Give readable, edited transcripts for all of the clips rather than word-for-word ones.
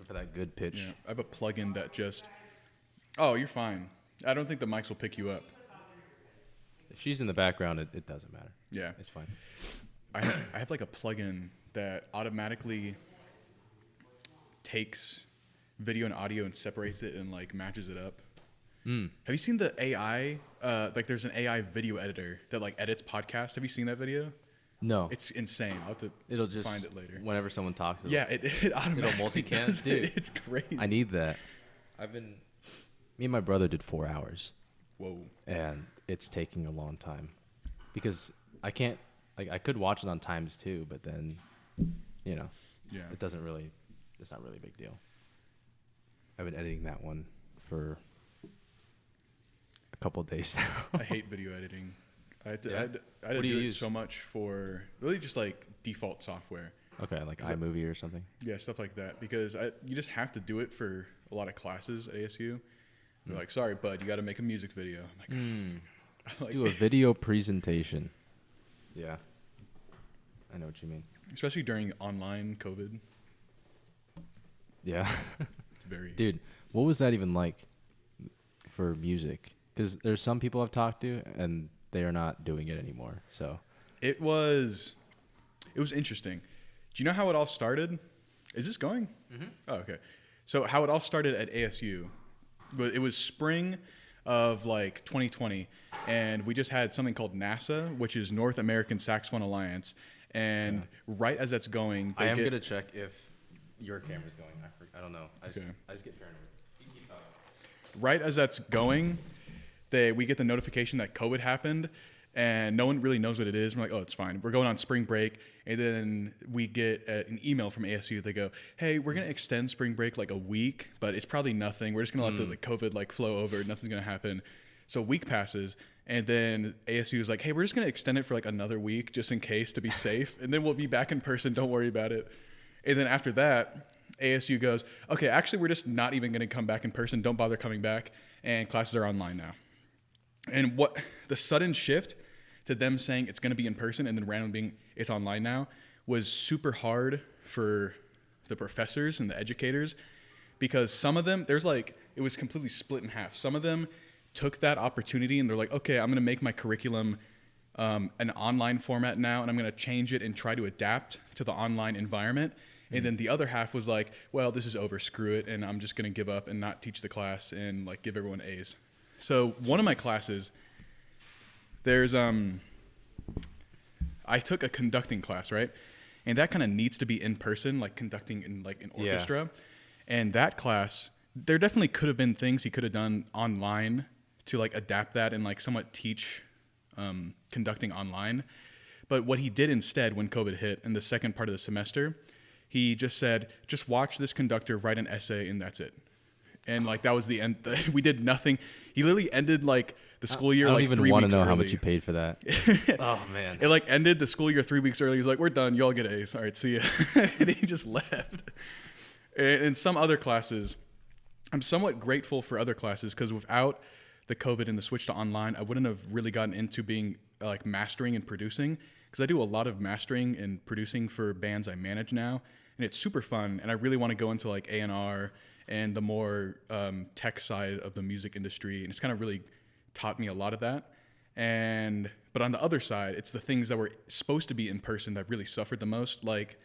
looking for that good pitch. Yeah, I have a plugin that just. Oh, you're fine. I don't think the mics will pick you up. If she's in the background, it doesn't matter. Yeah, It's fine. I have like a plugin that automatically takes video and audio and separates it and like matches it up. Have you seen the AI? Like, there's an AI video editor that like edits podcasts. Have you seen that video? No. It's insane. I'll have to It'll just find it later. whenever someone talks. Yeah, it automatically multicast, does it. dude. It's crazy. I need that. Me and my brother did 4 hours. Whoa. And it's taking a long time because I can't, like, I could watch it on times too, but then, you know, Yeah. it's not really a big deal. I've been editing that one for a couple of days now. I hate video editing. I had Yeah? to What do you do it use? so much for really just like default software. Okay, like iMovie or something. Yeah, stuff like that. Because you just have to do it for a lot of classes at ASU. They're like, sorry, bud, you got to make a music video. I'm like, Let's do a video presentation. Yeah. I know what you mean. especially during online COVID. Yeah. Very. Dude, what was that even like for music? Because there's some people I've talked to, and they are not doing it anymore. So It was interesting. Do you know how it all started? Is this going? Mm-hmm. Oh, okay. So how it all started at ASU, it was spring of like 2020, and we just had something called NASA, which is North American Saxophone Alliance. And right as that's going, I am going to check if your camera's going. I don't know. I just get paranoid. You keep talking. Right as that's going, we get the notification that COVID happened, and no one really knows what it is. We're like, oh, it's fine. We're going on spring break, and then we get an email from ASU. They go, hey, we're going to extend spring break like a week, but it's probably nothing. We're just going to let the COVID like flow over. Nothing's going to happen. So a week passes, and then ASU is like, hey, we're just going to extend it for like another week just in case to be safe, and then we'll be back in person. Don't worry about it. And then after that, ASU goes, okay, actually, we're just not even going to come back in person. Don't bother coming back, and classes are online now. And what the sudden shift to them saying it's going to be in person and then randomly being it's online now was super hard for the professors and the educators, because some of them, it was completely split in half. Some of them took that opportunity and they're like, okay, I'm going to make my curriculum an online format now, and I'm going to change it and try to adapt to the online environment. And then the other half was like, well, this is over, screw it, and I'm just going to give up and not teach the class and like give everyone A's. So one of my classes, there's I took a conducting class, right? And that kind of needs to be in person, like conducting in like an orchestra. Yeah. And that class, there definitely could have been things he could have done online to like adapt that and like somewhat teach conducting online. But what he did instead when COVID hit in the second part of the semester, he just said, just watch this conductor write an essay and that's it. And like that was the end. We did nothing. He literally ended like the school year like 3 weeks early. I don't even want to know how much you paid for that. Oh man! It like ended the school year 3 weeks early. He's like, "We're done. You all get A's. All right, see ya." And he just left. And in some other classes, I'm somewhat grateful for other classes because without the COVID and the switch to online, I wouldn't have really gotten into being like mastering and producing, because I do a lot of mastering and producing for bands I manage now, and it's super fun. And I really want to go into like A&R and the more tech side of the music industry, and it's kind of really taught me a lot of that. But on the other side, it's the things that were supposed to be in person that really suffered the most, like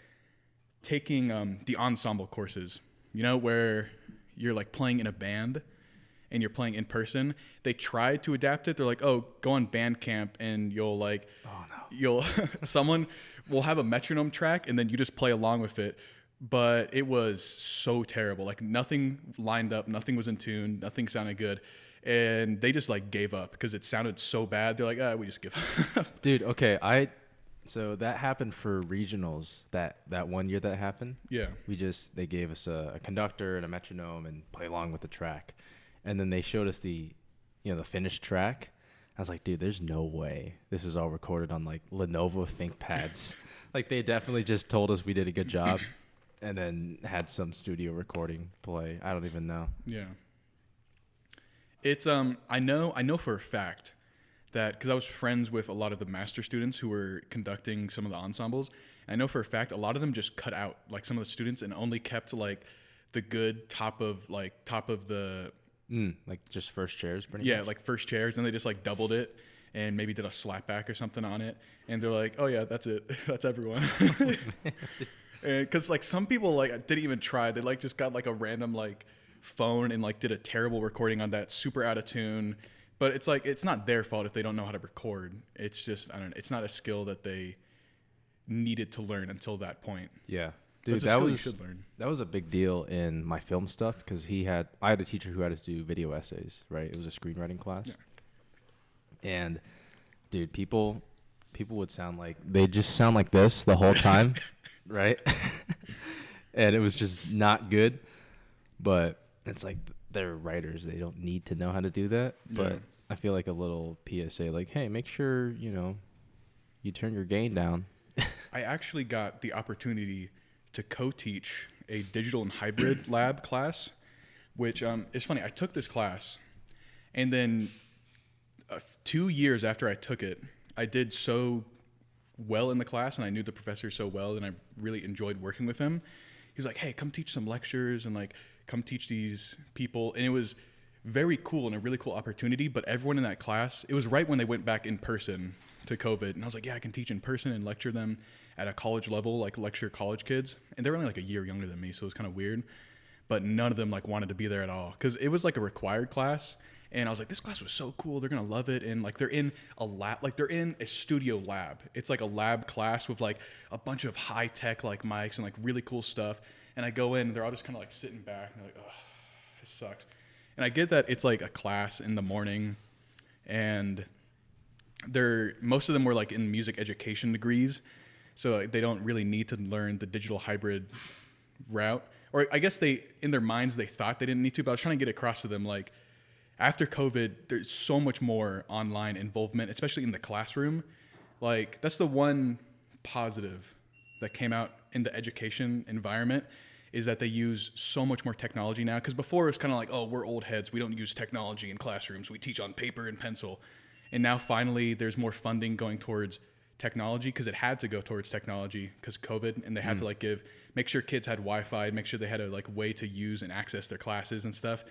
taking the ensemble courses, you know, where you're like playing in a band and you're playing in person. They tried to adapt it. They're like, oh, go on Bandcamp and you'll like, someone will have a metronome track and then you just play along with it. But it was so terrible. Like nothing lined up, nothing was in tune, nothing sounded good. And they just like gave up because it sounded so bad. They're like, we just give up. Dude, okay. So that happened for regionals that 1 year that happened. Yeah. They gave us a conductor and a metronome and play along with the track. And then they showed us the finished track. I was like, dude, there's no way this was all recorded on like Lenovo ThinkPads. Like they definitely just told us we did a good job. And then had some studio recording play. I don't even know. Yeah. It's I know for a fact that, because I was friends with a lot of the master students who were conducting some of the ensembles, and I know for a fact a lot of them just cut out like some of the students and only kept like the good top of the Like just first chairs, pretty yeah, much. like first chairs, and they just like doubled it and maybe did a slapback or something on it, and they're like, oh yeah, that's it, that's everyone. Because like some people like didn't even try, they like just got like a random like phone and like did a terrible recording on that, super out of tune. But it's like it's not their fault if they don't know how to record. It's just, I don't know, it's not a skill that they needed to learn until that point. Yeah. But Dude, it's a that skill you was should learn. that was a big deal in my film stuff because I had a teacher who had us do video essays, right? It was a screenwriting class. Yeah. And dude, people would sound like they just sound like this the whole time, right? And it was just not good. But it's like they're writers; they don't need to know how to do that. But Yeah. I feel like a little PSA, like, hey, make sure you turn your gain down. I actually got the opportunity to co-teach a digital and hybrid lab class, which is funny. I took this class, and then 2 years after I took it, I did so well in the class, and I knew the professor so well, and I really enjoyed working with him. He was like, hey, come teach some lectures, and like come teach these people. And it was very cool and a really cool opportunity. But everyone in that class, it was right when they went back in person to COVID. And I was like, yeah, I can teach in person and lecture them at a college level, like lecture college kids. And they were only like a year younger than me, so it was kind of weird. But none of them like wanted to be there at all because it was like a required class. And I was like, this class was so cool. They're going to love it. And like they're in a lab, like they're in a studio lab. It's like a lab class with like a bunch of high tech like mics and like really cool stuff. And I go in and they're all just kind of like sitting back and they're like, oh, this sucks. And I get that it's like a class in the morning, and most of them were like in music education degrees. So they don't really need to learn the digital hybrid route. Or I guess in their minds, they thought they didn't need to, but I was trying to get across to them, like, after COVID, there's so much more online involvement, especially in the classroom. Like, that's the one positive that came out in the education environment, is that they use so much more technology now. Because before it was kind of like, oh, we're old heads. We don't use technology in classrooms. We teach on paper and pencil. And now finally there's more funding going towards technology, because it had to go towards technology because COVID, and they had to like make sure kids had Wi-Fi, make sure they had a like way to use and access their classes and stuff.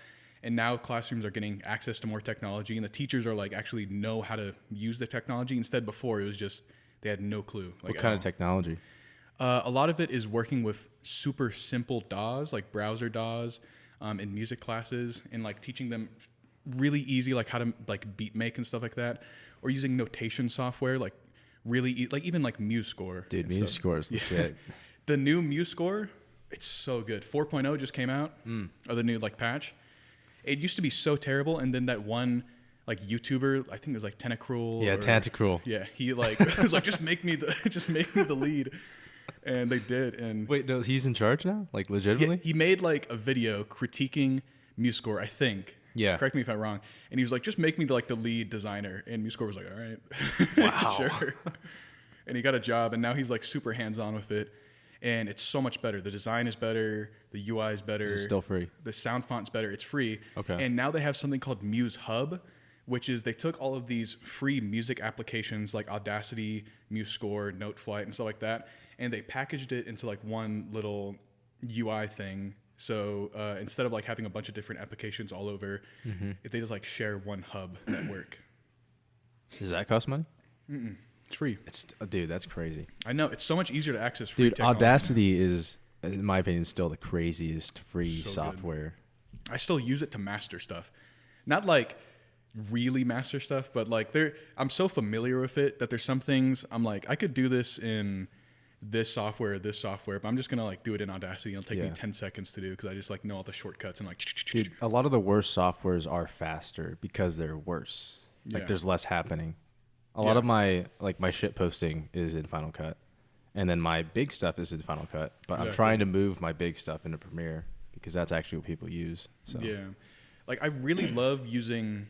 And now classrooms are getting access to more technology, and the teachers are like actually know how to use the technology. Instead, before it was just they had no clue. Like, What kind of technology? A lot of it is working with super simple DAWs, like browser DAWs, in music classes, and like teaching them really easy, like how to like beat make and stuff like that, or using notation software, like really like even like MuseScore. Dude, MuseScore is the shit. The new MuseScore, it's so good. 4.0 just came out, or the new like patch. It used to be so terrible, and then that one like YouTuber, I think it was like Tentacruel. Yeah, Tentacruel. Yeah, he like was like, just make me the lead. And they did. And Wait, no, he's in charge now? Like, legitimately? he made like a video critiquing MuseScore, I think. Yeah. Correct me if I'm wrong. And he was like, just make me like the lead designer. And MuseScore was like, all right. Wow. Sure. And he got a job, and now he's like super hands-on with it. And it's so much better. The design is better. The UI is better. Is it still free? The sound font's better. It's free. Okay. And now they have something called Muse Hub, which is they took all of these free music applications like Audacity, MuseScore, NoteFlight, and stuff like that, and they packaged it into like one little UI thing. So instead of like having a bunch of different applications all over, if they just like share one hub network. Does that cost money? It's free. Dude, that's crazy. I know. It's so much easier to access free Dude, technology. Audacity is, in my opinion, still the craziest free So good. software. I still use it to master stuff. Not like really master stuff, but like I'm so familiar with it that there's some things I'm like, I could do this in this software, but I'm just going to like do it in Audacity. It'll take me 10 seconds to do because I just like know all the shortcuts and like. Dude, a lot of the worst softwares are faster because they're worse. Like, there's less happening. A lot of my shit posting is in Final Cut, and then my big stuff is in Final Cut. But I'm trying to move my big stuff into Premiere because that's actually what people use. So. Yeah, like I really love using.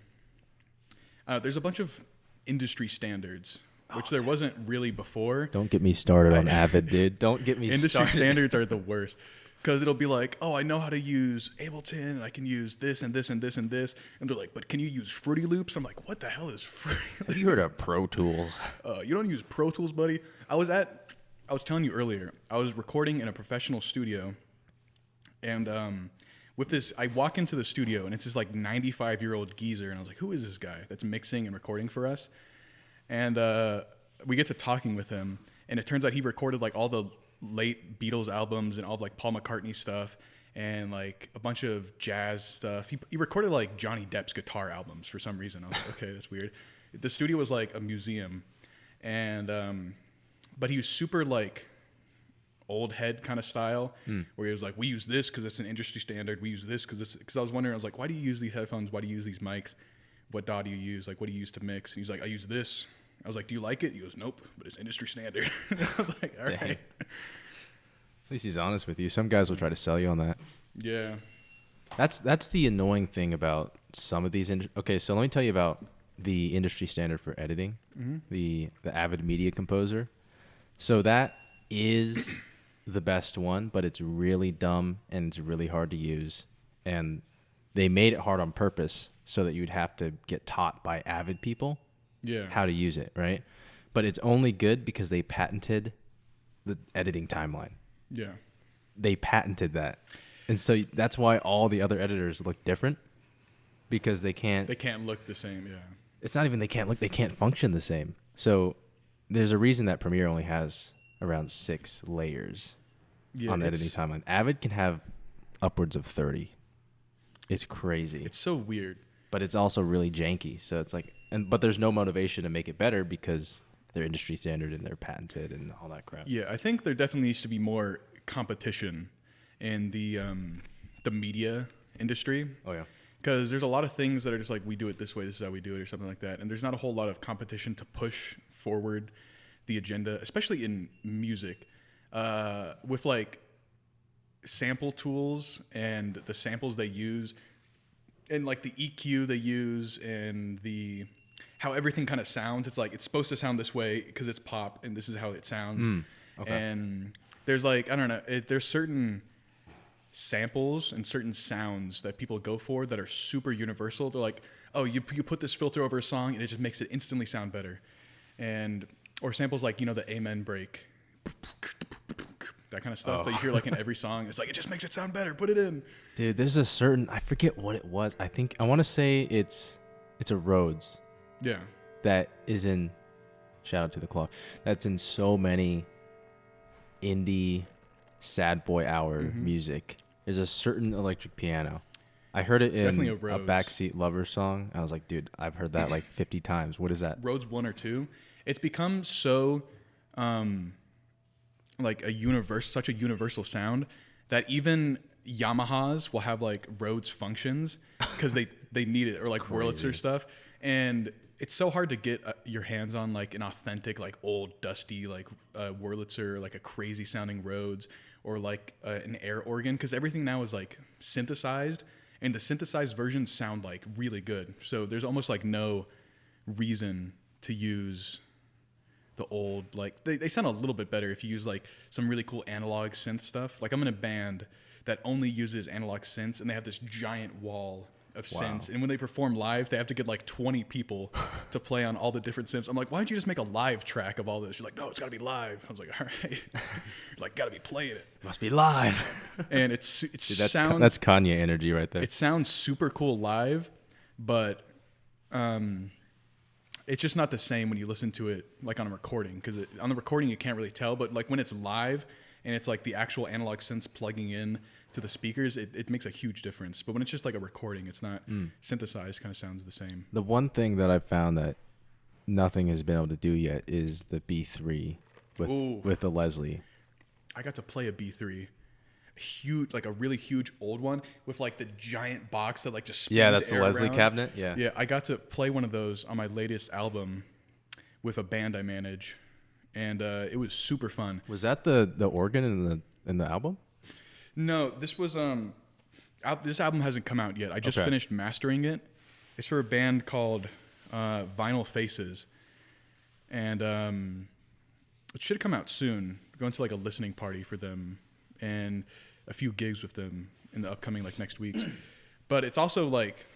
There's a bunch of industry standards, which there wasn't really before. Don't get me started on Avid, dude. Don't get me Industry started. standards are the worst. Because it'll be like, oh, I know how to use Ableton, and I can use this and this and this and this. And they're like, but can you use Fruity Loops? I'm like, what the hell is Fruity? Have you heard of Pro Tools? You don't use Pro Tools, buddy? I was telling you earlier, I was recording in a professional studio And with this, I walk into the studio and it's this like 95-year-old geezer, and I was like, who is this guy that's mixing and recording for us? And we get to talking with him, and it turns out he recorded like all the late Beatles albums and all of like Paul McCartney stuff and like a bunch of jazz stuff. He recorded like Johnny Depp's guitar albums for some reason. I was like, okay, that's weird. The studio was like a museum, and but he was super like old head kind of style, where he was like, we use this because it's an industry standard. We use this because I was wondering, I was like, why do you use these headphones? Why do you use these mics? What DAW do you use? Like, what do you use to mix? And he's like, I use this. I was like, do you like it? He goes, nope, but it's industry standard. I was like, all right. Dang. At least he's honest with you. Some guys will try to sell you on that. Yeah. That's the annoying thing about some of these. Okay, so let me tell you about the industry standard for editing, the Avid Media Composer. So that is the best one, but it's really dumb and it's really hard to use. And they made it hard on purpose so that you'd have to get taught by Avid people how to use it, right? But it's only good because they patented the editing timeline. Yeah. They patented that. And so that's why all the other editors look different, because they can't look the same. Yeah. It's not even they can't function the same. So there's a reason that Premiere only has around 6 layers on the editing timeline. Avid can have upwards of 30. It's crazy. It's so weird. But it's also really janky. So it's like, but there's no motivation to make it better because they're industry standard and they're patented and all that crap. Yeah, I think there definitely needs to be more competition in the media industry. Oh yeah. Because there's a lot of things that are just like, we do it this way, this is how we do it, or something like that. And there's not a whole lot of competition to push forward the agenda, especially in music, with like sample tools and the samples they use, and like the EQ they use, and how everything kind of sounds. It's like, it's supposed to sound this way because it's pop, and this is how it sounds. Okay. And there's like, I don't know, there's certain samples and certain sounds that people go for that are super universal. They're like, oh, you put this filter over a song and it just makes it instantly sound better. Or samples like, the amen break, that kind of stuff that you hear like in every song. It's like, it just makes it sound better. Put it in. Dude, there's a certain, I forget what it was. I want to say it's a Rhodes. Yeah. That is in, shout out to the Claw, that's in so many indie sad boy hour music. There's a certain electric piano. I heard it in a Backseat Lover song. I was like, dude, I've heard that like 50 times. What is that? Rhodes 1 or 2. It's become so like such a universal sound that even Yamahas will have like Rhodes functions because they need it, or like Wurlitzer stuff. And it's so hard to get your hands on like an authentic, like old dusty, like Wurlitzer, like a crazy sounding Rhodes, or like an air organ, because everything now is like synthesized, and the synthesized versions sound like really good. So there's almost like no reason to use the old, like they sound a little bit better if you use like some really cool analog synth stuff. Like I'm in a band that only uses analog synths, and they have this giant wall of synths, and when they perform live, they have to get like 20 people to play on all the different synths. I'm like, why don't you just make a live track of all this? You're like, no, it's got to be live. I was like, all right. You're like, got to be playing it. Must be live. And it Dude, sounds, that's Kanye energy right there. It sounds super cool live, but it's just not the same when you listen to it like on a recording, because on the recording you can't really tell, but like when it's live and it's like the actual analog synths plugging in to the speakers, it makes a huge difference. But when it's just like a recording, it's not synthesized, kind of sounds the same. The one thing that I've found that nothing has been able to do yet is the B3 with the Leslie. I got to play a B3, huge, like a really huge old one with like the giant box that like just spins that's the air Leslie around. cabinet. Yeah, I got to play one of those on my latest album with a band I manage, and it was super fun. Was that the organ in the album? No, this was this album hasn't come out yet. I just finished mastering it. It's for a band called Vinyl Faces, and it should come out soon. We're going to like a listening party for them and a few gigs with them in the upcoming like next weeks. But it's also like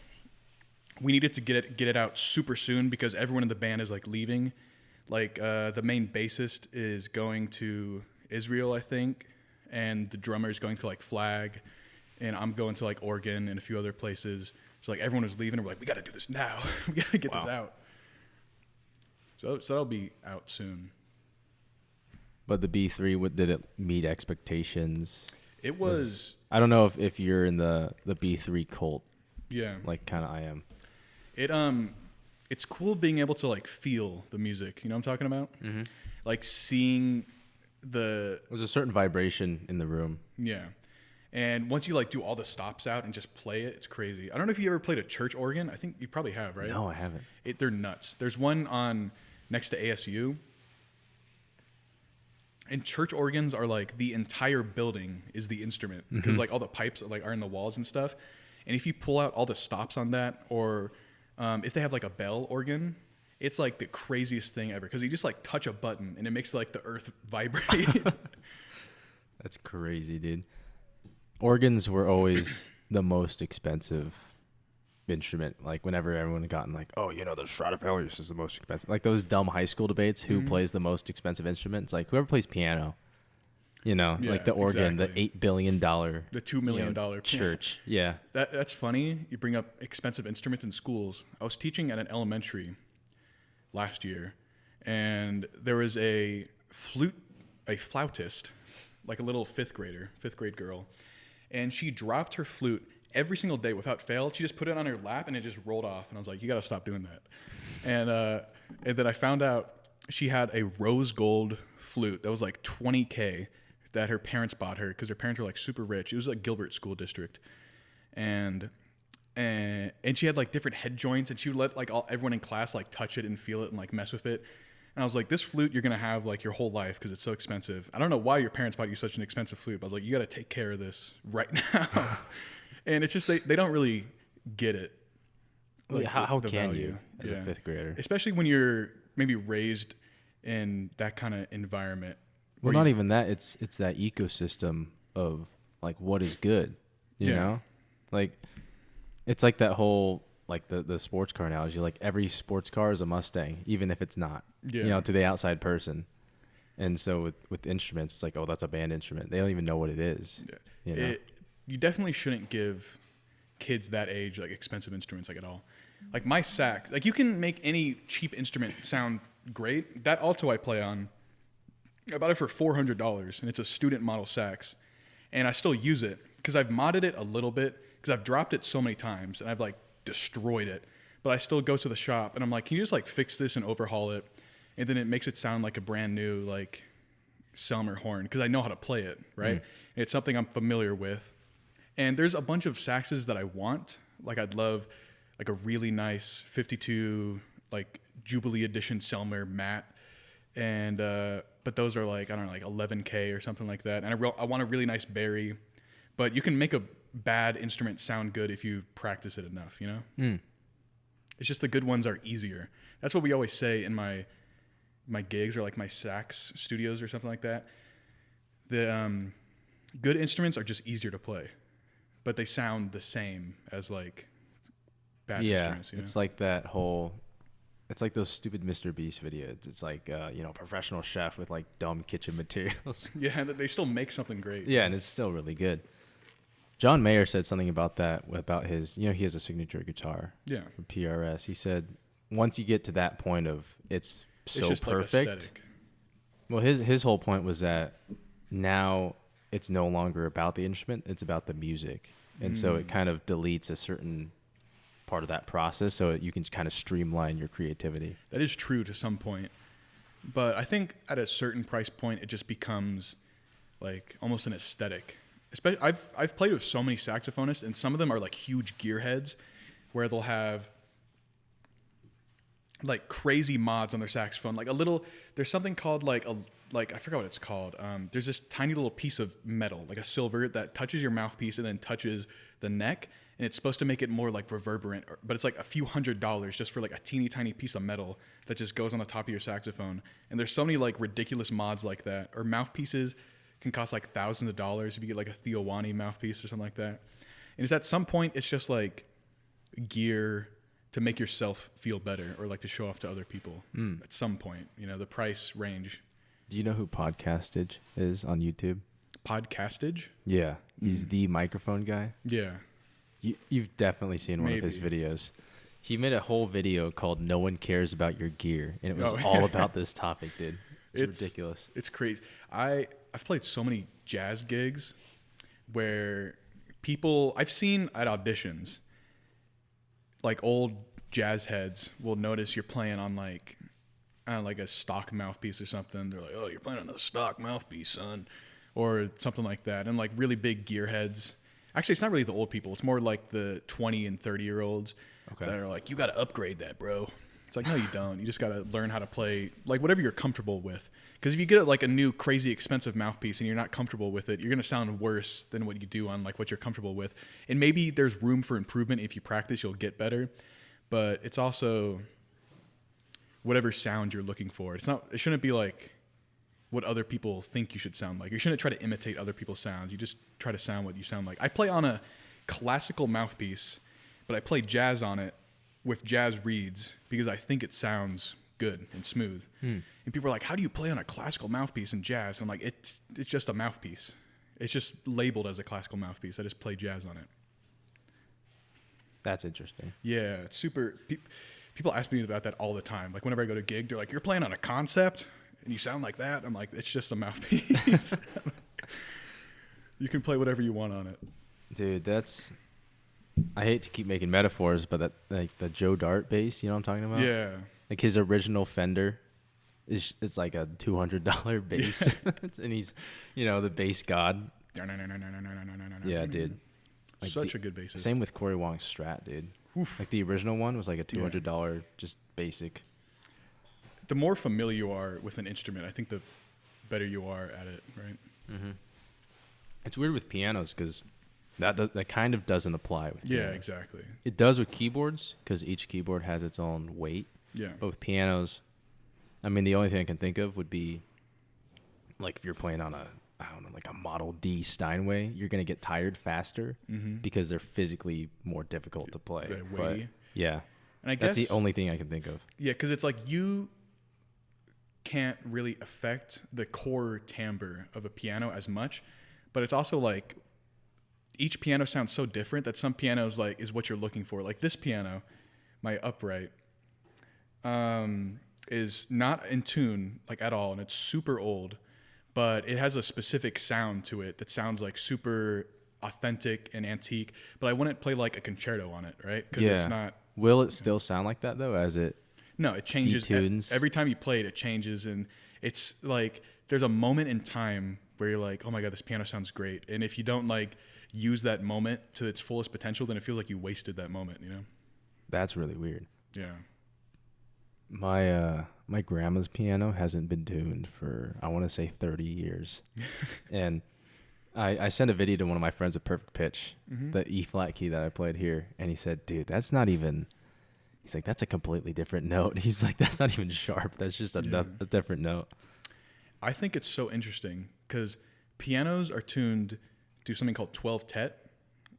we needed to get it out super soon because everyone in the band is like leaving. Like the main bassist is going to Israel, I think, and the drummer is going to like Flag, and I'm going to like Oregon and a few other places. So like everyone was leaving, and we're like, we got to do this now. We got to get this out. So that'll be out soon. But the B3, did it meet expectations? It was. I don't know if you're in the B3 cult. Yeah. Like kind of I am. It's cool being able to like feel the music. You know what I'm talking about? Mm-hmm. Like seeing There's a certain vibration in the room. Yeah. And once you like do all the stops out and just play it, it's crazy. I don't know if you ever played a church organ. I think you probably have, right? No, I haven't. They're nuts. There's one on next to ASU. And church organs are like the entire building is the instrument because like all the pipes are in the walls and stuff. And if you pull out all the stops on that, or if they have like a bell organ, it's like the craziest thing ever because you just like touch a button and it makes like the earth vibrate. That's crazy, dude. Organs were always the most expensive instrument. Like whenever everyone had gotten like, oh, the Stradivarius is the most expensive. Like those dumb high school debates, who plays the most expensive instrument? It's like whoever plays piano. Like the organ, exactly. the $8 billion, The $2 million church. Yeah. That's funny. You bring up expensive instruments in schools. I was teaching at an elementary last year, and there was a flautist, like a little fifth grade girl, and she dropped her flute every single day without fail. She just put it on her lap and it just rolled off, and I was like, you got to stop doing that. And then I found out she had a rose gold flute that was like $20,000 that her parents bought her because her parents were like super rich. It was like Gilbert School District, and she had like different head joints, and she would let like everyone in class like touch it and feel it and like mess with it. And I was like, this flute you're gonna have like your whole life because it's so expensive. I don't know why your parents bought you such an expensive flute, but I was like, you got to take care of this right now. And it's just they don't really get it. Like, how the can value. you as a fifth grader? Especially when you're maybe raised in that kind of environment. Well, not even that. It's that ecosystem of like what is good, you know? Like it's like that whole like the sports car analogy. Like every sports car is a Mustang, even if it's not. Yeah. To the outside person. And so with instruments, it's like, oh, that's a band instrument. They don't even know what it is. Yeah. You definitely shouldn't give kids that age like expensive instruments like at all. Like my sax, like you can make any cheap instrument sound great. That alto I play on, I bought it for $400, and it's a student model sax, and I still use it because I've modded it a little bit because I've dropped it so many times and I've like destroyed it. But I still go to the shop and I'm like, can you just like fix this and overhaul it? And then it makes it sound like a brand new like Selmer horn because I know how to play it, right? And it's something I'm familiar with. And there's a bunch of saxes that I want. Like I'd love like a really nice 52 like Jubilee edition Selmer matte, and but those are like I don't know like $11,000 or something like that. And I want a really nice Barry, but you can make a bad instrument sound good if you practice it enough. It's just the good ones are easier. That's what we always say in my gigs or like my sax studios or something like that. The good instruments are just easier to play, but they sound the same as like bad instruments. It's like that whole. It's like those stupid Mr. Beast videos. It's like professional chef with like dumb kitchen materials. Yeah, they still make something great. Yeah, and it's still really good. John Mayer said something about that, about his, he has a signature guitar. Yeah. From PRS. He said once you get to that point of it's just perfect. Like aesthetic. Well, his whole point was that now it's no longer about the instrument, it's about the music. And so it kind of deletes a certain part of that process so you can kind of streamline your creativity. That is true to some point. But I think at a certain price point, it just becomes like almost an aesthetic. I've played with so many saxophonists, and some of them are like huge gearheads where they'll have like crazy mods on their saxophone. Like there's something called I forgot what it's called. There's this tiny little piece of metal, like a silver, that touches your mouthpiece and then touches the neck. And it's supposed to make it more like reverberant, but it's like a few $100s just for like a teeny tiny piece of metal that just goes on the top of your saxophone. And there's so many like ridiculous mods like that. Or mouthpieces can cost like thousands of dollars if you get like a Theo Wani mouthpiece or something like that. And it's at some point it's just like gear to make yourself feel better or like to show off to other people. At some point, the price range. Do you know who Podcastage is on YouTube? Podcastage. Yeah, he's the microphone guy. Yeah. You've definitely seen one of his Maybe. videos. He made a whole video called "No One Cares About Your Gear," and it was Oh, all yeah. about this topic, dude. It's ridiculous. It's crazy. I've played so many jazz gigs where people I've seen at auditions, like old jazz heads will notice you're playing on like, I don't know, like a stock mouthpiece or something. They're like, "Oh, you're playing on a stock mouthpiece, son," or something like that. And like really big gearheads. Actually, it's not really the old people. It's more like the 20 and 30-year-olds that are like, "You got to upgrade that, bro." It's like, no, you don't. You just got to learn how to play like whatever you're comfortable with. Because if you get like a new crazy expensive mouthpiece and you're not comfortable with it, you're going to sound worse than what you do on like what you're comfortable with. And maybe there's room for improvement. If you practice, you'll get better. But it's also whatever sound you're looking for. It shouldn't be like what other people think you should sound like. You shouldn't try to imitate other people's sounds. You just try to sound what you sound like. I play on a classical mouthpiece, but I play jazz on it with jazz reeds because I think it sounds good and smooth. And people are like, "How do you play on a classical mouthpiece in jazz?" And I'm like, it's just a mouthpiece. It's just labeled as a classical mouthpiece. I just play jazz on it. That's interesting. Yeah, it's super. People ask me about that all the time. Like whenever I go to a gig, they're like, "You're playing on a concept and you sound like that." I'm like, "It's just a mouthpiece." You can play whatever you want on it. Dude, I hate to keep making metaphors, but that like the Joe Dart bass, you know what I'm talking about? Yeah. Like his original Fender it's like a $200 bass. And he's, the bass god. Yeah, dude. Like Such a good bassist. Same with Corey Wong's Strat, dude. Oof. Like the original one was like a $200 just basic. The more familiar you are with an instrument, I think the better you are at it, right? Mm-hmm. It's weird with pianos because that kind of doesn't apply with Yeah, piano. exactly. It does with keyboards because each keyboard has its own weight. Yeah. But with pianos, I mean, the only thing I can think of would be like if you're playing on like a Model D Steinway, you're going to get tired faster because they're physically more difficult to play. Very But weighty. yeah, And I guess that's the only thing I can think of. Yeah, because it's like you can't really affect the core timbre of a piano as much, but it's also like each piano sounds so different that some pianos like is what you're looking for. Like this piano, my upright, is not in tune like at all, and it's super old, but it has a specific sound to it that sounds like super authentic and antique. But I wouldn't play like a concerto on it, right? Because it's not. Will it still sound like that though? As it No, it changes detunes? every time you play it. It changes, and it's like there's a moment in time where you're like, "Oh my god, this piano sounds great." And if you don't like use that moment to its fullest potential, then it feels like you wasted that moment. You know? That's really weird. Yeah. My grandma's piano hasn't been tuned for I want to say 30 years, and I sent a video to one of my friends with perfect pitch, the E flat key that I played here, and he said, "Dude, that's not even." He's like, "That's a completely different note." He's like, "That's not even sharp. That's just a different note." I think it's so interesting because pianos are tuned to something called 12 tet,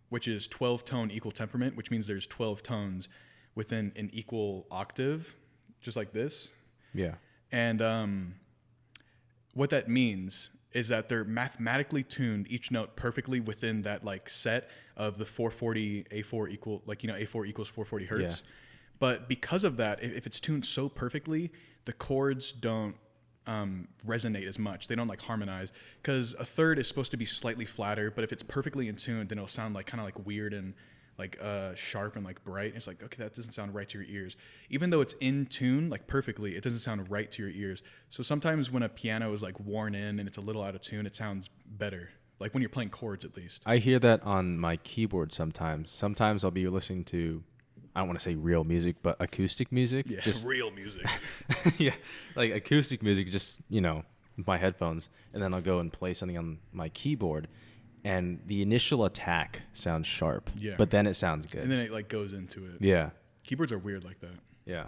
which is 12 tone equal temperament, which means there's 12 tones within an equal octave, just like this. Yeah. And what that means is that they're mathematically tuned each note perfectly within that like set of the 440 A4 equal, like, A4 equals 440 hertz. Yeah. But because of that, if it's tuned so perfectly, the chords don't resonate as much. They don't like harmonize because a third is supposed to be slightly flatter, but if it's perfectly in tune, then it'll sound like kind of like weird and like sharp and like bright. It's like, okay, that doesn't sound right to your ears. Even though it's in tune like perfectly, it doesn't sound right to your ears. So sometimes when a piano is like worn in and it's a little out of tune, it sounds better. Like when you're playing chords, at least. I hear that on my keyboard sometimes. Sometimes I'll be listening to, I don't want to say real music, but acoustic music. Yeah, just real music. yeah, like acoustic music, just, my headphones. And then I'll go and play something on my keyboard. And the initial attack sounds sharp. Yeah. But then it sounds good. And then it like goes into it. Yeah. Keyboards are weird like that. Yeah.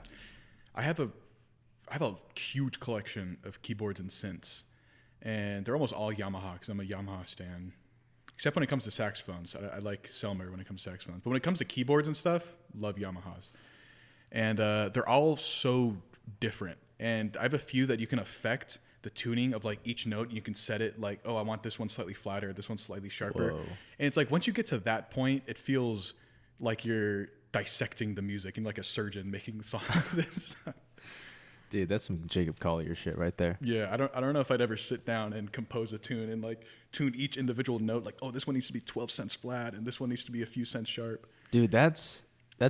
I have a huge collection of keyboards and synths. And they're almost all Yamaha because I'm a Yamaha stan. Except when it comes to saxophones. I like Selmer when it comes to saxophones. But when it comes to keyboards and stuff, love Yamahas. And they're all so different. And I have a few that you can affect the tuning of like each note. You can set it like, oh, I want this one slightly flatter, this one slightly sharper. Whoa. And it's like once you get to that point, it feels like you're dissecting the music and like a surgeon making the songs and stuff. Dude, that's some Jacob Collier shit right there. Yeah, I don't know if I'd ever sit down and compose a tune and like tune each individual note. Like, oh, this one needs to be 12 cents flat, and this one needs to be a few cents sharp. Dude, that's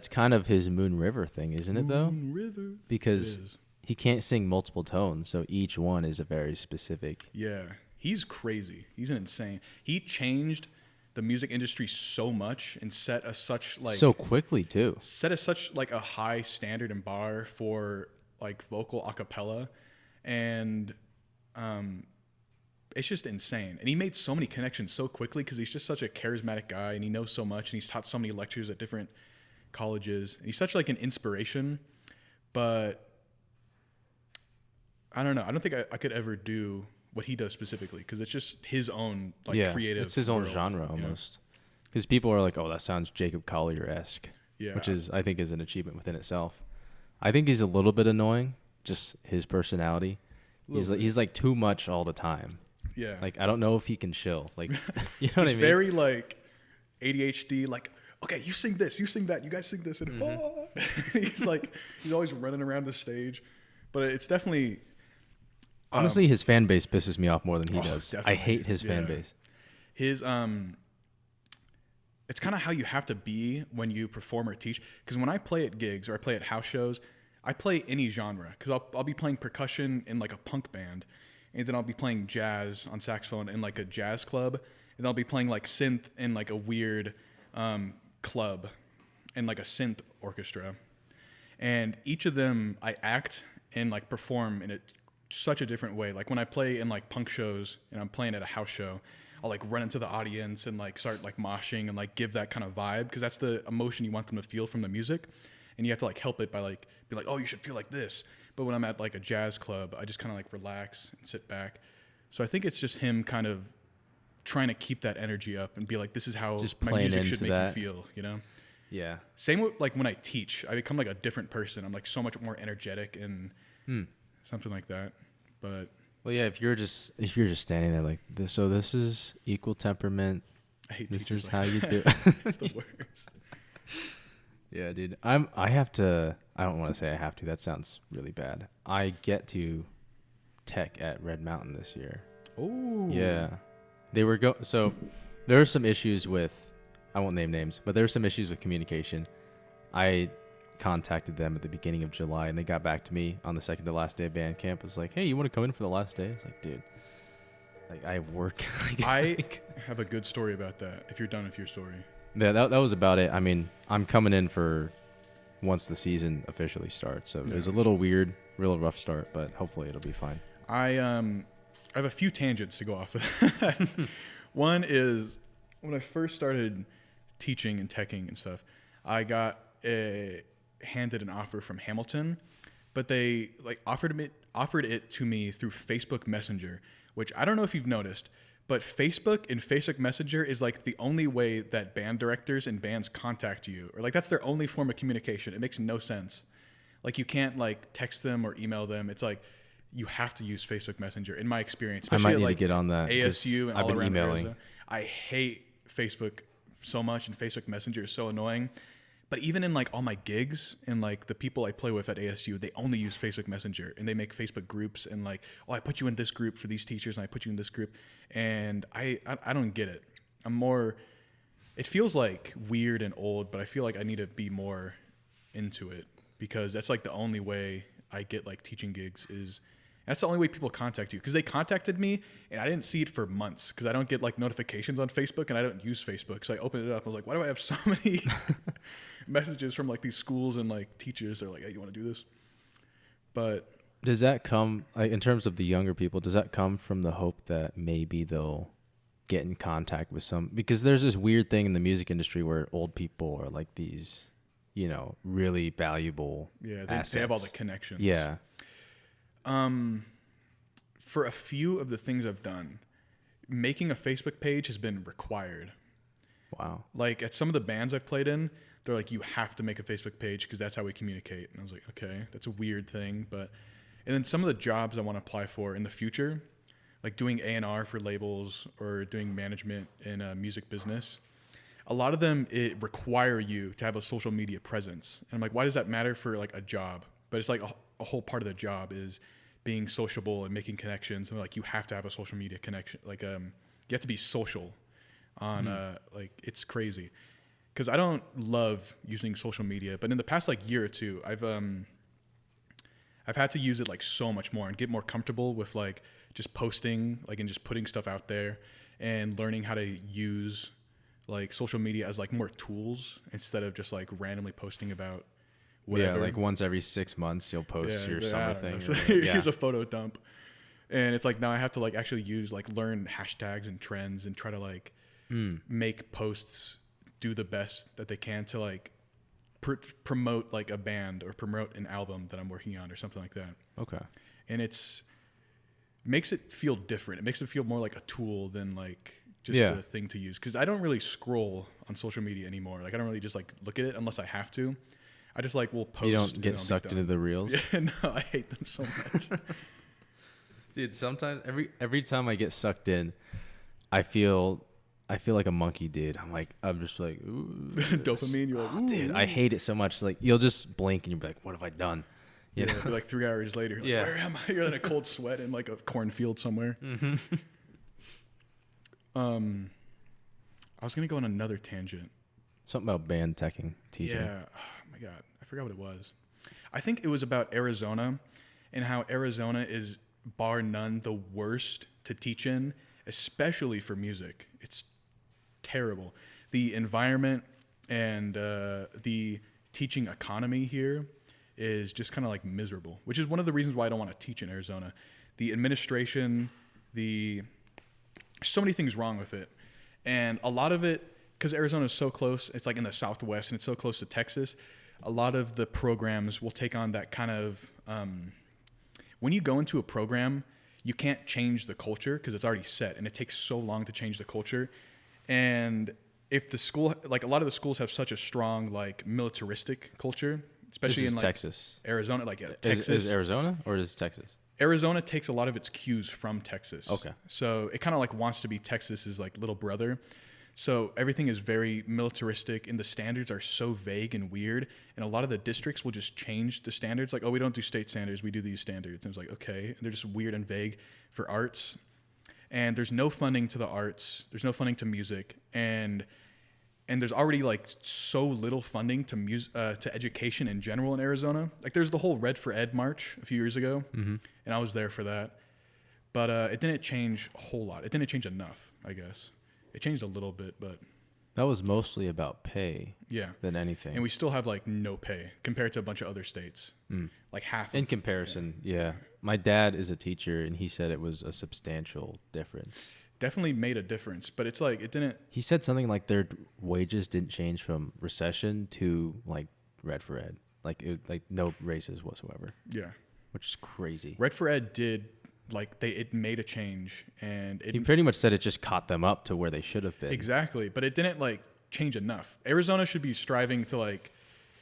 kind of his Moon River thing, isn't it though? Moon River. Because he can't sing multiple tones, so each one is a very specific. Yeah, he's crazy. He's an insane. He changed the music industry so much and set a such like so quickly too. Set a such like a high standard and bar for like vocal a cappella, and it's just insane. And he made so many connections so quickly because he's just such a charismatic guy, and he knows so much, and he's taught so many lectures at different colleges, and he's such like an inspiration. But I don't know. I don't think I could ever do what he does specifically because it's just his own like creative. It's his own genre almost. Because people are like, "Oh, that sounds Jacob Collier-esque," which is I think is an achievement within itself. I think he's a little bit annoying, just his personality. He's like too much all the time. Yeah. Like I don't know if he can chill. Like you know what I mean? He's very like ADHD. Like, okay, you sing this, you sing that, you guys sing this, and he's always running around the stage. But it's definitely. Honestly, his fan base pisses me off more than he does. Definitely. I hate his fan base. His it's kind of how you have to be when you perform or teach. Because when I play at gigs or I play at house shows, I play any genre. Because I'll be playing percussion in like a punk band, and then I'll be playing jazz on saxophone in like a jazz club, and I'll be playing like synth in like a weird club, and like a synth orchestra. And each of them I act and like perform in such a different way. Like when I play in like punk shows and I'm playing at a house show, I'll like run into the audience and like start like moshing and like give that kind of vibe because that's the emotion you want them to feel from the music, and you have to like help it by like be like, oh, you should feel like this. But when I'm at like a jazz club, I just kind of like relax and sit back. So I think it's just him kind of trying to keep that energy up and be like, this is how just my music should make you feel, you know? Yeah. Same with like when I teach, I become like a different person. I'm like so much more energetic and something like that. But well, yeah, if you're just standing there like this, so this is equal temperament. I hate this teachers is like how you that. do. It's the worst. Yeah, dude. I have to. I don't want to say I have to. That sounds really bad. I get to tech at Red Mountain this year. Oh. Yeah. They were so there are some issues with, I won't name names, but there were some issues with communication. I contacted them at the beginning of July, and they got back to me on the second to last day of band camp. It was like, hey, you want to come in for the last day? It's like, dude, like I have work. I have a good story about that if you're done with your story. Yeah, that was about it. I mean, I'm coming in for once the season officially starts. So it was a little weird, real rough start, but hopefully it'll be fine. I have a few tangents to go off of. One is when I first started teaching and teching and stuff, I got handed an offer from Hamilton, but they like offered it to me through Facebook Messenger, which I don't know if you've noticed, but Facebook and Facebook Messenger is like the only way that band directors and bands contact you, or like that's their only form of communication. It makes no sense. Like you can't like text them or email them. It's like you have to use Facebook Messenger in my experience. I Especially might need like to get on that. ASU and I've all been around emailing. Arizona. I hate Facebook so much, and Facebook Messenger is so annoying. But even in like all my gigs and like the people I play with at ASU, they only use Facebook Messenger, and they make Facebook groups and like, oh, I put you in this group for these teachers and I put you in this group. And I don't get it. It feels like weird and old, but I feel like I need to be more into it because that's like the only way I get like teaching gigs is that's the only way people contact you. Because they contacted me and I didn't see it for months because I don't get like notifications on Facebook and I don't use Facebook. So I opened it up. I was like, why do I have so many messages from like these schools and like teachers? They're like, hey, you want to do this? But does that come, like, in terms of the younger people, does that come from the hope that maybe they'll get in contact with some, because there's this weird thing in the music industry where old people are like these, you know, really valuable assets. They have all the connections. Yeah. For a few of the things I've done, making a Facebook page has been required. Wow. Like at some of the bands I've played in, they're like, you have to make a Facebook page because that's how we communicate. And I was like, okay, that's a weird thing, but And then some of the jobs I want to apply for in the future, like doing A&R for labels or doing management in a music business, a lot of them, it require you to have a social media presence. And I'm like, why does that matter for like a job? But it's like a whole part of the job is being sociable and making connections. And like, you have to have a social media connection. Like, you have to be social on, like, it's crazy. Cause I don't love using social media, but in the past like year or two, I've had to use it like so much more and get more comfortable with like just posting, like, and just putting stuff out there and learning how to use like social media as like more tools instead of just like randomly posting about whatever. Yeah, like once every 6 months you'll post your summer thing. So here's a photo dump. And it's like now I have to like actually use like learn hashtags and trends and try to like make posts do the best that they can to like promote like a band or promote an album that I'm working on or something like that. Okay. And makes it feel different. It makes it feel more like a tool than like just a thing to use. Cause I don't really scroll on social media anymore. Like I don't really just like look at it unless I have to. I just like will post. You don't get sucked into the reels? Yeah, no, I hate them so much. Dude, sometimes every time I get sucked in, I feel like a monkey, dude. I'm just like, ooh. Dopamine, you're like, ooh. Dude, I hate it so much. Like you'll just blink and you'll be like, what have I done? You know? Like 3 hours later, like, where am I? You're in a cold sweat in like a cornfield somewhere. Mm-hmm. I was gonna go on another tangent. Something about band teching, TJ. Yeah. Oh my God. I forgot what it was. I think it was about Arizona and how Arizona is bar none the worst to teach in, especially for music. It's terrible. The environment and the teaching economy here is just kind of like miserable, which is one of the reasons why I don't want to teach in Arizona. The administration, so many things wrong with it. And a lot of it, because Arizona is so close, it's like in the Southwest and it's so close to Texas, a lot of the programs will take on that kind of, when you go into a program, you can't change the culture because it's already set and it takes so long to change the culture. And if the school, like a lot of the schools have such a strong like militaristic culture, especially in like Texas, Arizona, like Texas. Is Arizona or is Texas? Arizona takes a lot of its cues from Texas. Okay. So it kind of like wants to be Texas's like little brother. So everything is very militaristic and the standards are so vague and weird. And a lot of the districts will just change the standards. Like, oh, we don't do state standards. We do these standards. And it's like, okay. And they're just weird and vague for arts. And there's no funding to the arts. There's no funding to music. And there's already like so little funding to education in general in Arizona. Like there's the whole Red for Ed march a few years ago. Mm-hmm. And I was there for that. But it didn't change a whole lot. It didn't change enough, I guess. It changed a little bit, but that was mostly about pay, than anything. And we still have like no pay compared to a bunch of other states, like half. In comparison, yeah. My dad is a teacher, and he said it was a substantial difference. Definitely made a difference, but it's like it didn't. He said something like their wages didn't change from recession to like Red for Ed, like no raises whatsoever. Yeah, which is crazy. Red for Ed did. Like it made a change, and he pretty much said it just caught them up to where they should have been. Exactly, but it didn't like change enough. Arizona should be striving to like,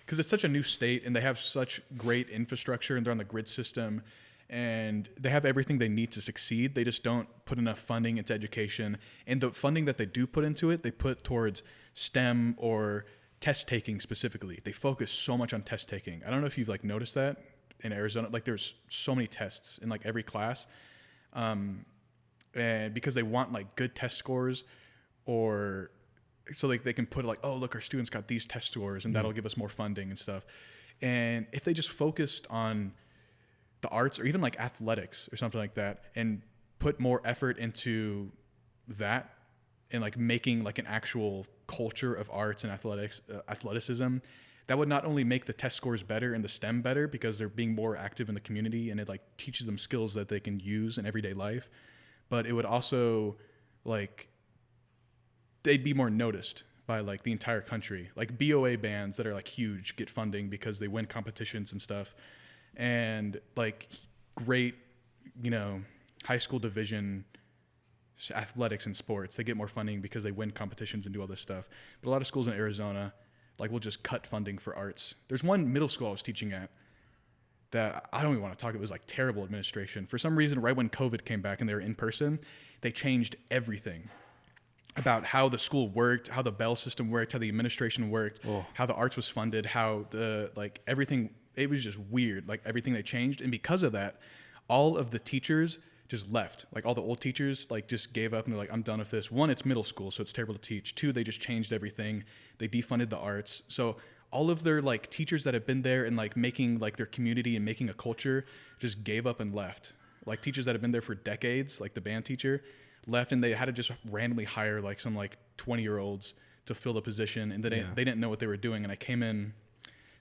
because it's such a new state and they have such great infrastructure and they're on the grid system, and they have everything they need to succeed. They just don't put enough funding into education, and the funding that they do put into it, they put towards STEM or test taking specifically. They focus so much on test taking. I don't know if you've like noticed that. In Arizona, like there's so many tests in like every class, and because they want like good test scores, or so like they can put like, oh look, our students got these test scores, and that'll give us more funding and stuff. And if they just focused on the arts or even like athletics or something like that, and put more effort into that, and like making like an actual culture of arts and athleticism. That would not only make the test scores better and the STEM better because they're being more active in the community and it like teaches them skills that they can use in everyday life, but it would also like they'd be more noticed by like the entire country. Like BOA bands that are like huge get funding because they win competitions and stuff, and like great, high school division athletics and sports, they get more funding because they win competitions and do all this stuff. But a lot of schools in Arizona, like, we'll just cut funding for arts. There's one middle school I was teaching at that I don't even want to talk. It was like terrible administration. For some reason, right when COVID came back and they were in person, they changed everything about how the school worked, how the bell system worked, how the administration worked, how the arts was funded, how the like everything. It was just weird. Like everything they changed, and because of that, all of the teachers just left. Like all the old teachers like just gave up and they're like, I'm done with this. One, it's middle school, so it's terrible to teach. Two, they just changed everything. They defunded the arts. So all of their like teachers that have been there and like making like their community and making a culture just gave up and left. Like teachers that have been there for decades, like the band teacher, left, and they had to just randomly hire like some like 20-year-olds to fill the position, and they didn't know what they were doing. And I came in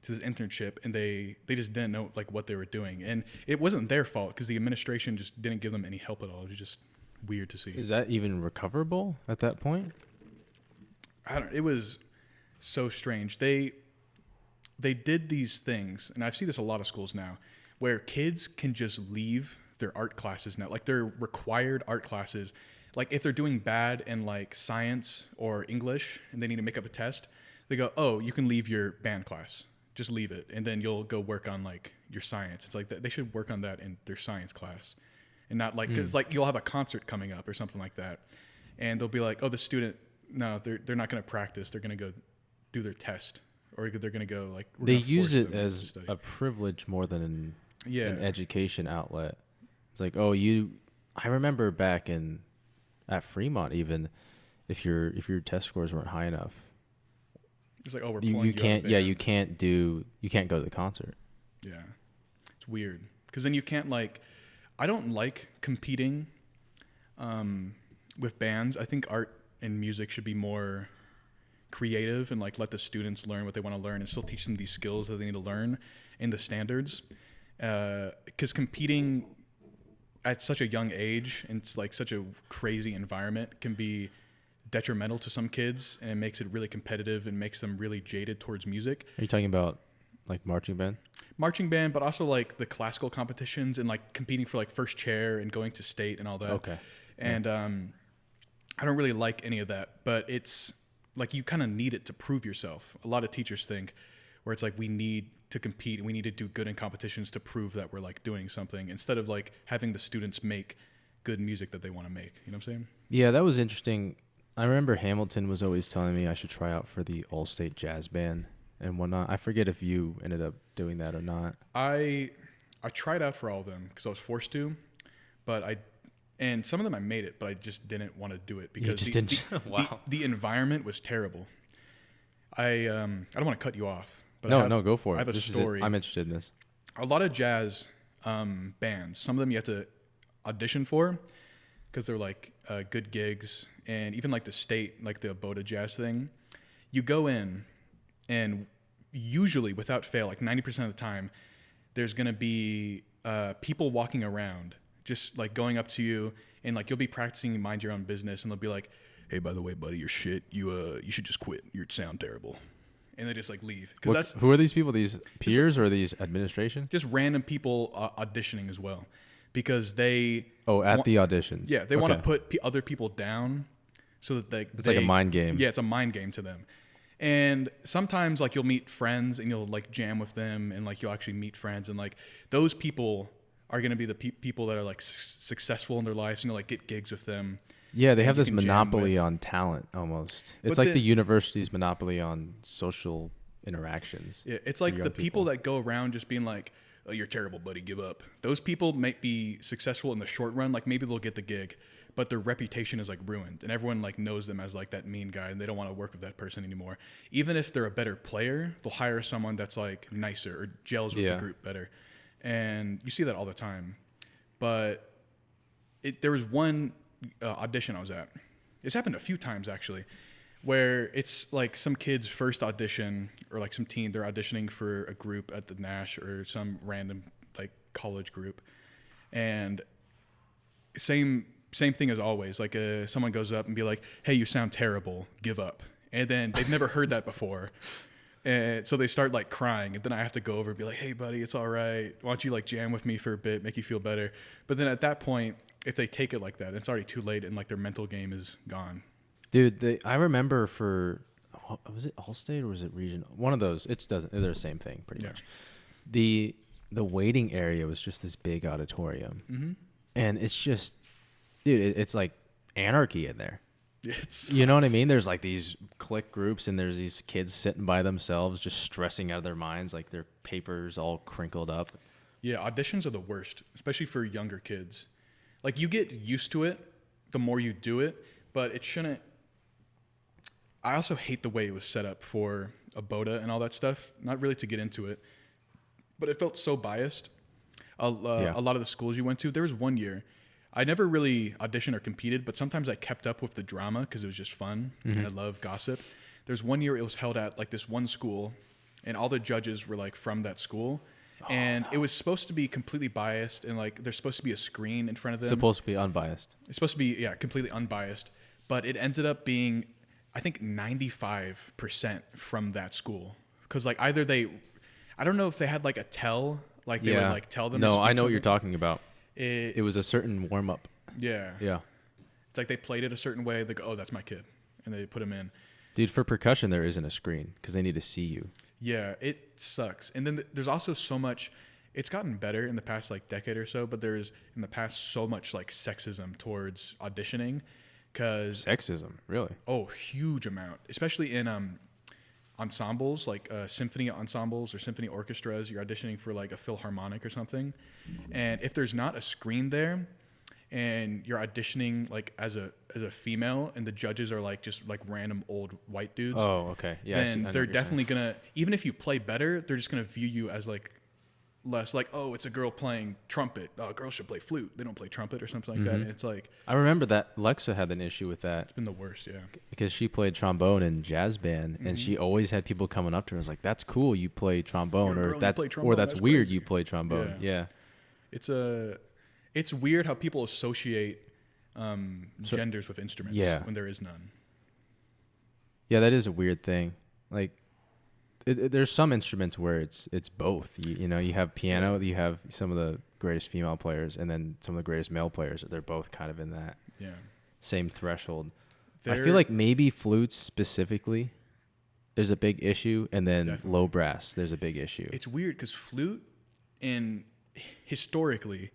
to this internship, and they just didn't know like what they were doing, and it wasn't their fault because the administration just didn't give them any help at all. It was just weird to see. Is that even recoverable at that point? It was so strange. They did these things, and I see this a lot of schools now, where kids can just leave their art classes now, like their required art classes. Like if they're doing bad in like science or English and they need to make up a test, they go, oh, you can leave your band class. Just leave it, and then you'll go work on like your science. It's like they should work on that in their science class, and not like because like you'll have a concert coming up or something like that, and they'll be like, oh, the student, no, they're not going to practice. They're going to go do their test, or they're going to go like. They use it as a privilege more than an education outlet. It's like, oh, I remember back at Fremont, even if your test scores weren't high enough, it's like, oh, we're you can't you can't go to the concert. Yeah, it's weird because then you can't like. I don't like competing with bands. I think art and music should be more creative and like let the students learn what they want to learn and still teach them these skills that they need to learn in the standards. Because competing at such a young age and it's like such a crazy environment can be detrimental to some kids, and it makes it really competitive and makes them really jaded towards music. Are you talking about like marching band, but also like the classical competitions and like competing for like first chair and going to state and all that. Okay. And I don't really like any of that, but it's like you kind of need it to prove yourself. A lot of teachers think where it's like we need to compete and we need to do good in competitions to prove that we're like doing something, instead of like having the students make good music that they want to make. You know what I'm saying? Yeah, that was interesting. I remember Hamilton was always telling me I should try out for the All-State Jazz Band and whatnot. I forget if you ended up doing that or not. I tried out for all of them because I was forced to, but and some of them I made it, but I just didn't want to do it because the environment was terrible. I don't want to cut you off. But no, go for it. I have a story. I'm interested in this. A lot of jazz bands, some of them you have to audition for because they're like good gigs, and even like the state, like the Boda Jazz thing, you go in, and usually without fail, like 90% of the time, there's gonna be people walking around, just like going up to you, and like you'll be practicing mind your own business, and they'll be like, "Hey, by the way, buddy, you're shit. You should just quit. You sound terrible." And they just like leave. Who are these people? These peers or these administration? Just random people auditioning as well, because they. At the auditions. Yeah, they want to put other people down, so that it's like a mind game. Yeah, it's a mind game to them. And sometimes like you'll meet friends and you'll like jam with them, and like you'll actually meet friends, and like those people are gonna be the people that are like successful in their lives, and you'll like get gigs with them. Yeah, they have this monopoly on talent almost. It's like the university's monopoly on social interactions. Yeah, it's like the people that go around just being like, "Oh, you're terrible, buddy, give up." Those people might be successful in the short run, like maybe they'll get the gig, but their reputation is like ruined, and everyone like knows them as like that mean guy, and they don't want to work with that person anymore. Even if they're a better player, they'll hire someone that's like nicer or gels with the group better. And you see that all the time. But there was one audition I was at. It's happened a few times actually, where it's like some kid's first audition, or like some teen, they're auditioning for a group at the Nash or some random like college group, and same thing as always. Like someone goes up and be like, "Hey, you sound terrible, give up." And then they've never heard that before. And so they start like crying, and then I have to go over and be like, "Hey buddy, it's all right. Why don't you like jam with me for a bit, make you feel better?" But then at that point, if they take it like that, it's already too late, and like their mental game is gone. Dude, I remember was it Allstate or was it Regional? One of those. They're the same thing pretty much. the waiting area was just this big auditorium, Mm-hmm. and it's just, dude, it's like anarchy in there. It's You know what I mean? There's like these clique groups, and there's these kids sitting by themselves, just stressing out of their minds, like their papers all crinkled up. Yeah, auditions are the worst, especially for younger kids. Like, you get used to it the more you do it, but it shouldn't. I also hate the way it was set up for a BOTA and all that stuff. Not really to get into it, but it felt so biased. Yeah. A lot of the schools you went to, there was one year, I never really auditioned or competed, but sometimes I kept up with the drama because it was just fun, and I love gossip. There's one year it was held at like this one school, and all the judges were like from that school. And it was supposed to be completely biased, and like there's supposed to be a screen in front of them. Supposed to be unbiased. It's supposed to be, yeah, completely unbiased, but it ended up being, I think, 95% from that school. Because like either I don't know if they had like a tell, like they would like tell them. No, to I speak know what you're something. talking about. It was a certain warm up. Yeah, Yeah. it's like they played it a certain way. They go, oh, that's my kid, and they put him in. Dude, for percussion, there isn't a screen because they need to see you. Yeah, it sucks. And then there's also so much. It's gotten better in the past like decade or so, but there's in the past so much like sexism towards auditioning, because Sexism, really? huge amount, especially in ensembles like symphony ensembles or symphony orchestras. You're auditioning for like a philharmonic or something, and if there's not a screen there, and you're auditioning like as a female, and the judges are like just like random old white dudes, Oh, okay. Yeah. I see- I then know what they're you're definitely gonna, even if you play better, they're just gonna view you as like less like, oh, it's a girl playing trumpet. Oh, girls should play flute. They don't play trumpet or something like that. And it's like, saying. I remember that Lexa had an issue with that it's been the worst. Yeah. because she played trombone in jazz band, and she always had people coming up to her and was like, "That's cool, you play trombone," You're a girl or and you "That's play trombone, that's that's weird, crazy." you play trombone." Yeah. It's weird how people associate genders with instruments when there is none. Yeah, that is a weird thing. Like, there's some instruments where it's both. You know, you have piano, you have some of the greatest female players, and then some of the greatest male players. They're both kind of in that same threshold. I feel like maybe flutes specifically, there's a big issue, and then Definitely. low brass, there's a big issue. It's weird because flute, historically,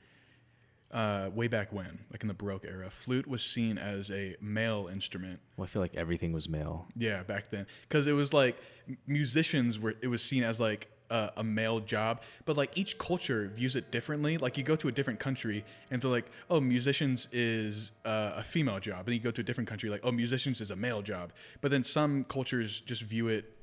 way back when, like in the Baroque era, flute was seen as a male instrument. Well, I feel like everything was male. Yeah, back then, because it was like musicians were. It was seen as like a male job, but like each culture views it differently. Like you go to a different country and they're like, "Oh, musicians is a female job," and you go to a different country like, "Oh, musicians is a male job." But then some cultures just view it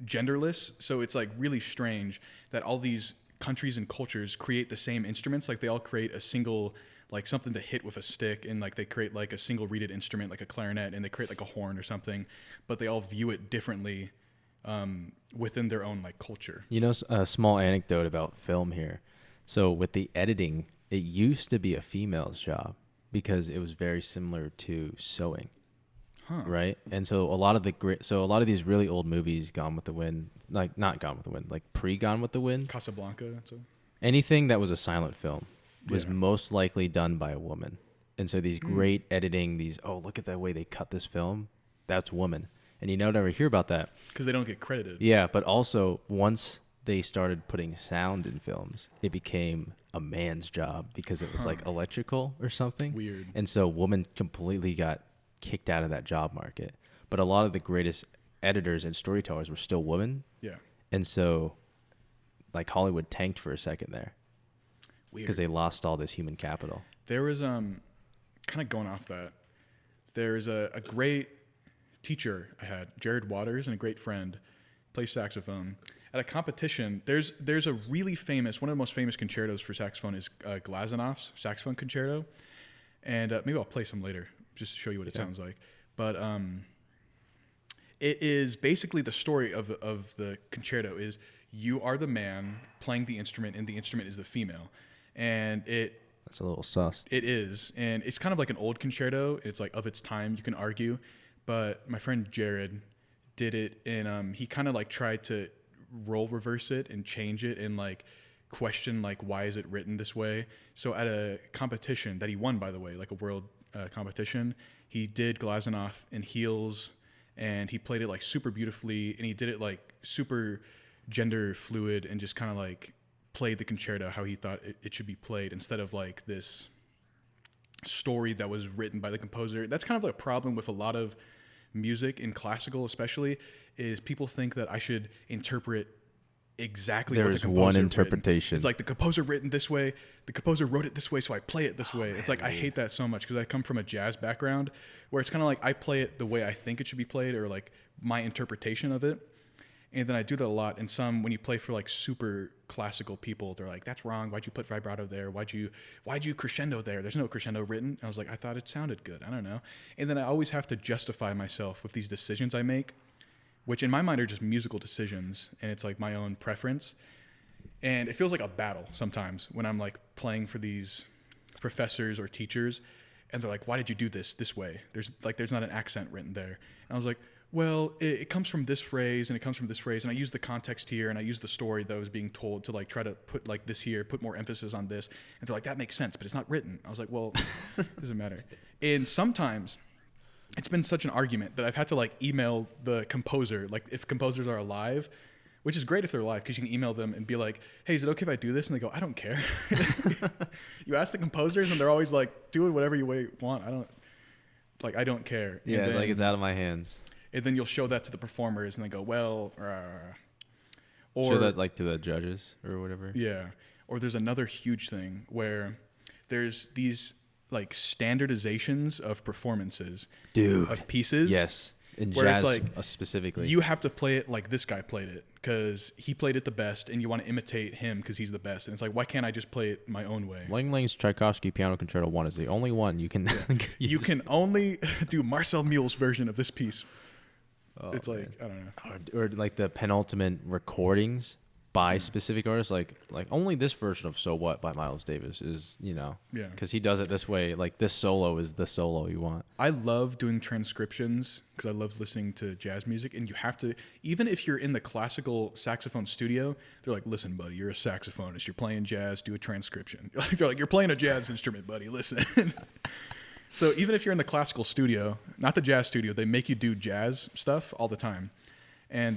genderless. So it's like really strange that all these countries and cultures create the same instruments. Like they all create a single, like something to hit with a stick, and like they create like a single reeded instrument like a clarinet, and they create like a horn or something, but they all view it differently within their own like culture. You know, a small anecdote about film here. So with the editing, it used to be a female's job because it was very similar to sewing. Right. And so a lot of these really old movies, Gone with the Wind, like not Gone with the Wind, like pre-Gone with the Wind, Casablanca. anything that was a silent film was most likely done by a woman. And so these great editing, look at that way they cut this film, that's woman. And you don't ever hear about that. Because they don't get credited. Yeah, but also once they started putting sound in films, it became a man's job because it was like electrical or something. Weird. And so women completely got kicked out of that job market. But a lot of the greatest editors and storytellers were still women. Yeah. And so like Hollywood tanked for a second there. Weird. Because they lost all this human capital. There was kind of going off that. There's a great teacher I had, Jared Waters, and a great friend, plays saxophone. At a competition, there's a really famous, one of the most famous concertos for saxophone is Glazunof's saxophone concerto. And maybe I'll play some later just to show you what it sounds like. But it is basically the story of the concerto is you are the man playing the instrument and the instrument is the female. And That's a little sus. it is. And it's kind of like an old concerto. It's like of its time, you can argue. But my friend Jared did it, and he kind of like tried to role reverse it and change it and like question like why is it written this way. So at a competition that he won, by the way, like a world competition, he did Glazunov in heels, and he played it like super beautifully, and he did it like super gender fluid and just kind of like played the concerto how he thought it should be played, instead of like this story that was written by the composer. That's kind of like a problem with a lot of music in classical, especially, is people think that I should interpret exactly what the There's composer one written. interpretation. It's like the composer written this way, the composer wrote it this way, so I play it this way. It's like, I hate that so much, because I come from a jazz background where it's kind of like I play it the way I think it should be played, or like my interpretation of it. And then I do that a lot. And when you play for like super classical people, they're like, that's wrong. Why'd you put vibrato there? Why'd you crescendo there? There's no crescendo written. And I was like, I thought it sounded good. I don't know. And then I always have to justify myself with these decisions I make, which in my mind are just musical decisions. And it's like my own preference. And it feels like a battle sometimes when I'm like playing for these professors or teachers, and they're like, why did you do this way? There's not an accent written there. And I was like, well, it comes from this phrase, and it comes from this phrase, and I use the context here, and I use the story that was being told to like try to put like this here, put more emphasis on this. And they're like, that makes sense, but it's not written. I was like, well, it doesn't matter. And sometimes it's been such an argument that I've had to like email the composer, like if composers are alive, which is great if they're alive, because you can email them and be like, hey, is it okay if I do this? And they go, I don't care. You ask the composers, and they're always like, do it whatever you want. I don't care. Yeah, then, like it's out of my hands. And then you'll show that to the performers, and they go, well, or Show that like to the judges or whatever. yeah. Or there's another huge thing where there's these like standardizations of performances, Dude. of pieces. Yes. In where jazz, it's like, specifically. you have to play it like this guy played it, because he played it the best, and you want to imitate him because he's the best. And it's like, why can't I just play it my own way? Lang Lang's Tchaikovsky Piano Concerto 1 is the only one you can You can only do Marcel Mule's version of this piece. Oh, it's like, man. I don't know. Or like the penultimate recordings by specific artists, like only this version of So What by Miles Davis is, Yeah. because he does it this way. Like this solo is the solo you want. I love doing transcriptions because I love listening to jazz music, and you have to, even if you're in the classical saxophone studio, they're like, listen, buddy, you're a saxophonist, you're playing jazz, do a transcription. They're like, you're playing a jazz instrument, buddy, listen. So even if you're in the classical studio, not the jazz studio, they make you do jazz stuff all the time. And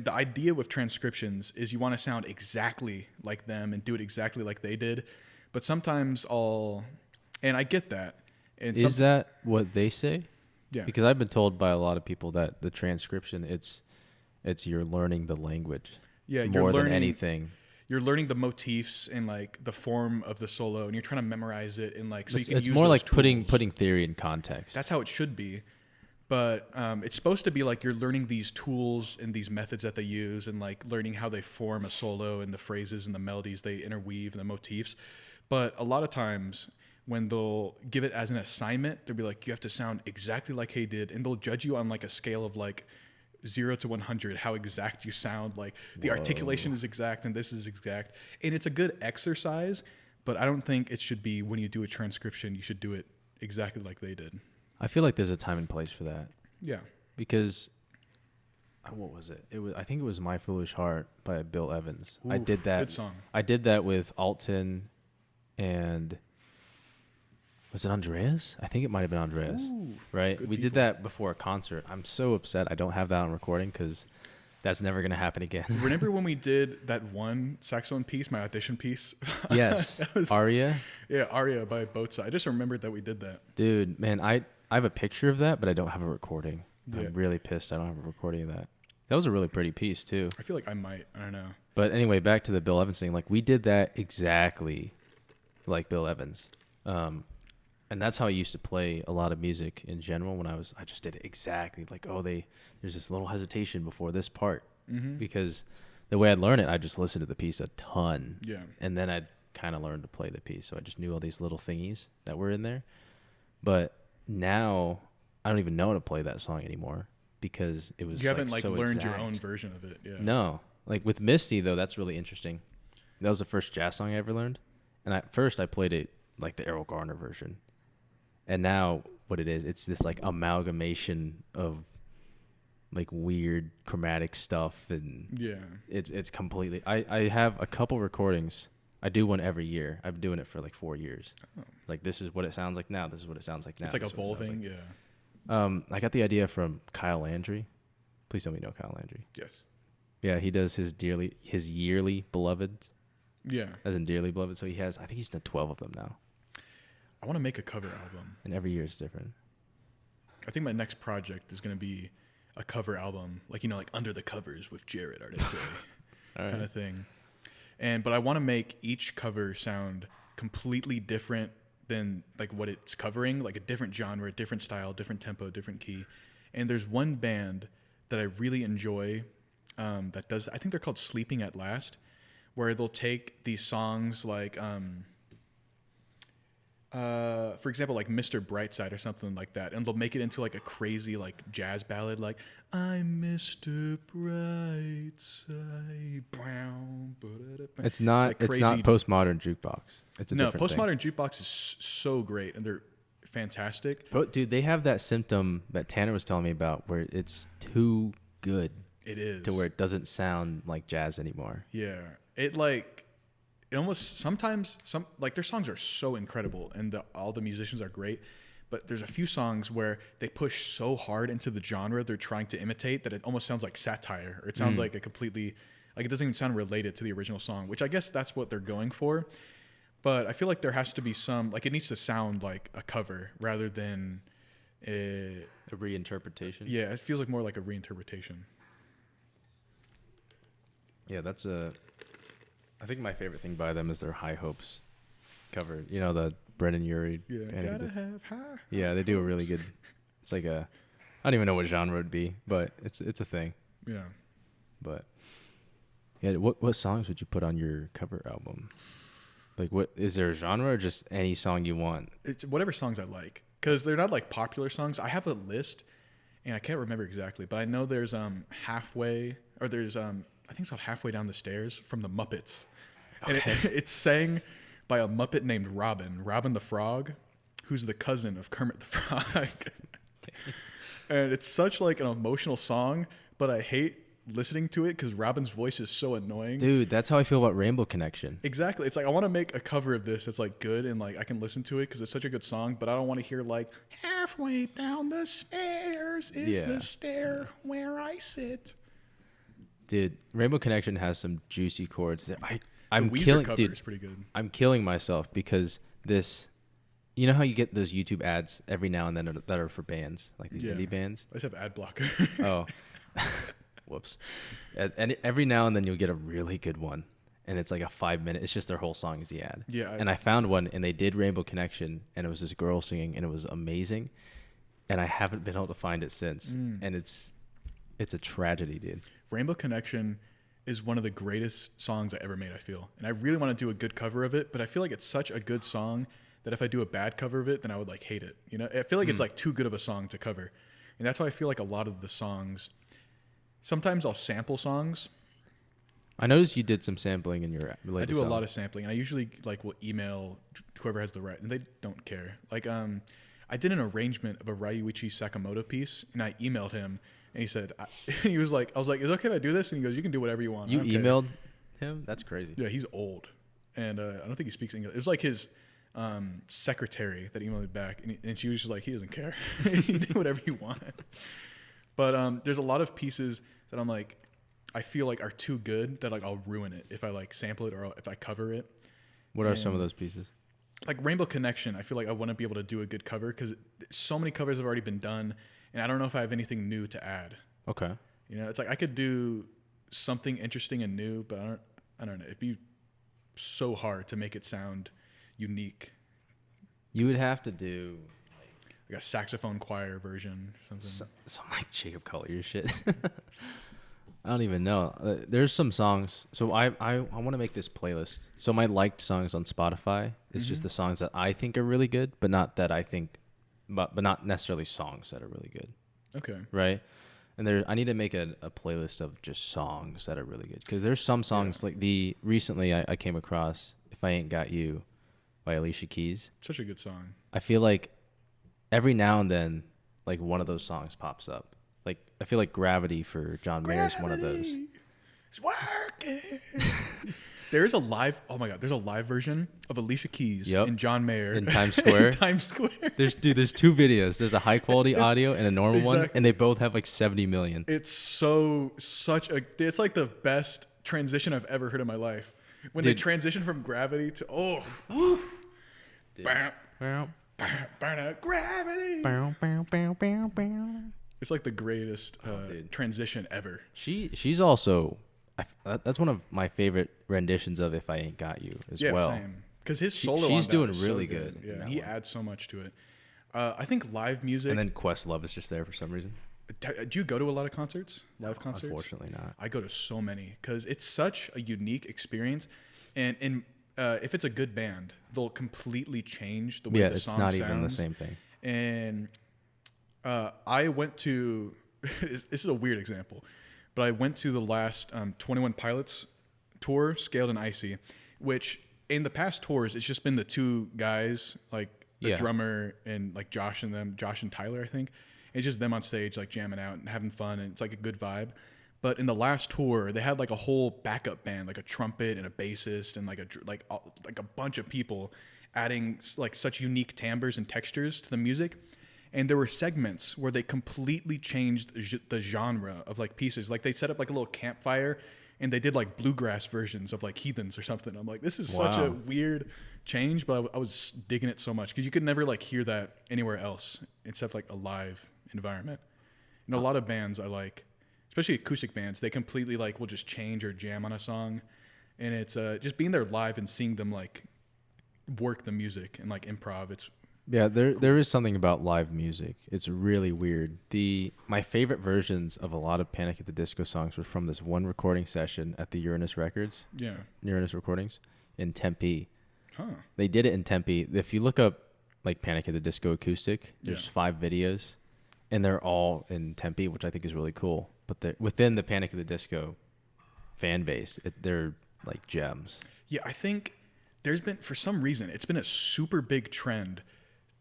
the idea with transcriptions is you want to sound exactly like them and do it exactly like they did. But sometimes and I get that. And Is that what they say? Yeah. Because I've been told by a lot of people that the transcription, it's you're learning the language. Yeah, more than anything. You're learning the motifs and like the form of the solo, and you're trying to memorize it, and like so It's, you can it's use more those like tools. putting theory in context. That's how it should be. But it's supposed to be like you're learning these tools and these methods that they use, and like learning how they form a solo and the phrases and the melodies they interweave and the motifs. But a lot of times when they'll give it as an assignment, they'll be like, you have to sound exactly like he did, and they'll judge you on like a scale of like 0 to 100, how exact you sound. Like the articulation is exact and this is exact. And it's a good exercise, but I don't think it should be when you do a transcription, you should do it exactly like they did. I feel like there's a time and place for that. Yeah. Because what was it? I think it was My Foolish Heart by Bill Evans. I Oof, did that. good song. I did that with Alton and was it Andreas? I think it might have been Andreas. Ooh, right? good We did people. that before a concert. I'm so upset I don't have that on recording because that's never going to happen again. Remember when we did that one saxophone piece, my audition piece? Yes. That was- Aria? Yeah, Aria by Boatsa. I just remembered that we did that. Dude, man, I have a picture of that, but I don't have a recording. Yeah. I'm really pissed I don't have a recording of that. That was a really pretty piece, too. I feel like I might. I don't know. But anyway, back to the Bill Evans thing. Like, we did that exactly like Bill Evans. And that's how I used to play a lot of music in general when I just did it exactly. Like, there's this little hesitation before this part. Mm-hmm. Because the way I'd learn it, I just listened to the piece a ton. Yeah. And then I'd kind of learn to play the piece. So I just knew all these little thingies that were in there. But now I don't even know how to play that song anymore because it was You haven't so learned your exact. own version of it. Yeah. No. Like with Misty, though, that's really interesting. That was the first jazz song I ever learned. And at first I played it like the Errol Garner version. And now what it is, it's this like amalgamation of like weird chromatic stuff. And Yeah. it's completely, I have a couple recordings. I do one every year. I've been doing it for like 4 years. Oh. Like this is what it sounds like now. This is what it sounds like now. It's like this is what it sounds evolving. like. Yeah. I got the idea from Kyle Landry. Please tell me you know Kyle Landry. Yes. Yeah, he does his yearly beloveds, Yeah. as in dearly beloved. So he has, I think he's done 12 of them now, I want to make a cover album. and every year is different. I think my next project is going to be a cover album, like, you know, like Under the Covers with Jarrett Ardente kind of thing. But I want to make each cover sound completely different than like what it's covering, like a different genre, different style, different tempo, different key. And there's one band that I really enjoy that does, I think they're called Sleeping at Last, where they'll take these songs like, for example, like Mr. Brightside or something like that, and they'll make it into like a crazy like jazz ballad, like I'm Mr. Brightside. It's not. Like It's not postmodern jukebox. It's a different thing. Postmodern jukebox is so great, and they're fantastic. But dude, they have that symptom that Tanner was telling me about, where it's too good. It is to where it doesn't sound like jazz anymore. Yeah, it almost sometimes like their songs are so incredible, and all the musicians are great. But there's a few songs where they push so hard into the genre they're trying to imitate that it almost sounds like satire, or it sounds like a completely, like it doesn't even sound related to the original song, which I guess that's what they're going for. But I feel like there has to be some, like it needs to sound like a cover rather than a reinterpretation. Yeah, it feels like more like a reinterpretation. Yeah, I think my favorite thing by them is their High Hopes cover. You know, the Brendan Urie. Yeah, gotta have high. Yeah, they do a really good. It's like I don't even know what genre it would be, but it's a thing. Yeah. But yeah, what songs would you put on your cover album? Like, what is there a genre or just any song you want? It's whatever songs I like, because they're not like popular songs. I have a list, and I can't remember exactly, but I know there's halfway, or there's I think it's called Halfway Down the Stairs from the Muppets. And it's sang by a Muppet named Robin the Frog, who's the cousin of Kermit the Frog. And it's such like an emotional song, but I hate listening to it because Robin's voice is so annoying. Dude, that's how I feel about Rainbow Connection. Exactly. It's like I want to make a cover of this that's like good and like I can listen to it because it's such a good song, but I don't want to hear like halfway down the stairs is the stair where I sit. Dude, Rainbow Connection has some juicy chords that I'm the Weezer killing. cover Dude, is pretty good. I'm killing myself because this. You know how you get those YouTube ads every now and then that are for bands, like these indie bands? I just have ad blocker. Oh, whoops. And every now and then you'll get a really good one, and it's like a 5-minute. It's just their whole song is the ad. Yeah. And I found one, and they did Rainbow Connection, and it was this girl singing, and it was amazing. And I haven't been able to find it since, and it's a tragedy, dude. Rainbow Connection is one of the greatest songs I ever made, I feel. And I really want to do a good cover of it, but I feel like it's such a good song that if I do a bad cover of it, then I would like hate it. You know, I feel like it's like too good of a song to cover. And that's how I feel like a lot of the songs, sometimes I'll sample songs. I noticed you did some sampling in your latest I do a album. lot of sampling, and I usually like will email whoever has the right, and they don't care. Like, I did an arrangement of a Ryuichi Sakamoto piece, and I emailed him, and he said, he was like, I was like, is it okay if I do this? And he goes, you can do whatever you want. You emailed him? That's crazy. Yeah, he's old, and I don't think he speaks English. It was like his secretary that emailed me back, and she was just like, he doesn't care. You do whatever you want. But there's a lot of pieces that I'm like, I feel like are too good that like I'll ruin it if I like sample it or if I cover it. What are some of those pieces? Like Rainbow Connection, I feel like I want to be able to do a good cover because so many covers have already been done, and I don't know if I have anything new to add. Okay. You know, it's like I could do something interesting and new, but I don't know. It'd be so hard to make it sound unique. You would have to do like a saxophone choir version or something. Some like Jacob Collier shit. I don't even know. There's some songs. So I want to make this playlist. So my liked songs on Spotify is just the songs that I think are really good, but not that I think, but not necessarily songs that are really good. Okay. Right. And I need to make a playlist of just songs that are really good, because there's some songs like recently I came across "If I Ain't Got You" by Alicia Keys. Such a good song. I feel like every now and then, like one of those songs pops up. Like I feel like "Gravity" for John Mayer is one of those. It's working. There's a live. Oh my god, there's a live version of Alicia Keys Yep. and John Mayer In Times Square. in Times Square. There's two videos. There's a high quality audio and a normal one, Exactly. and they both have like 70 million. It's it's like the best transition I've ever heard in my life. When they Dude. transition from Gravity to bam, Bow, Gravity. bow, bow, bow, bow, bow. It's like the greatest dude. transition ever. She's also that's one of my favorite renditions of "If I Ain't Got You" as well. Same. Because his solo, she's on that doing is so really good Yeah, in that he one. adds so much to it. I think live music. And then Questlove is just there for some reason. Do you go to a lot of concerts? Live concerts? Unfortunately not. I go to so many because it's such a unique experience, and if it's a good band, they'll completely change the way Yeah, the it's song not sounds. even the same thing. And I went to this is a weird example, but I went to the last 21 Pilots tour, Scaled and Icy, which in the past tours it's just been the two guys, like the drummer and like Josh and Tyler, I think. It's just them on stage like jamming out and having fun, and it's like a good vibe. But in the last tour, they had like a whole backup band, like a trumpet and a bassist and like a bunch of people adding like such unique timbres and textures to the music. And there were segments where they completely changed the genre of like pieces. Like they set up like a little campfire and they did like bluegrass versions of like Heathens or something. I'm like, this is such a weird change, but I was digging it so much because you could never like hear that anywhere else except like a live environment. And a lot of bands I like, especially acoustic bands, they completely like will just change or jam on a song. And it's just being there live and seeing them like work the music and like improv. It's there is something about live music. It's really weird. My favorite versions of a lot of Panic at the Disco songs were from this one recording session at the Uranus Recordings in Tempe. Huh. They did it in Tempe. If you look up like Panic at the Disco acoustic, there's 5 videos, and they're all in Tempe, which I think is really cool. But within the Panic at the Disco fan base, they're like gems. Yeah, I think there's been, for some reason, it's been a super big trend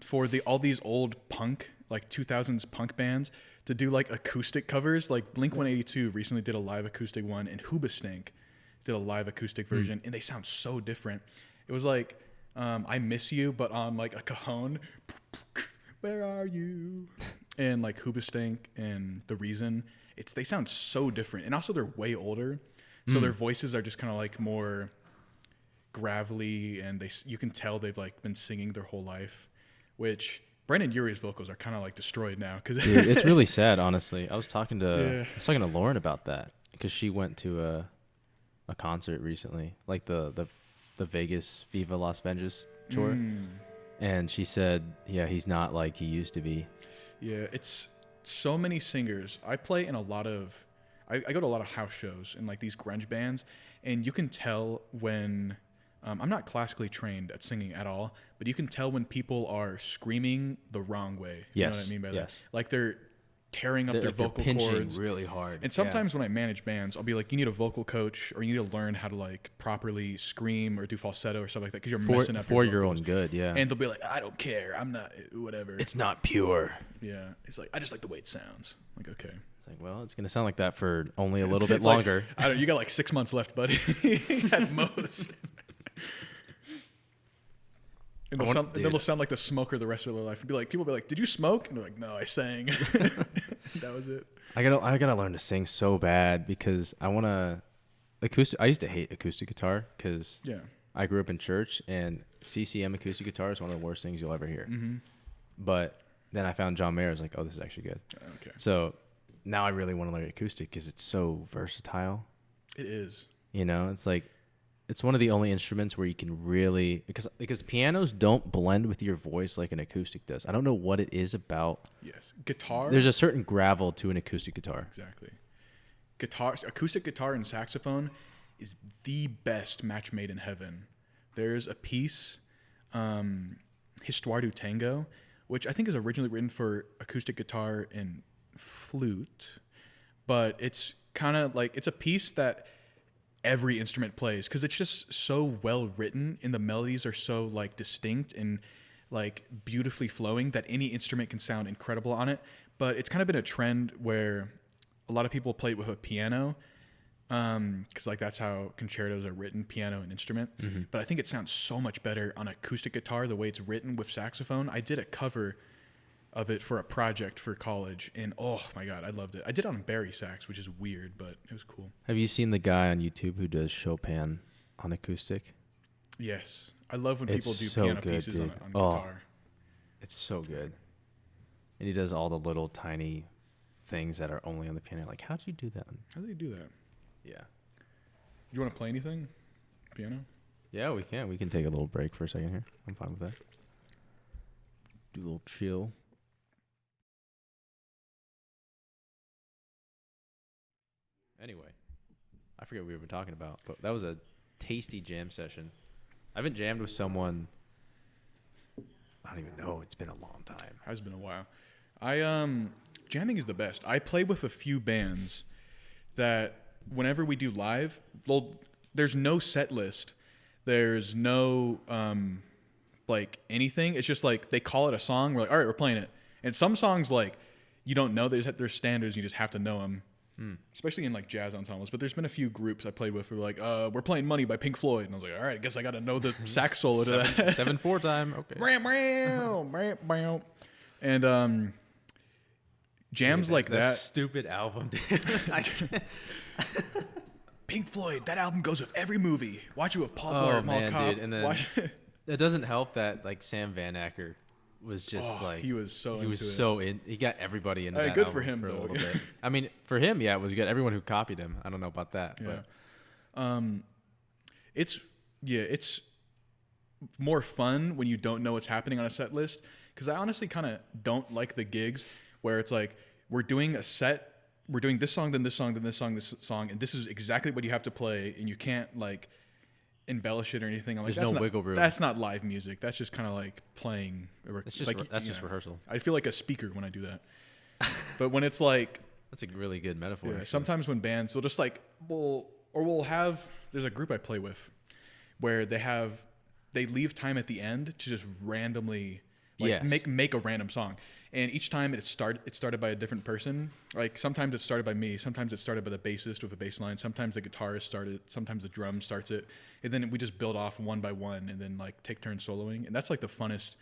for all these old punk, like 2000s punk bands to do like acoustic covers. Like Blink-182 recently did a live acoustic one, and Hoobastank did a live acoustic version, and they sound so different. It was like I Miss You, but on like a cajon. Where are you? And like Hoobastank and The Reason. They sound so different. And also they're way older. So their voices are just kind of like more gravelly, and you can tell they've like been singing their whole life, which Brandon Urie's vocals are kind of like destroyed now. Cause it's really sad, honestly. I was talking to Lauren about that because she went to a concert recently, like the Vegas Viva Las Vegas tour. And she said, yeah, he's not like he used to be. Yeah, it's so many singers. I play in a lot of, I go to a lot of house shows and like these grunge bands, and you can tell when, I'm not classically trained at singing at all, but you can tell when people are screaming the wrong way. You know what I mean by that? Like they're tearing up their vocal cords really hard. And sometimes when I manage bands, I'll be like, you need a vocal coach, or you need to learn how to like properly scream or do falsetto or stuff like that, because you're messing up for your your vocals. own good. Yeah. And they'll be like, I don't care, I'm not whatever. It's not pure. Yeah, it's like, I just like the way it sounds. Like, okay. It's like, well, it's gonna sound like that for only a little bit longer. Like, I don't. You got like 6 months left, buddy. At most. And then they'll sound like the smoker the rest of their life. People will be like, "Did you smoke?" And they're like, "No, I sang." That was it. I gotta learn to sing so bad because I wanna acoustic. I used to hate acoustic guitar because I grew up in church, and CCM acoustic guitar is one of the worst things you'll ever hear. Mm-hmm. But then I found John Mayer. I was like, "Oh, this is actually good." Okay. So now I really want to learn acoustic because it's so versatile. It is. You know, it's like it's one of the only instruments where you can really because pianos don't blend with your voice like an acoustic does. I don't know what it is about. Yes, guitar. There's a certain gravel to an acoustic guitar. Exactly. Acoustic guitar and saxophone is the best match made in heaven. There's a piece, Histoire du Tango, which I think is originally written for acoustic guitar and flute, but it's kind of like it's a piece that every instrument plays because it's just so well written and the melodies are so like distinct and like beautifully flowing that any instrument can sound incredible on it. But it's kind of been a trend where a lot of people play it with a piano, because like that's how concertos are written, piano and instrument. But I think it sounds so much better on acoustic guitar, the way it's written with saxophone. I did a cover of it for a project for college, and oh my god, I loved it. I did it on Barry sax, which is weird, but it was cool. Have you seen the guy on YouTube who does Chopin on acoustic? Yes, I love when people do so piano good, pieces on dude. guitar. It's so good. And he does all the little tiny things that are only on the piano. Like, how'd you do that? How do you do that? Yeah. You want to play anything? Piano? Yeah, we can. We can take a little break for a second here. I'm fine with that. Do a little chill. Anyway, I forget what we were talking about, but that was a tasty jam session. I haven't jammed with someone. I don't even know. It's been a long time. Has been a while. Jamming is the best. I play with a few bands that whenever we do live, well, there's no set list. There's no like anything. It's just like they call it a song. We're like, all right, we're playing it. And some songs like you don't know. There's standards. You just have to know them. Especially in like jazz ensembles. But there's been a few groups I played with who were like, we're playing Money by Pink Floyd. And I was like, all right, I guess I got to know the sax solo to that. 7/4 time. Okay. And jams like that. Stupid album. Pink Floyd, that album goes with every movie. Watch it with Paul Blart, Mall Cop. Dude. And then it doesn't help that like Sam Van Acker was just he was so he got everybody into that good album for him a though. little bit. I mean, for him, yeah, it was good. Everyone who copied him, I don't know about that. Yeah. But It's more fun when you don't know what's happening on a set list. Because I honestly kind of don't like the gigs where it's like we're doing a set, we're doing this song, then this song, then this song, and this is exactly what you have to play, and you can't like embellish it or anything. I'm like, there's no wiggle room. That's not live music. That's just kind of like playing. It's just like, that's just rehearsal. I feel like a speaker when I do that. But when it's like, that's a really good metaphor. Yeah, sometimes when bands will just like we'll have, there's a group I play with where they leave time at the end to just randomly make a random song. And each time it started by a different person. Like sometimes it started by me, sometimes it started by the bassist with a bass line, sometimes the guitarist started, sometimes the drum starts it, and then we just build off one by one and then like take turns soloing. And that's like the funnest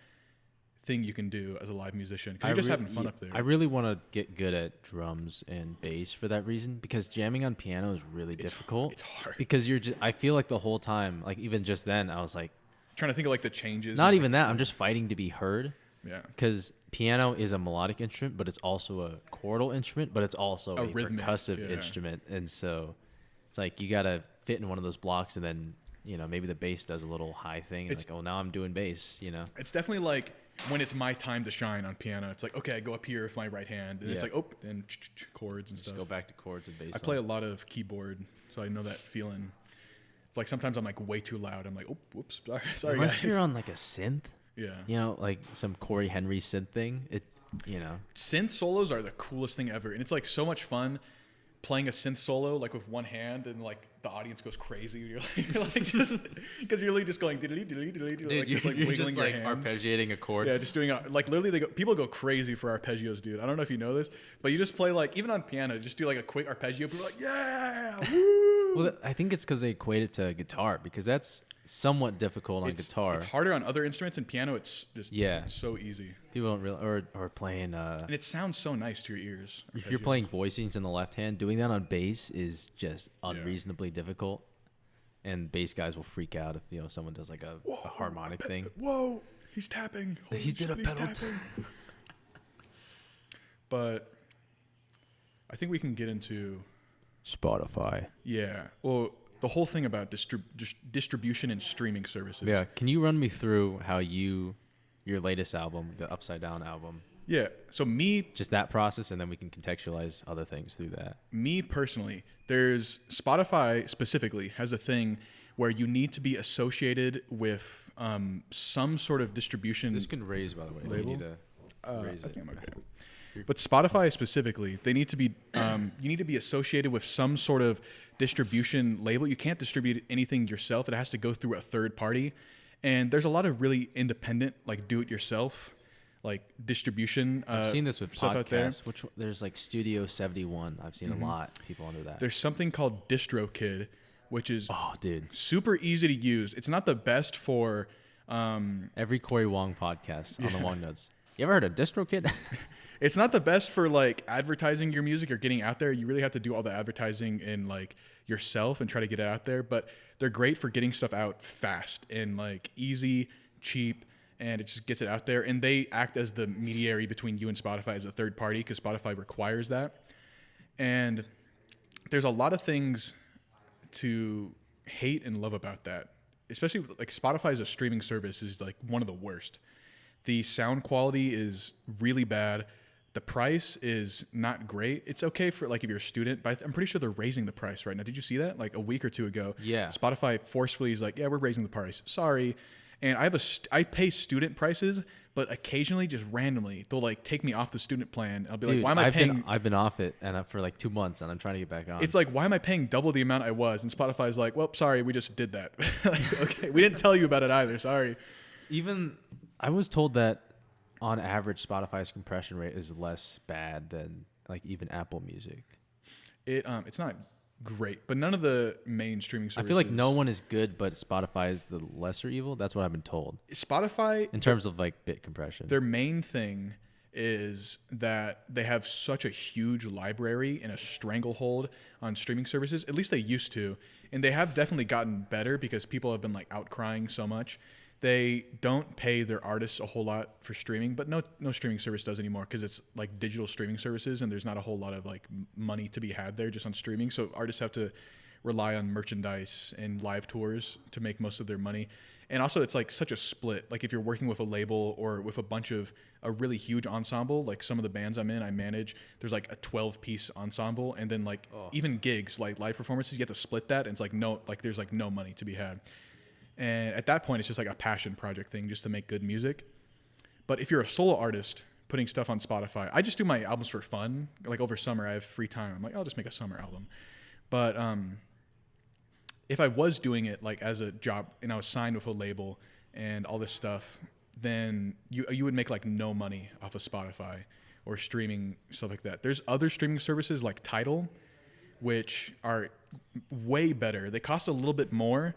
thing you can do as a live musician because you're just having fun up there. I really want to get good at drums and bass for that reason, because jamming on piano is really difficult. It's hard because I feel like the whole time, like even just then, I was like trying to think of like the changes. Not even that. I'm just fighting to be heard. Yeah. Because piano is a melodic instrument, but it's also a chordal instrument, but it's also a rhythmic, percussive instrument. And so it's like you got to fit in one of those blocks, and then, maybe the bass does a little high thing. And like, now I'm doing bass, It's definitely like when it's my time to shine on piano, it's like, okay, I go up here with my right hand. And it's like, then chords and stuff. Just go back to chords and bass. I play a lot of keyboard, so I know that feeling. Like sometimes I'm like way too loud. I'm like, oh, whoops, sorry Unless guys. you're on like a synth. Yeah. Like some Corey Henry synth thing. Synth solos are the coolest thing ever. And it's like so much fun playing a synth solo like with one hand, and like the audience goes crazy. You're like just because you're really just going diddly diddly diddly, dude, like just like you're wiggling just your like hands. arpeggiating a chord. Yeah, just doing like literally people go crazy for arpeggios, dude. I don't know if you know this, but you just play like even on piano, just do like a quick arpeggio. People are like, yeah, woo. Well, I think it's because they equate it to guitar, because that's somewhat difficult on guitar. It's harder on other instruments. And piano, it's just so easy. People don't really or playing. And it sounds so nice to your ears. If you're playing voicings in the left hand, doing that on bass is just unreasonably difficult. And bass guys will freak out if someone does like a harmonic thing. Whoa, he's tapping. He did a pedal. But I think we can get into Spotify. Yeah. Well, the whole thing about distribution and streaming services. Yeah. Can you run me through how your latest album, the Upside Down album? Yeah. So just that process, and then we can contextualize other things through that. Me personally, there's Spotify specifically has a thing where you need to be associated with some sort of distribution. This can raise, by the way. Label? You need to raise I it. think I'm okay. But Spotify specifically, they need to be you need to be associated with some sort of distribution label. You can't distribute anything yourself. It has to go through a third party. And there's a lot of really independent, like do-it-yourself like distribution. I've seen this with stuff out there. podcasts. There's like Studio 71. I've seen a lot of people under that. There's something called DistroKid, which is super easy to use. It's not the best for every Corey Wong podcast on the Wong Notes. You ever heard of DistroKid? It's not the best for like advertising your music or getting out there. You really have to do all the advertising in like yourself and try to get it out there. But they're great for getting stuff out fast and like easy, cheap, and it just gets it out there. And they act as the mediary between you and Spotify as a third party because Spotify requires that. And there's a lot of things to hate and love about that. Especially like Spotify as a streaming service is like one of the worst. The sound quality is really bad. The price is not great. It's okay for like if you're a student, but I'm pretty sure they're raising the price right now. Did you see that? Like a week or two ago. Yeah. Spotify forcefully is like, yeah, we're raising the price. Sorry. And I pay student prices, but occasionally, just randomly, they'll like take me off the student plan. I'll be like, why am I paying? I've been off it and for like 2 months, and I'm trying to get back on. It's like, why am I paying double the amount I was? And Spotify's like, well, sorry, we just did that. Like, okay, we didn't tell you about it either. Sorry. Even I was told that on average, Spotify's compression rate is less bad than like even Apple Music. It's not great, but none of the main streaming services. I feel like no one is good, but Spotify is the lesser evil. That's what I've been told. Spotify, in terms of like bit compression, their main thing is that they have such a huge library and a stranglehold on streaming services. At least they used to, and they have definitely gotten better because people have been like outcrying so much. They don't pay their artists a whole lot for streaming, but no streaming service does anymore because it's like digital streaming services and there's not a whole lot of like money to be had there just on streaming. So artists have to rely on merchandise and live tours to make most of their money. And also it's like such a split. Like if you're working with a label or with a really huge ensemble, like some of the bands I'm in, I manage, there's like a 12-piece ensemble. And then like even gigs, like live performances, you have to split that. And it's like there's like no money to be had. And at that point, it's just like a passion project thing just to make good music. But if you're a solo artist putting stuff on Spotify, I just do my albums for fun. Like over summer, I have free time. I'm like, I'll just make a summer album. But if I was doing it like as a job and I was signed with a label and all this stuff, then you would make like no money off of Spotify or streaming, stuff like that. There's other streaming services like Tidal, which are way better. They cost a little bit more,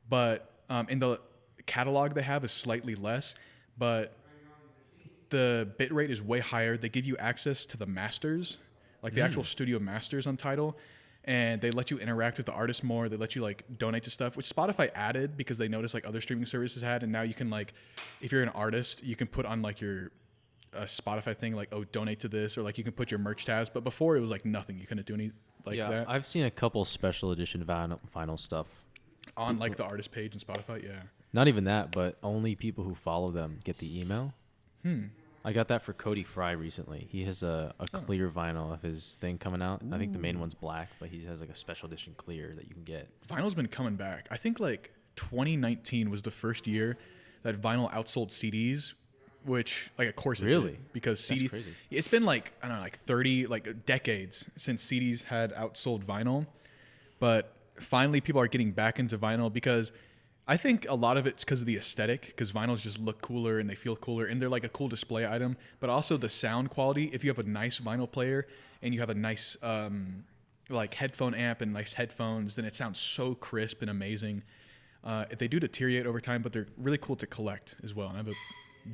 but in the catalog they have is slightly less, but the bit rate is way higher. They give you access to the masters, like the actual studio masters on Tidal, and they let you interact with the artist more. They let you like donate to stuff, which Spotify added because they noticed like other streaming services had, and now you can like, if you're an artist, you can put on like your Spotify thing, like, oh, donate to this, or like you can put your merch tabs. But before it was like nothing. You couldn't do any like that. I've seen a couple special edition vinyl stuff. On like the artist page in Spotify, yeah. Not even that, but only people who follow them get the email. I got that for Cody Fry recently. He has a clear vinyl of his thing coming out. I think the main one's black, but he has like a special edition clear that you can get. Vinyl's been coming back. I think like 2019 was the first year that vinyl outsold CDs, which like of course it did, because CD. Crazy. It's been like I don't know, like 30 like decades since CDs had outsold vinyl, but finally people are getting back into vinyl because I think a lot of it's because of the aesthetic, because vinyls just look cooler and they feel cooler and they're like a cool display item, but also the sound quality. If you have a nice vinyl player and you have a nice like headphone amp and nice headphones, then it sounds so crisp and amazing. They do deteriorate over time, but they're really cool to collect as well, and I have a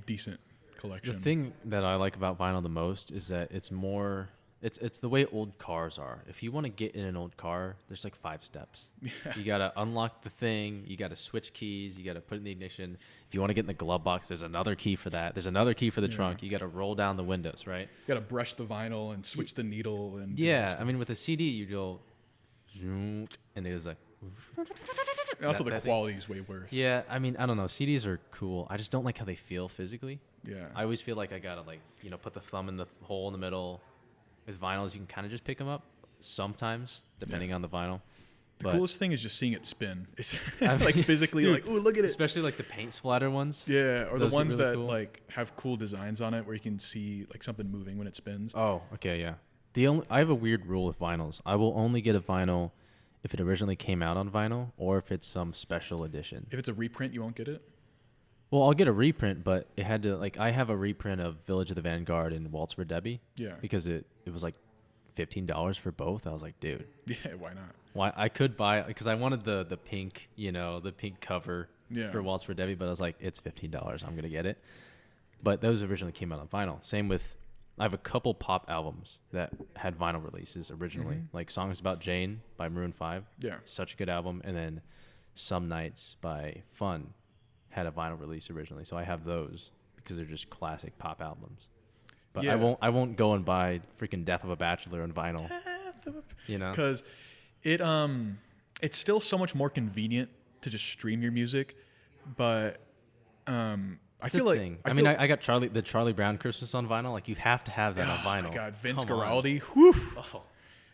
decent collection. The thing that I like about vinyl the most is that it's more... It's the way old cars are. If you want to get in an old car, there's like 5 steps. Yeah. You got to unlock the thing. You got to switch keys. You got to put it in the ignition. If you want to get in the glove box, there's another key for that. There's another key for the trunk. You got to roll down the windows, right? You got to brush the vinyl and switch the needle. And I mean, with a CD, you go, zoom, and it is like... And also the quality is way worse. Yeah, I mean, I don't know. CDs are cool. I just don't like how they feel physically. Yeah. I always feel like I got to like, put the thumb in the hole in the middle. With vinyls, you can kind of just pick them up sometimes, depending on the vinyl. The coolest thing is just seeing it spin. It's like physically, dude, like, ooh, look at it. Especially like the paint splatter ones. Yeah, or the ones really that cool. Like have cool designs on it where you can see like something moving when it spins. Oh, okay, yeah. I have a weird rule with vinyls. I will only get a vinyl if it originally came out on vinyl or if it's some special edition. If it's a reprint, you won't get it? Well, I'll get a reprint, but it had to like I have a reprint of Village of the Vanguard and Waltz for Debbie. Yeah. Because it was like $15 for both. I was like, dude, Yeah, why not? why I could buy it because I wanted the pink, the pink cover for Waltz for Debbie, but I was like, it's $15. I'm gonna get it. But those originally came out on vinyl. Same with I have a couple pop albums that had vinyl releases originally, like Songs About Jane by Maroon 5. Yeah. Such a good album, and then Some Nights by Fun had a vinyl release originally. So I have those because they're just classic pop albums. But Yeah. I won't go and buy freaking Death of a Bachelor on vinyl. Because it's still so much more convenient to just stream your music, but I feel like I got the Charlie Brown Christmas on vinyl. Like you have to have that on vinyl. Oh my God, Vince Come on. Guaraldi. Whew. Oh.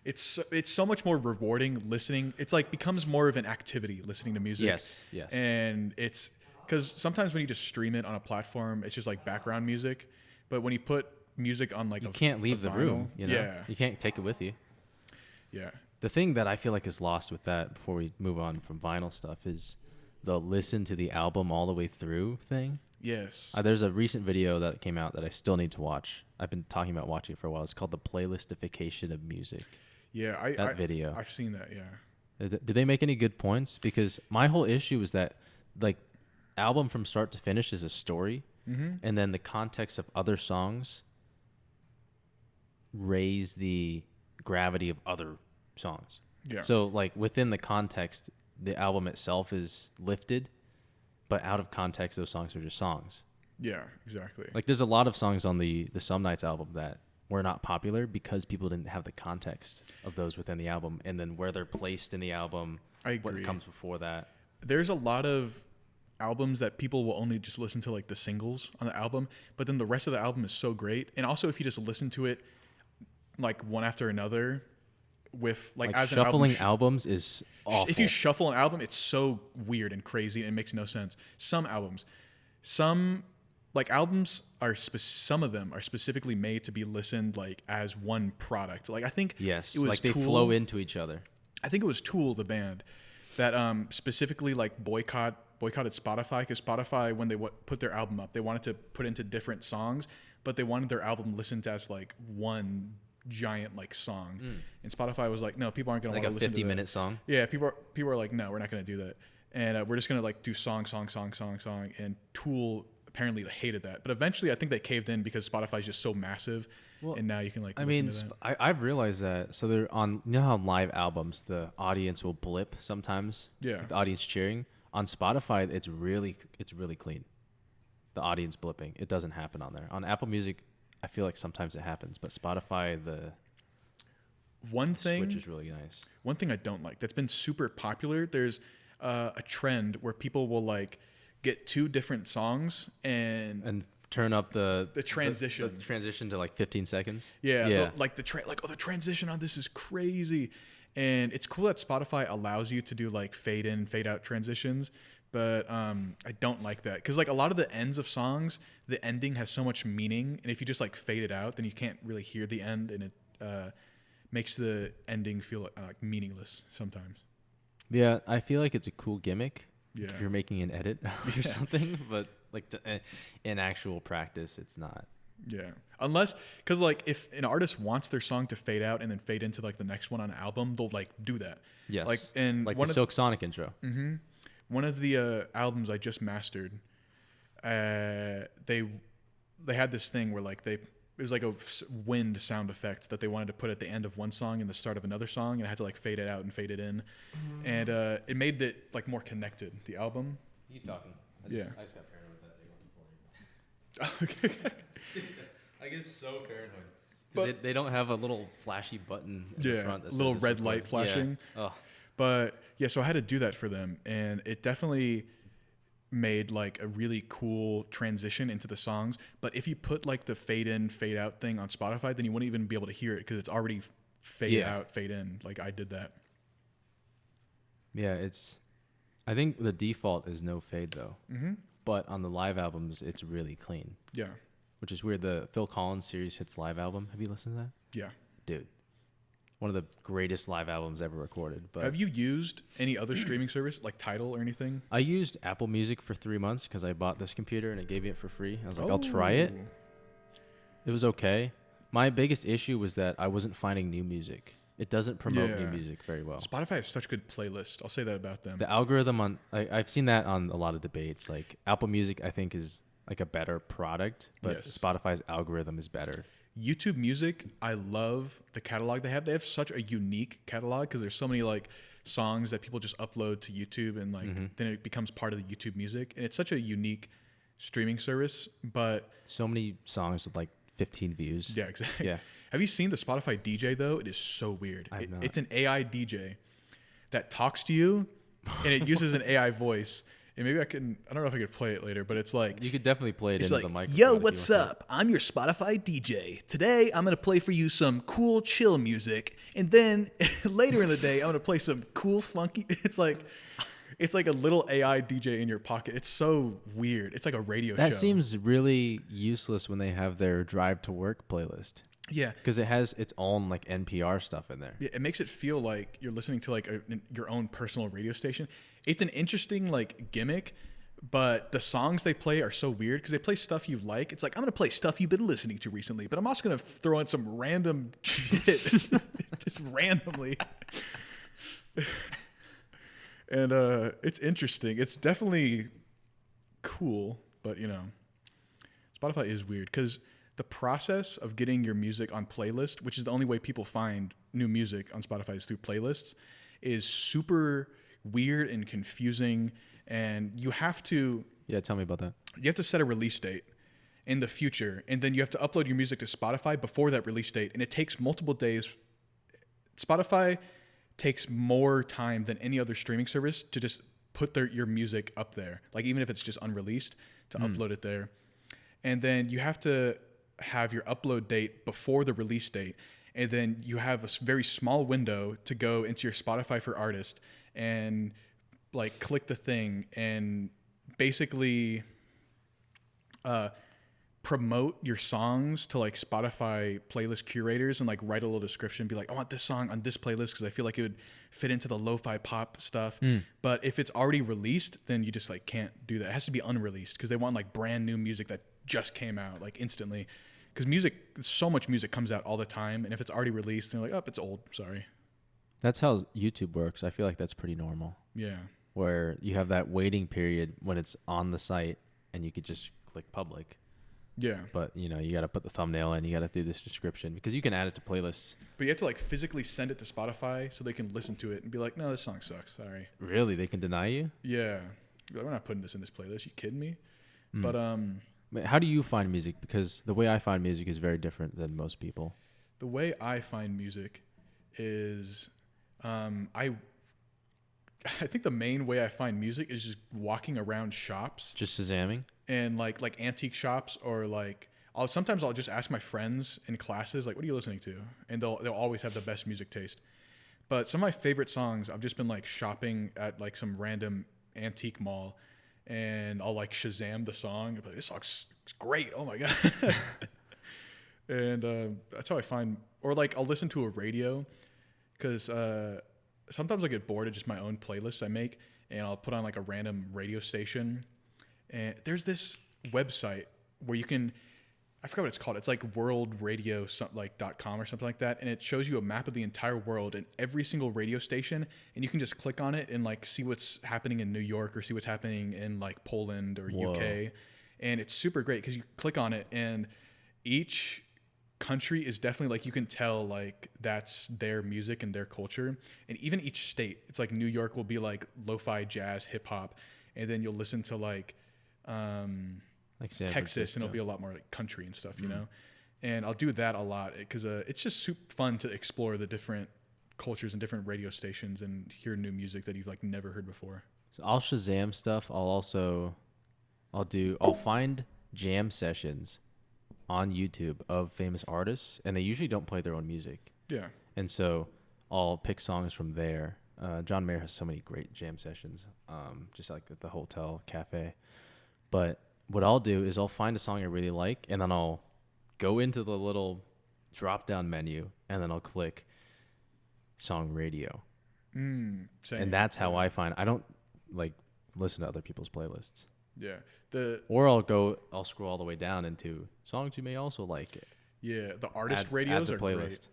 It's so much more rewarding listening. It's like becomes more of an activity listening to music. Yes. And it's because sometimes when you just stream it on a platform, it's just like background music. But when you put music on like you can't leave the room. Yeah. You can't take it with you. Yeah. The thing that I feel like is lost with that before we move on from vinyl stuff is the listen to the album all the way through thing. Yes. There's a recent video that came out that I still need to watch. I've been talking about watching it for a while. It's called The Playlistification of Music. Yeah, that video. I've seen that, yeah. Did they make any good points? Because my whole issue is that like album from start to finish is a story, and then the context of other songs raise the gravity of other songs. Yeah. So like within the context, the album itself is lifted, but out of context, those songs are just songs. Yeah, exactly. Like there's a lot of songs on the Some Nights album that were not popular because people didn't have the context of those within the album, and then where they're placed in the album. I agree. What comes before that. There's a lot of albums that people will only just listen to like the singles on the album, but then the rest of the album is so great. And also if you just listen to it like one after another with like as shuffling an album albums is awful. If you shuffle an album, it's so weird and crazy and it makes no sense. Some albums are some of them are specifically made to be listened like as one product. Like I think yes, it was like they Tool, flow into each other. I think it was Tool, the band, that specifically like boycotted Spotify because Spotify, when they put their album up, they wanted to put into different songs, but they wanted their album listened to as like one giant like song. And Spotify was like, no, people aren't going to like want to listen to a 50-minute song. Yeah, people are like, no, we're not going to do that, and we're just going to like do song. And Tool apparently hated that, but eventually I think they caved in because Spotify is just so massive, and now you can like listen to that. I've realized that. So they're on, you know how on live albums the audience will blip sometimes. Yeah. Like the audience cheering. On Spotify, it's really clean. The audience blipping, it doesn't happen on there. On Apple Music, I feel like sometimes it happens, but Spotify, the switch is really nice. One thing I don't like that's been super popular. There's a trend where people will like get two different songs and turn up the transition. The transition to like 15 seconds. Yeah. The transition on this is crazy. And it's cool that Spotify allows you to do like fade in, fade out transitions. But I don't like that. Because like a lot of the ends of songs, the ending has so much meaning. And if you just like fade it out, then you can't really hear the end. And it makes the ending feel like meaningless sometimes. Yeah, I feel like it's a cool gimmick. Yeah. If you're making an edit or something, but like in actual practice, it's not. Yeah, unless because like if an artist wants their song to fade out and then fade into like the next one on an album, they'll like do that. Yes, like the Silk Sonic intro. Mm-hmm. One of the albums I just mastered, they had this thing where like it was like a wind sound effect that they wanted to put at the end of one song and the start of another song, and I had to like fade it out and fade it in, and it made it like more connected. The album. You talking? I just got paranoid with that thing before. Okay. I get so paranoid. But they don't have a little flashy button in the front. A little red light flashing. Yeah. Oh. But yeah, so I had to do that for them, and it definitely made like a really cool transition into the songs. But if you put like the fade in, fade out thing on Spotify, then you wouldn't even be able to hear it because it's already fade out, fade in. Like I did that. Yeah, I think the default is no fade though. Mm-hmm. But on the live albums, it's really clean. Yeah. Which is weird. The Phil Collins Series Hits live album. Have you listened to that? Yeah. Dude, one of the greatest live albums ever recorded. But Have you used any other streaming service like Tidal or anything? I used Apple Music for 3 months because I bought this computer and it gave me it for free. I was like, I'll try it. It was okay. My biggest issue was that I wasn't finding new music. It doesn't promote new music very well. Spotify has such good playlists. I'll say that about them. The algorithm on I've seen that on a lot of debates. Like Apple Music, I think is like a better product, but Spotify's algorithm is better. YouTube Music, I love the catalog they have. They have such a unique catalog because there's so many like songs that people just upload to YouTube and like then it becomes part of the YouTube Music, and it's such a unique streaming service. But so many songs with like 15 views. Yeah, exactly. Yeah. Have you seen the Spotify DJ though? It is so weird. It's an AI DJ that talks to you, and it uses an AI voice. And maybe I don't know if I could play it later, but it's like... You could definitely play it into the microphone. Yo, what's up? I'm your Spotify DJ. Today, I'm going to play for you some cool, chill music. And then later in the day, I'm going to play some cool, funky... It's like a little AI DJ in your pocket. It's so weird. It's like a radio show. That seems really useless when they have their drive to work playlist. Yeah. Because it has its own like NPR stuff in there. Yeah, it makes it feel like you're listening to like your own personal radio station. It's an interesting like gimmick, but the songs they play are so weird because they play stuff you like. It's like, I'm going to play stuff you've been listening to recently, but I'm also going to throw in some random shit just randomly. And it's interesting. It's definitely cool, but you know, Spotify is weird because the process of getting your music on playlist, which is the only way people find new music on Spotify is through playlists, is super weird and confusing. And you have to... Yeah, tell me about that. You have to set a release date in the future, and then you have to upload your music to Spotify before that release date, and it takes multiple days. Spotify takes more time than any other streaming service to just put your music up there, like even if it's just unreleased, to upload it there. And then you have to have your upload date before the release date, and then you have a very small window to go into your Spotify for Artists and like click the thing and basically promote your songs to like Spotify playlist curators and like write a little description, be like, I want this song on this playlist because I feel like it would fit into the lo-fi pop stuff. But if it's already released, then you just like can't do that. It has to be unreleased because they want like brand new music that just came out like instantly. Because so much music comes out all the time, and if it's already released, they're like, oh, it's old, sorry. That's how YouTube works. I feel like that's pretty normal. Yeah. Where you have that waiting period when it's on the site, and you could just click public. Yeah. But, you know, you got to put the thumbnail in, you got to do this description, because you can add it to playlists. But you have to, like, physically send it to Spotify so they can listen to it and be like, no, this song sucks, sorry. Really? They can deny you? Yeah. Like, we're not putting this in this playlist. You kidding me? But how do you find music? Because the way I find music is very different than most people. The way I find music is I think the main way I find music is just walking around shops. Just Shazamming? And like antique shops, or like sometimes I'll just ask my friends in classes, like, what are you listening to? And they'll always have the best music taste. But some of my favorite songs, I've just been like shopping at like some random antique mall, and I'll like Shazam the song. I'll be like, this song's great. Oh my God. And that's how I find, or like I'll listen to a radio because sometimes I get bored of just my own playlists I make, and I'll put on like a random radio station. And there's this website where you can, I forgot what it's called. It's like worldradio.com or something like that. And it shows you a map of the entire world and every single radio station. And you can just click on it and like see what's happening in New York or see what's happening in like Poland or UK. And it's super great because you click on it and each country is definitely like, you can tell like that's their music and their culture. And even each state, it's like New York will be like lo-fi, jazz, hip hop. And then you'll listen to like Texas, and it'll be a lot more like country and stuff, you know? And I'll do that a lot because it's just super fun to explore the different cultures and different radio stations and hear new music that you've like never heard before. So I'll Shazam stuff. I'll find jam sessions on YouTube of famous artists, and they usually don't play their own music. Yeah. And so I'll pick songs from there. John Mayer has so many great jam sessions, just like at the hotel cafe. But what I'll do is I'll find a song I really like, and then I'll go into the little drop-down menu, and then I'll click song radio. Same. And that's how I find, I don't like listen to other people's playlists. Yeah. Or I'll scroll all the way down into songs you may also like it. Yeah, the artist Add radios the are playlist. great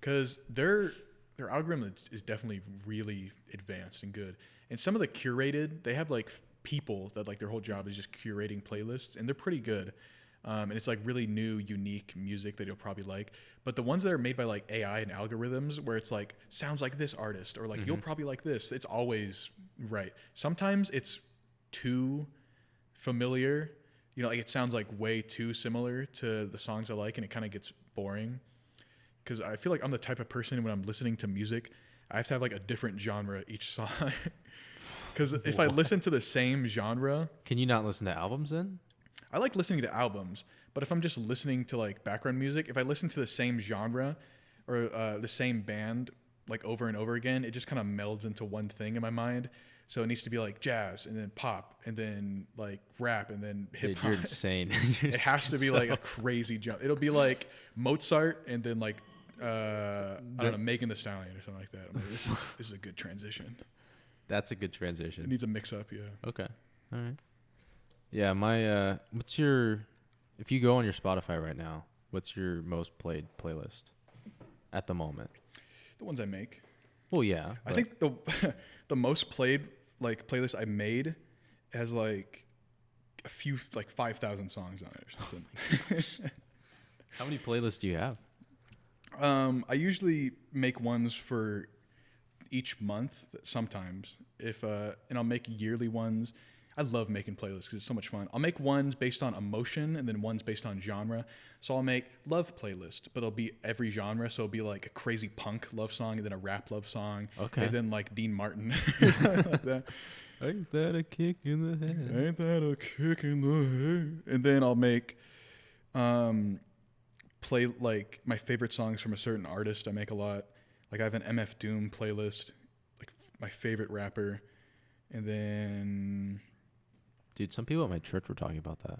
because their algorithm is definitely really advanced and good. And some of the curated, they have like people that like their whole job is just curating playlists, and they're pretty good. And it's like really new, unique music that you'll probably like. But the ones that are made by like AI and algorithms, where it's like sounds like this artist, or like you'll probably like this, it's always right. Sometimes it's too familiar, you know, like it sounds like way too similar to the songs I like, and it kind of gets boring. Because I feel like I'm the type of person when I'm listening to music, I have to have like a different genre each song. Because if I listen to the same genre, Can you not listen to albums then? I like listening to albums, but if I'm just listening to like background music, if I listen to the same genre or the same band like over and over again, it just kind of melds into one thing in my mind. So it needs to be like jazz and then pop and then like rap and then hip hop. You're insane. It has to be like a crazy jump. It'll be like Mozart and then like I don't know, Megan Thee Stallion or something like that. I'm like, this is a good transition. That's a good It transition. needs a mix up, yeah. Okay. All right. Yeah, my what's your, if you go on your Spotify right now, what's your most played playlist at the moment? The ones I make. Well, yeah. I think the most played like playlist I made has like a few like 5,000 songs on it or something. How many playlists do you have? I usually make ones for each month sometimes. And I'll make yearly ones. I love making playlists because it's so much fun. I'll make ones based on emotion and then ones based on genre. So I'll make love playlist, but it'll be every genre. So it'll be like a crazy punk love song and then a rap love song. Okay. And then like Dean Martin. Like that. Ain't that a kick in the head? Ain't that a kick in the head? And then I'll make play like my favorite songs from a certain artist. I make a lot. Like I have an MF Doom playlist, like my favorite rapper. And then Dude, some people at my church were talking about that.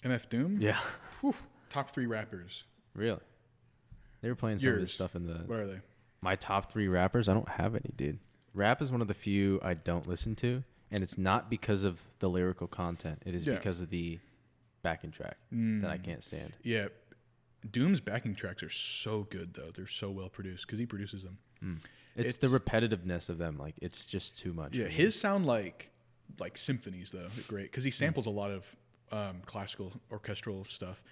MF Doom? Yeah. Whew. Top 3 rappers. Really? They were playing some of this Yours. stuff in the... What are they? My top 3 rappers? I don't have any, dude. Rap is one of the few I don't listen to, and it's not because of the lyrical content. It is because of the backing track that I can't stand. Yeah. Doom's backing tracks are so good, though. They're so well produced because he produces them. It's the repetitiveness of them. Like, it's just too much. Yeah, his sound like symphonies, though. They're great because he samples a lot of classical orchestral stuff.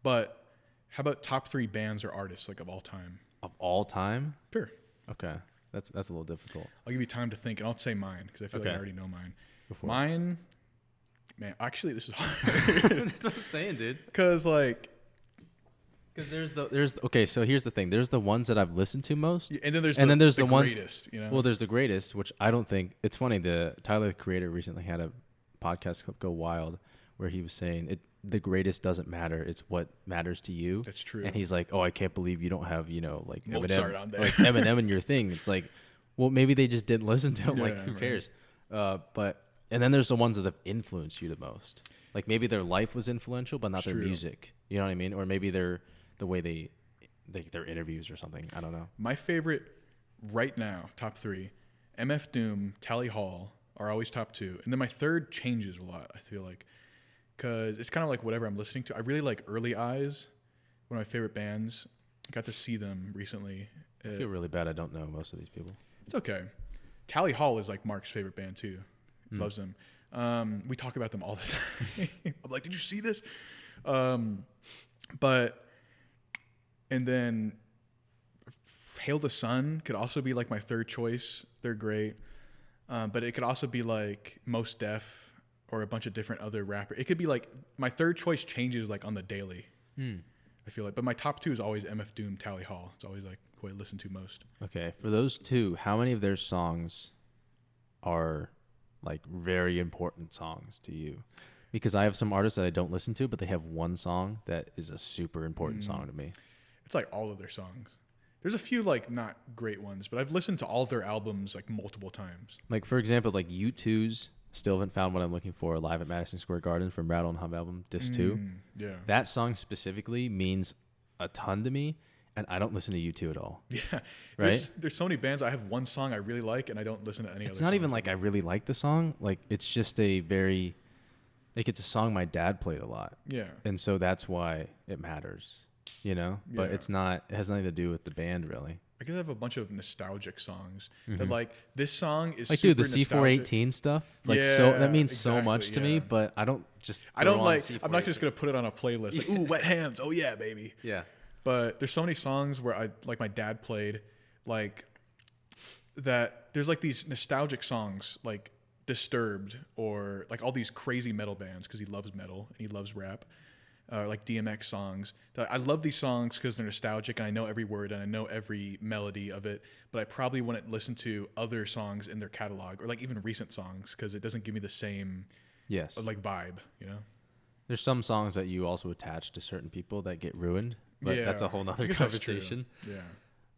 But how about top 3 bands or artists like of all time? Of all time? Sure. Okay. That's a little difficult. I'll give you time to think, and I'll say mine because I feel like I already know mine. Before. Mine, man, actually, this is hard. That's what I'm saying, dude. Because like, There's okay, so here's the thing. There's the ones that I've listened to most. and then there's the ones, greatest, you know? Well, there's the greatest, which I don't think it's funny. Tyler the Creator recently had a podcast called Go Wild where he was saying the greatest doesn't matter. It's what matters to you. That's true. And he's like, oh, I can't believe you don't have, like Mozart Eminem, on there. like Eminem in your thing. It's like, well, maybe they just didn't listen to him. Yeah, like, who right. cares? And then there's the ones that have influenced you the most. Like maybe their life was influential, but not their music. You know what I mean? Or maybe the way their interviews or something. I don't know. My favorite right now, top 3, MF Doom, Tally Hall are always top 2. And then my third changes a lot, I feel like. Because it's kind of like whatever I'm listening to. I really like Early Eyes, one of my favorite bands. I got to see them recently. I feel really bad I don't know most of these people. It's okay. Tally Hall is like Mark's favorite band too. Loves them. We talk about them all the time. I'm like, did you see this? And then Hail the Sun could also be like my third choice. They're great. But it could also be like Mos Def or a bunch of different other rappers. It could be like my third choice changes like on the daily. I feel like. But my top 2 is always MF Doom, Tally Hall. It's always like who I listen to most. Okay. For those 2, how many of their songs are like very important songs to you? Because I have some artists that I don't listen to, but they have one song that is a super important song to me. It's like all of their songs. There's a few like not great ones, but I've listened to all of their albums like multiple times. Like for example, like U2's Still Haven't Found What I'm Looking For live at Madison Square Garden from Rattle and Hum album Disc 2. Yeah. That song specifically means a ton to me, and I don't listen to U2 at all. Yeah. Right? There's so many bands. I have one song I really like, and I don't listen to any other It's not songs. even like I really like the song. Like it's just a very, like it's a song my dad played a lot. Yeah. And so that's why it matters, you know? But Yeah. it's not, it has nothing to do with the band really. I guess I have a bunch of nostalgic songs that like this song is Like, super dude, the nostalgic. C418 stuff, like, Yeah, so that means so much exactly, to me, yeah. but I don't just. I don't throw on like. C418. I'm not just gonna put it on a playlist. Like, ooh, wet hands. Oh yeah, baby. Yeah. But there's so many songs where I like my dad played, like that. There's like these nostalgic songs, like Disturbed or like all these crazy metal bands because he loves metal and he loves rap. Like DMX songs. I love these songs because they're nostalgic and I know every word and I know every melody of it, but I probably wouldn't listen to other songs in their catalog or like even recent songs because it doesn't give me the same Yes. like vibe, you know? There's some songs that you also attach to certain people that get ruined, but that's a whole I nother guess that's true. conversation. Yeah.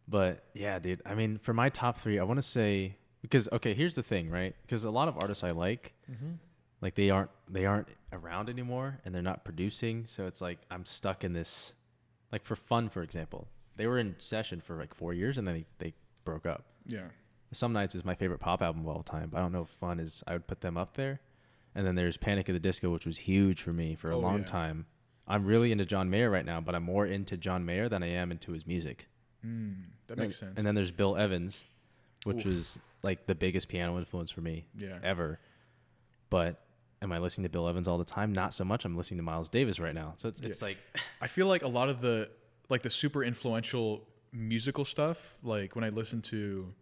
But yeah, dude, I mean, for my top 3, I want to say, because, okay, here's the thing, right? Because a lot of artists I like, like they aren't around anymore and they're not producing. So it's like, I'm stuck in this, like for Fun, for example, they were in session for like 4 years and then they broke up. Yeah. Some Nights is my favorite pop album of all time, but I don't know if Fun is, I would put them up there. And then there's Panic at the Disco, which was huge for me for a long yeah. time. I'm really into John Mayer right now, but I'm more into John Mayer than I am into his music. That makes sense. And then there's Bill Evans, which Oof. was like the biggest piano influence for me Yeah. ever. But am I listening to Bill Evans all the time? Not so much. I'm listening to Miles Davis right now. So it's like, I feel like a lot of the super influential musical stuff, like when I listen to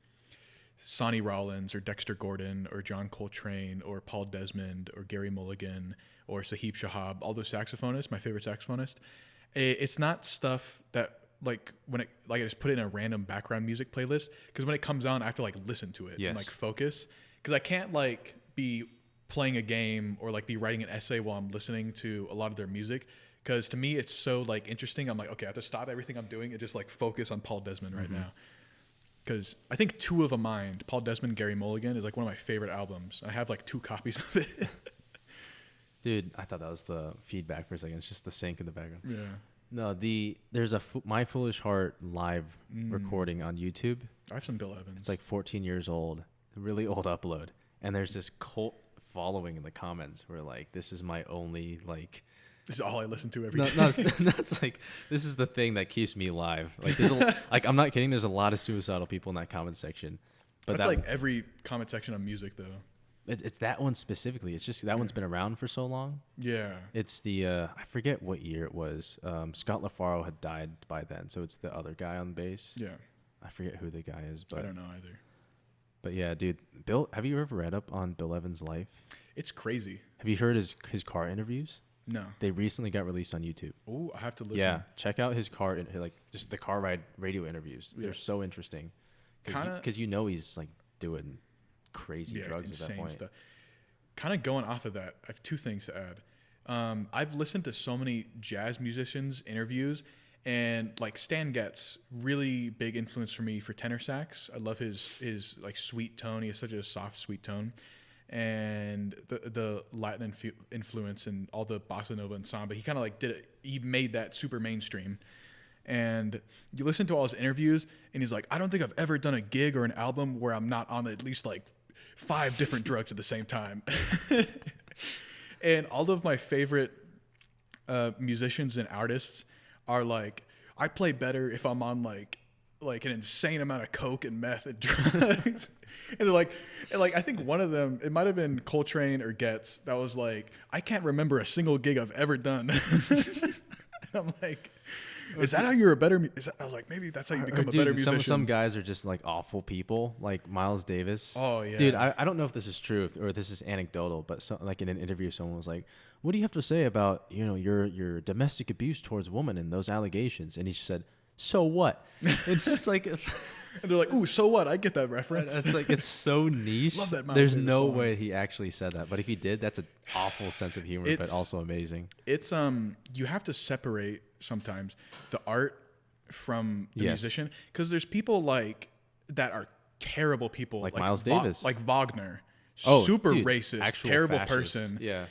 Sonny Rollins or Dexter Gordon or John Coltrane or Paul Desmond or Gary Mulligan or Sahib Shahab, all those saxophonists, my favorite saxophonist, it's not stuff that like when it like I just put it in a random background music playlist because when it comes on I have to like listen to it and like focus because I can't like be playing a game or like be writing an essay while I'm listening to a lot of their music because to me it's so like interesting. I'm like, okay, I have to stop everything I'm doing and just like focus on Paul Desmond right now because I think Two of a Mind, Paul Desmond, Gary Mulligan is like one of my favorite albums. I have like 2 copies of it. dude, I thought that was the feedback for a second. It's just the sync in the background. Yeah. No, there's a My Foolish Heart live recording on YouTube. I have some Bill Evans. It's like 14 years old, a really old upload. And there's this cult following in the comments where like, this is my only like, This is all I listen to every day. that's like, this is the thing that keeps me alive. Like there's like, I'm not kidding. There's a lot of suicidal people in that comment section, but That's like every comment section on music though. it's that one specifically. It's just that one's been around for so long. Yeah. It's the I forget what year it was. Scott LaFaro had died by then, so it's the other guy on bass. Yeah. I forget who the guy is, but I don't know either. But yeah, dude, Bill, have you ever read up on Bill Evans' life? It's crazy. Have you heard his car interviews? No. They recently got released on YouTube. Oh, I have to listen. Yeah, check out his car like just the car ride radio interviews. Yeah. They're so interesting Kinda- because you know he's like doing crazy drugs at that point. Stuff. Kind of going off of that, I have 2 things to add. I've listened to so many jazz musicians' interviews, and like Stan Getz, really big influence for me for tenor sax. I love his like sweet tone. He has such a soft, sweet tone, and the Latin influence and all the bossa nova and samba. He kind of like did it. He made that super mainstream. And you listen to all his interviews, and he's like, I don't think I've ever done a gig or an album where I'm not on at least like 5 different drugs at the same time. And all of my favorite musicians and artists are like, I play better if I'm on like an insane amount of coke and meth and drugs. And they're like, I think one of them, it might have been Coltrane or Getz, that was like, I can't remember a single gig I've ever done. And I'm like, is that how you're a better? I was like, maybe that's how you become a better musician. Some guys are just like awful people, like Miles Davis. Oh yeah, dude, I don't know if this is true or if this is anecdotal, but like in an interview, someone was like, "What do you have to say about your domestic abuse towards women and those allegations?" And he just said, "So what?" It's just like, and they're like, "Ooh, so what?" I get that reference. It's like it's so niche. Love that Miles There's Davis no song. way he actually said that, but if he did, that's an awful sense of humor, but also amazing. It's you have to separate sometimes the art from the musician, because there's people like that are terrible people, like Miles Davis, like Wagner, Oh, super dude, racist, actual terrible fascist. person. Yeah.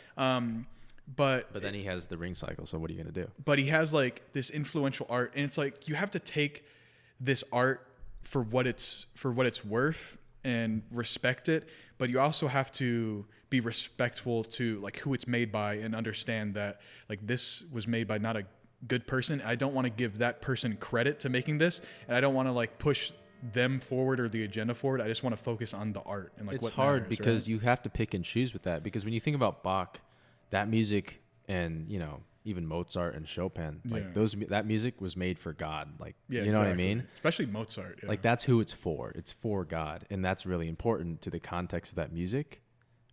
But then he has the ring cycle. So what are you gonna do? but he has like this influential art, and it's like you have to take this art for what it's worth and respect it, but you also have to be respectful to like who it's made by and understand that like this was made by not a good person. I don't want to give that person credit to making this, and I don't want to like push them forward or the agenda forward. I just want to focus on the art and like It's what hard matters, because right? you have to pick and choose with that, because when you think about Bach, that music, and you know, even Mozart and Chopin, like Yeah. that music was made for God. Like, Yeah, you know what I exactly. mean? Especially Mozart. Yeah. Like that's who it's for. It's for God, and that's really important to the context of that music,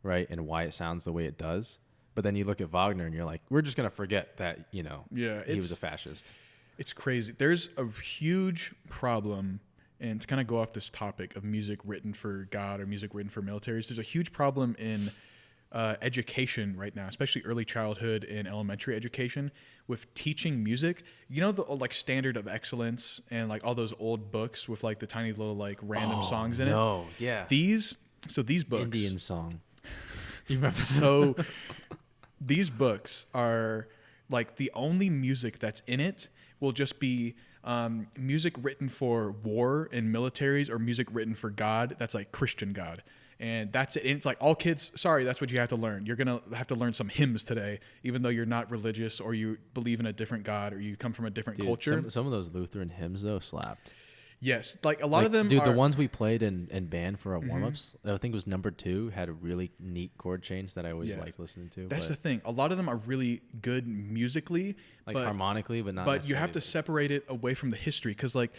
right? And why it sounds the way it does. But then you look at Wagner and you're like, we're just gonna forget that, you know, Yeah, he was a fascist. It's crazy. There's a huge problem, and to kind of go off this topic of music written for God or music written for militaries, there's a huge problem in education right now, especially early childhood and elementary education, with teaching music. You know, the like Standard of Excellence and like all those old books with like the tiny little like random songs in it. No, yeah. These books. Indian song. You remember? So these books are like the only music that's in it will just be music written for war and militaries, or music written for God that's like Christian God. And that's it. And it's like, all kids, sorry, that's what you have to learn. You're going to have to learn some hymns today, even though you're not religious or you believe in a different God or you come from a different Dude, culture. some of those Lutheran hymns though slapped. Yes. Like a lot of them dude, are, the ones we played in band for our warm-ups, I think it was number 2, had a really neat chord change that I always Yeah. liked listening to. that's the but, thing. A lot of them are really good musically, like but harmonically, but not but you have to necessarily- separate it away from the history, because like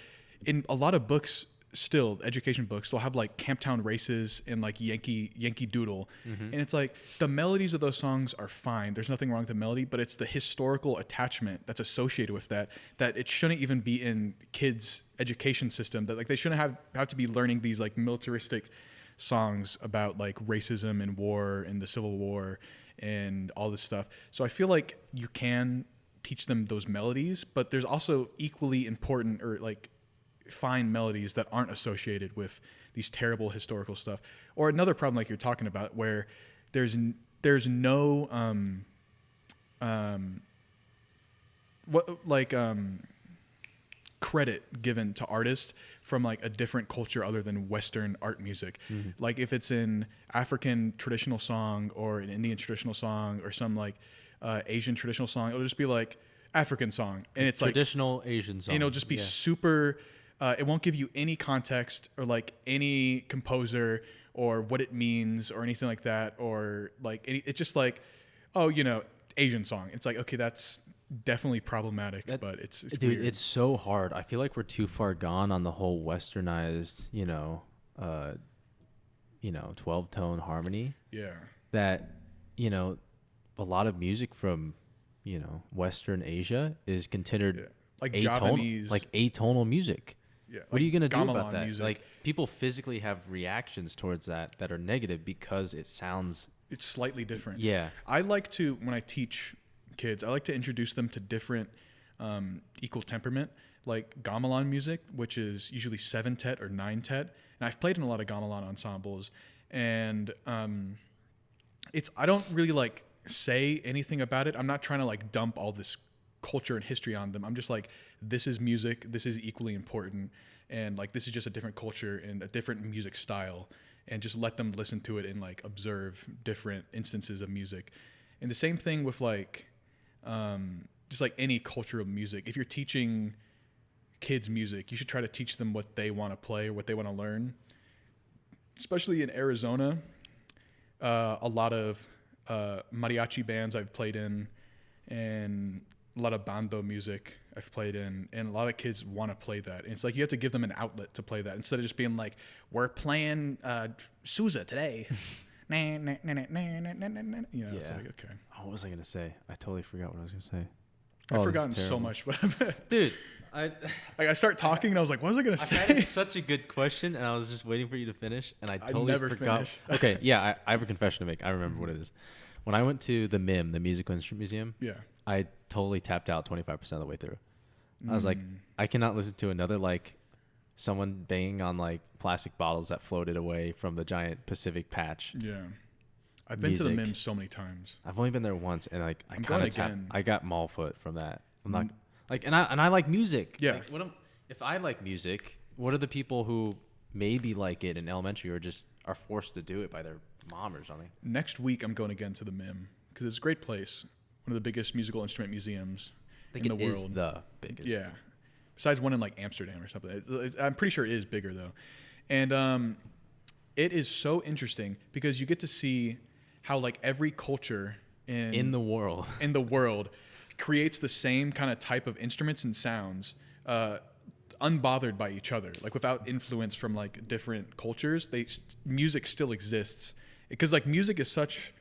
in a lot of books, still education books, they'll have like Camptown Races and like Yankee Doodle, and it's like the melodies of those songs are fine, there's nothing wrong with the melody, but it's the historical attachment that's associated with that it shouldn't even be in kids' education system. That like they shouldn't have to be learning these like militaristic songs about like racism and war and the Civil War and all this stuff. So I feel like you can teach them those melodies, but there's also equally important or like fine melodies that aren't associated with these terrible historical stuff. Or another problem like you're talking about, where there's no credit given to artists from like a different culture other than Western art music. Like if it's an African traditional song or an Indian traditional song or some like Asian traditional song, it'll just be like African song, and it's like traditional Asian song. and it'll just be super. It won't give you any context or like any composer or what it means or anything like that, or like it's just like, oh, you know, Asian song. It's like, okay, that's definitely problematic, but it's Dude, weird. it's so hard. I feel like we're too far gone on the whole westernized, 12-tone harmony. Yeah. That, a lot of music from, Western Asia is considered Like atonal, Javanese. like atonal music. Yeah, What are you gonna do gamelan about that? music. Like people physically have reactions towards that are negative because it sounds. It's slightly different. Yeah. I like to, when I teach kids, I like to introduce them to different equal temperament, like gamelan music, which is usually 7-tet or 9-tet. And I've played in a lot of gamelan ensembles, and I don't really like say anything about it. I'm not trying to like dump all this culture and history on them. I'm just like, this is music, this is equally important, and like this is just a different culture and a different music style, and just let them listen to it and like observe different instances of music. And the same thing with like just like any cultural music. If you're teaching kids music, you should try to teach them what they want to play or what they want to learn. Especially in Arizona, a lot of mariachi bands I've played in, and a lot of bando music I've played in, and a lot of kids want to play that. And it's like you have to give them an outlet to play that instead of just being like, we're playing Sousa today. It's like, okay. Oh, what was I gonna say? I totally forgot what I was gonna say. I've Oh, this is forgotten so terrible. much, but Dude. I start talking and I was like, what was I gonna I say? had such a good question, and I was just waiting for you to finish, and I totally never forgot. finish. Okay, yeah, I have a confession to make. I remember what it is. When I went to the MIM, the Musical Instrument Museum, Yeah. I totally tapped out 25% of the way through. I was like, Mm. I cannot listen to another like someone banging on like plastic bottles that floated away from the giant Pacific patch. Yeah. I've been to the music. MIM so many times. I've only been there once, and like I I'm kind going of again. I got Mallfoot from that. I'm not like, and I like music. Yeah. Like, if I like music, what are the people who maybe like it in elementary or just are forced to do it by their mom or something? Next week, I'm going again to the MIM because it's a great place. One of the biggest musical instrument museums I think in the it is world. the biggest. Yeah. Besides one in like Amsterdam or something. I'm pretty sure it is bigger though. And it is so interesting because you get to see how like every culture In the world. in the world creates the same kind of type of instruments and sounds, unbothered by each other, like without influence from like different cultures. Music still exists because like music is such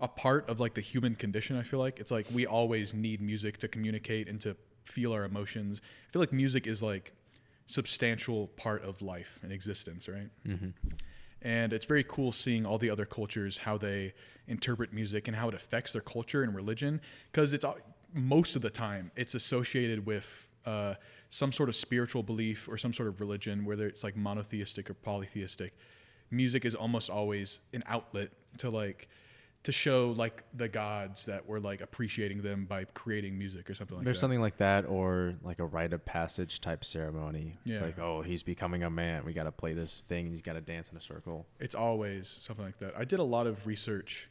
a part of like the human condition. I feel like it's like we always need music to communicate and to feel our emotions. I feel like music is like substantial part of life and existence, right? Mm-hmm. And it's very cool seeing all the other cultures, how they interpret music and how it affects their culture and religion. Because it's most of the time it's associated with some sort of spiritual belief or some sort of religion, whether it's like monotheistic or polytheistic. Music is almost always an outlet to show like the gods that we're like appreciating them by creating music or something like There's that. something like that, or like a rite of passage type ceremony. It's Yeah. like, oh, he's becoming a man. We got to play this thing. And he's got to dance in a circle. It's always something like that. I did a lot of research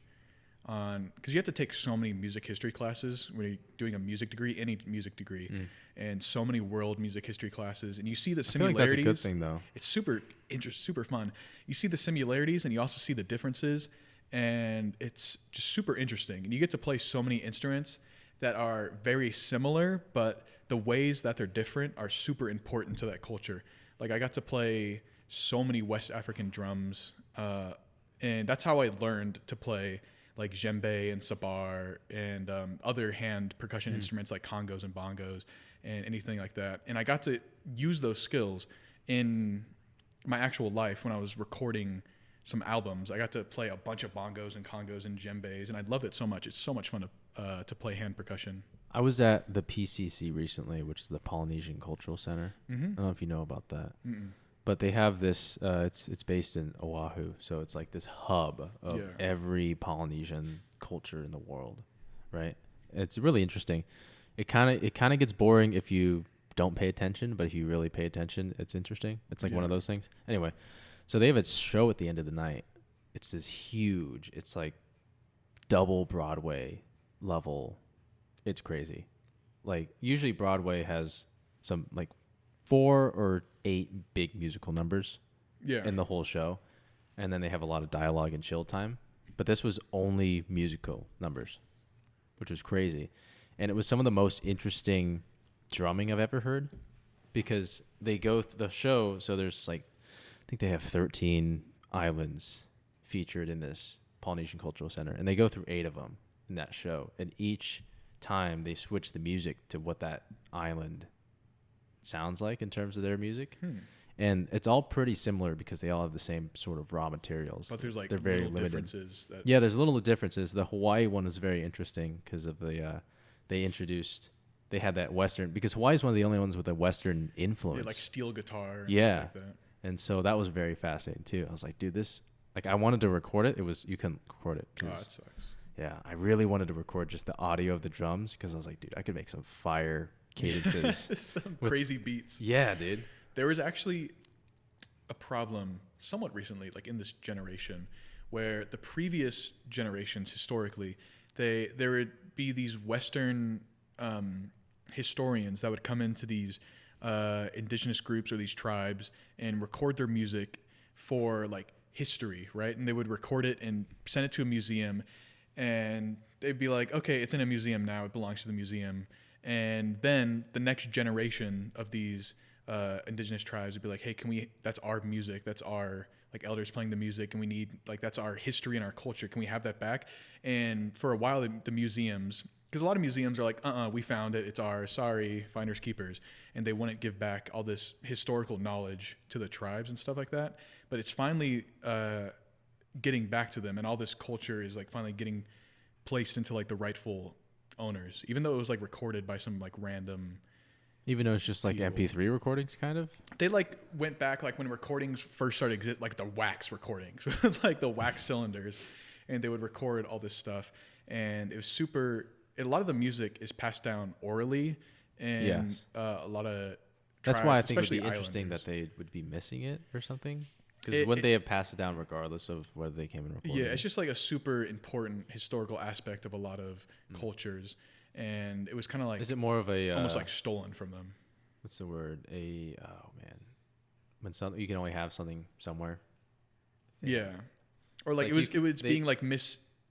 on, because you have to take so many music history classes when you're doing a music degree, any music degree, and so many world music history classes, and you see the I feel similarities. like that's a good thing, though. It's super interesting, super fun. You see the similarities, and you also see the differences, and it's just super interesting. And you get to play so many instruments that are very similar, but the ways that they're different are super important to that culture. Like I got to play so many West African drums, and that's how I learned to play like djembe and sabar and other hand percussion instruments like congos and bongos and anything like that. And I got to use those skills in my actual life when I was recording some albums. I got to play a bunch of bongos and congos and djembes, and I loved it so much. It's so much fun to play hand percussion. I was at the PCC recently, which is the Polynesian Cultural Center. I don't know if you know about that. But they have this, it's based in Oahu. So it's like this hub of every Polynesian culture in the world, right? It's really interesting. It kind of gets boring if you don't pay attention, but if you really pay attention, it's interesting. It's like one of those things. Anyway, so they have a show at the end of the night. It's this huge, it's like double Broadway level. It's crazy. Like usually Broadway has some like 4 or 8 big musical numbers in the whole show. And then they have a lot of dialogue and chill time. But this was only musical numbers, which was crazy. And it was some of the most interesting drumming I've ever heard, because they go the show. So there's like, I think they have 13 islands featured in this Polynesian Cultural Center. And they go through 8 of them in that show. And each time they switch the music to what that island sounds like in terms of their music. And it's all pretty similar because they all have the same sort of raw materials. But there's like they're very little limited differences. Yeah, there's little differences. The Hawaii one was very interesting because of the they had that Western, because Hawaii is one of the only ones with a Western influence. Like steel guitar and yeah. stuff like that. And so that was very fascinating too. I was like, dude, this, like, I wanted to record it. You couldn't record it. Oh, that sucks. Yeah, I really wanted to record just the audio of the drums because I was like, dude, I could make some fire cadences. Some crazy beats. Yeah, dude. There was actually a problem somewhat recently, like in this generation, where the previous generations historically, there would be these Western historians that would come into these indigenous groups or these tribes and record their music for like history, right? And they would record it and send it to a museum, and they'd be like, okay, it's in a museum now, it belongs to the museum. And then the next generation of these indigenous tribes would be like, hey, that's our music, that's our like elders playing the music, and we need, like, that's our history and our culture, can we have that back? And for a while the museums, because a lot of museums are like, we found it, it's ours, sorry, finders keepers, and they wouldn't give back all this historical knowledge to the tribes and stuff like that. But it's finally getting back to them, and all this culture is like finally getting placed into like the rightful owners, even though it was like recorded by some like random, even though it's just like MP3 recordings, kind of. They like went back like when recordings first started exist, like the wax recordings, like the wax cylinders, and they would record all this stuff, and it was super. A lot of the music is passed down orally, and Yes. a lot of. That's tribes, why I think it'd especially be interesting islanders. that they would be missing it or something. Because wouldn't they have passed it down regardless of whether they came and recorded Yeah, it? it's just like a super important historical aspect of a lot of cultures, and it was kind of like Is it more of a almost like stolen from them. what's the word? Oh man, when you can only have something somewhere. Yeah, or like, like it was they- being like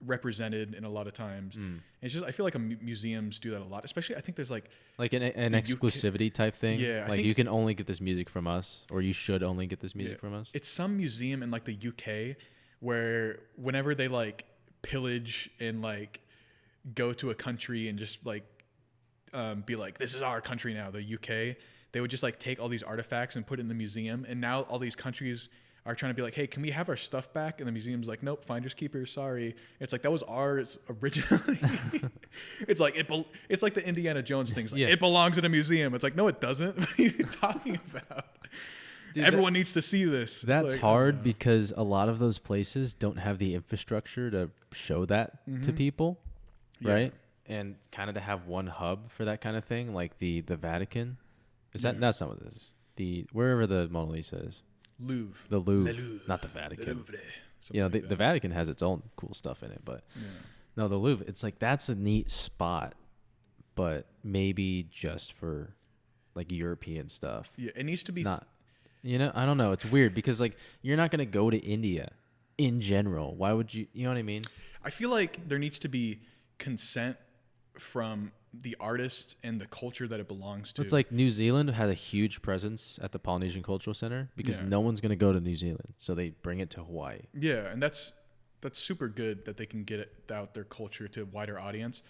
misrepresented in a lot of times. And it's just I feel like museums do that a lot, especially I think there's like An the exclusivity type thing. Yeah, I like think- you can only get this music from us, or you should only get this music Yeah. from us. It's some museum in like the UK where whenever they like pillage and like go to a country and just like be like, this is our country now, the UK, they would just like take all these artifacts and put it in the museum. And now all these countries are trying to be like, hey, can we have our stuff back? And the museum's like, nope, finders keepers, sorry. It's like, that was ours originally. It's like, it's like the Indiana Jones thing. It's like, Yeah. it belongs in a museum. It's like, no, it doesn't. What are you talking about? Dude, Everyone needs to see this. It's That's like, hard because a lot of those places don't have the infrastructure to show that to people, Yeah. right? And kind of to have one hub for that kind of thing, like the Vatican. Is that Yeah. that's not what it is? Wherever the Mona Lisa is, Louvre. the Louvre, Le Louvre. not the The Vatican. Louvre. You know, Something like the that. Vatican has its own cool stuff in it, but Yeah. no, the Louvre. It's like that's a neat spot, but maybe just for like European stuff. Yeah, it needs to be Not, I don't know. It's weird because like you're not gonna go to India in general. Why would you? You know what I mean? I feel like there needs to be consent from the artist and the culture that it belongs to. It's like New Zealand had a huge presence at the Polynesian Cultural Center because Yeah. no one's gonna go to New Zealand, so they bring it to Hawaii. yeah, and that's super good that they can get out their culture to a wider audience.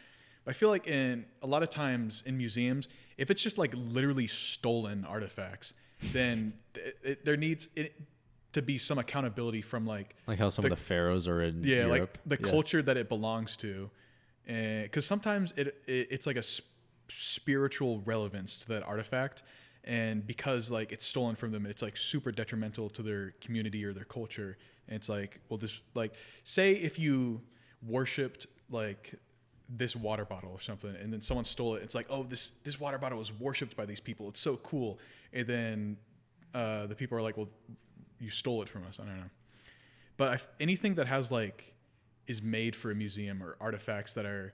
But I feel like in a lot of times in museums, if it's just like literally stolen artifacts, then there needs to be some accountability from like Like how some of the pharaohs are in yeah, Europe. like the culture that it belongs to, because sometimes it's like a spiritual relevance to that artifact, and because like it's stolen from them, it's like super detrimental to their community or their culture. And it's like, well, this like say if you worshipped like this water bottle or something, and then someone stole it. It's like, oh, this water bottle was worshipped by these people. It's so cool, and then the people are like, well, you stole it from us. I don't know. But anything that has like is made for a museum or artifacts that are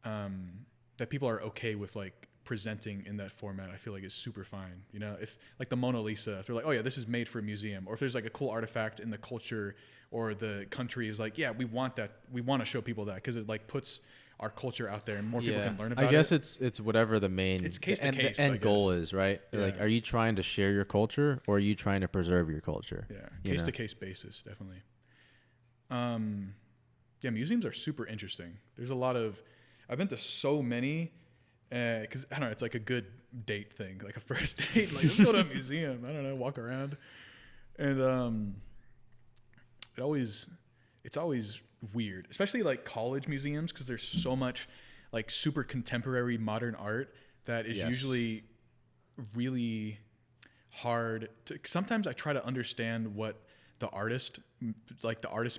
that people are okay with like presenting in that format, I feel like is super fine. You know, if like the Mona Lisa, if they're like, oh yeah, this is made for a museum, or if there's like a cool artifact in the culture or the country is like, yeah, we want that, we want to show people that because it like puts our culture out there and more people can learn about it. I guess it's whatever the main It's case to the case, end I goal guess. is, right? Yeah. Like, are you trying to share your culture or are you trying to preserve your culture? Yeah, You case know? to case basis, definitely. Yeah, museums are super interesting. There's a lot of, I've been to so many, because I don't know, it's like a good date thing, like a first date. Like, let's go to a museum. I don't know, walk around, and it's always weird, especially like college museums, because there's so much like super contemporary modern art that is Yes. usually really hard to. Sometimes I try to understand what the artist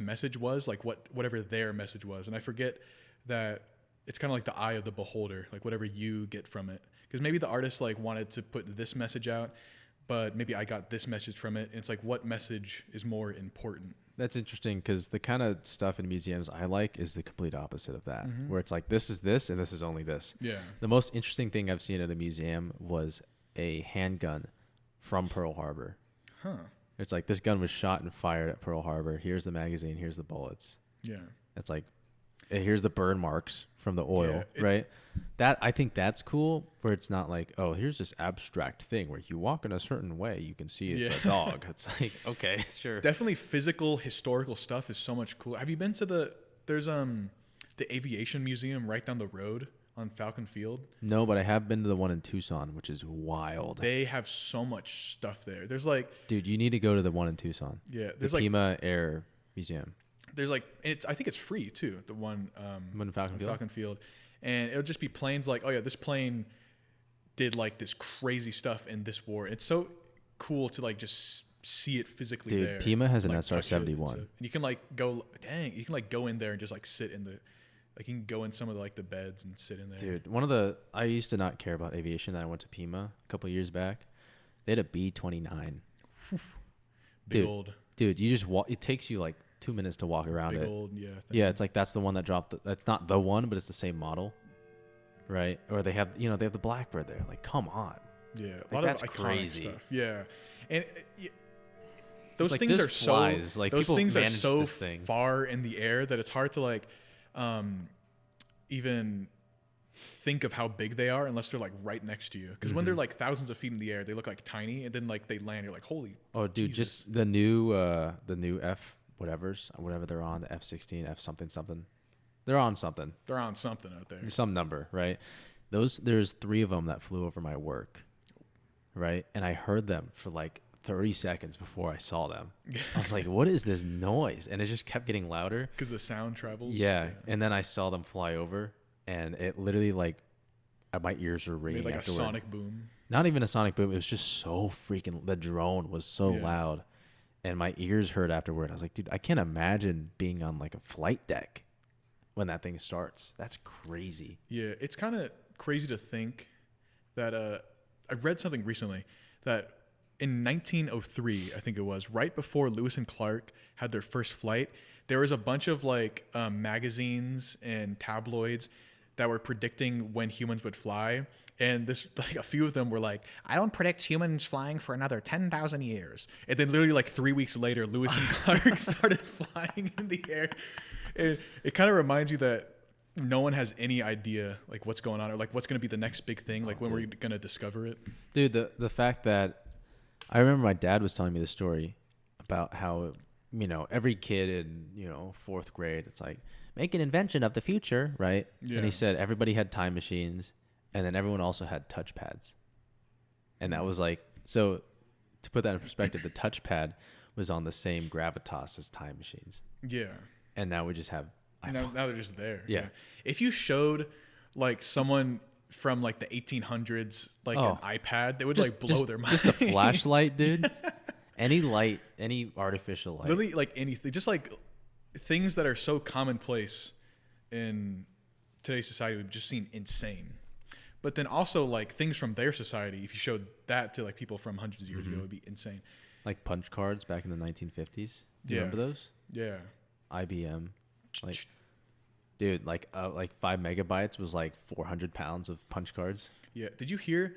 message was, like whatever their message was, and I forget that it's kind of like the eye of the beholder, like whatever you get from it, because maybe the artist like wanted to put this message out, but maybe I got this message from it, and it's like what message is more important. That's interesting because the kind of stuff in museums I like is the complete opposite of that, where it's like this is this and this is only this. Yeah. The most interesting thing I've seen at a museum was a handgun from Pearl Harbor. Huh. It's like this gun was shot and fired at Pearl Harbor. Here's the magazine. Here's the bullets. Yeah. It's like, here's the burn marks from the oil, Yeah, right? I think that's cool, where it's not like, oh, here's this abstract thing where you walk in a certain way, you can see it's Yeah. a dog. It's like, okay, sure. Definitely physical historical stuff is so much cooler. Have you been to there's the aviation museum right down the road on Falcon Field? No, but I have been to the one in Tucson, which is wild. They have so much stuff there. There's like, Dude, you need to go to the one in Tucson. yeah, The there's like, Pima Air Museum. there's like, I think it's free too. The one One in Falcon on Field? Falcon Field, and it'll just be planes like, oh yeah, this plane did like this crazy stuff in this war. It's so cool to like just see it physically Dude, there. Pima has an like, touch it, SR-71. and you can like go, dang, you can like go in there and just like sit in the, like you can go in some of the, like the beds and sit in there. Dude, I used to not care about aviation. Then I went to Pima a couple years back. They had a B-29. Big old. Dude, you just walk. It takes you like 2 minutes to walk around Big it. old, yeah. Yeah, it's like that's the one that dropped. That's not the one, but it's the same model, right? Or they have the Blackbird there. Like, come on. Yeah, Like, a lot that's of iconic crazy. stuff. Yeah, and those like, things this are flies. so Like, those people things are manage so this thing. far in the air that it's hard to like even think of how big they are unless they're like right next to you. Because when they're like thousands of feet in the air, they look like tiny, and then like they land, you're like, holy. Oh, dude, Jesus. just the new F whatever they're on, the F-16, F something. They're on something. They're on something out there. Some number, right? There's 3 of them that flew over my work, right? And I heard them for like 30 seconds before I saw them. I was like, what is this noise? And it just kept getting louder. Because the sound travels. Yeah. And then I saw them fly over, and it literally like my ears were ringing. Made like afterward. a sonic boom. Not even a sonic boom. It was just so freaking. The drone was so loud, and my ears hurt afterward. I was like, dude, I can't imagine being on like a flight deck when that thing starts. That's crazy. Yeah, it's kind of crazy to think that I read something recently that in 1903, I think it was, right before Lewis and Clark had their first flight, there was a bunch of like magazines and tabloids that were predicting when humans would fly. And this, like, a few of them were like, I don't predict humans flying for another 10,000 years. And then literally like 3 weeks later, Lewis and Clark started flying in the air. And it kind of reminds you that no one has any idea like what's going on or like what's going to be the next big thing, like when we're going to discover it. Dude, the fact that I remember my dad was telling me the story about how, every kid in, 4th grade, it's like, make an invention of the future, right? Yeah. And he said everybody had time machines, and then everyone also had touchpads. And that was like, so to put that in perspective, the touchpad was on the same gravitas as time machines. Yeah. And now we just have Now they're just there. Yeah. If you showed like someone from like the 1800s, like an iPad, they would like blow their mind. Just a flashlight, dude. Any light, any artificial light. Literally like anything, just like things that are so commonplace in today's society would just seem insane. But then also like things from their society, if you showed that to like people from hundreds of years ago, it would be insane. Like punch cards back in the 1950s. Do you remember those? Yeah. IBM. Like, dude, like 5 megabytes was like 400 pounds of punch cards. Yeah. Did you hear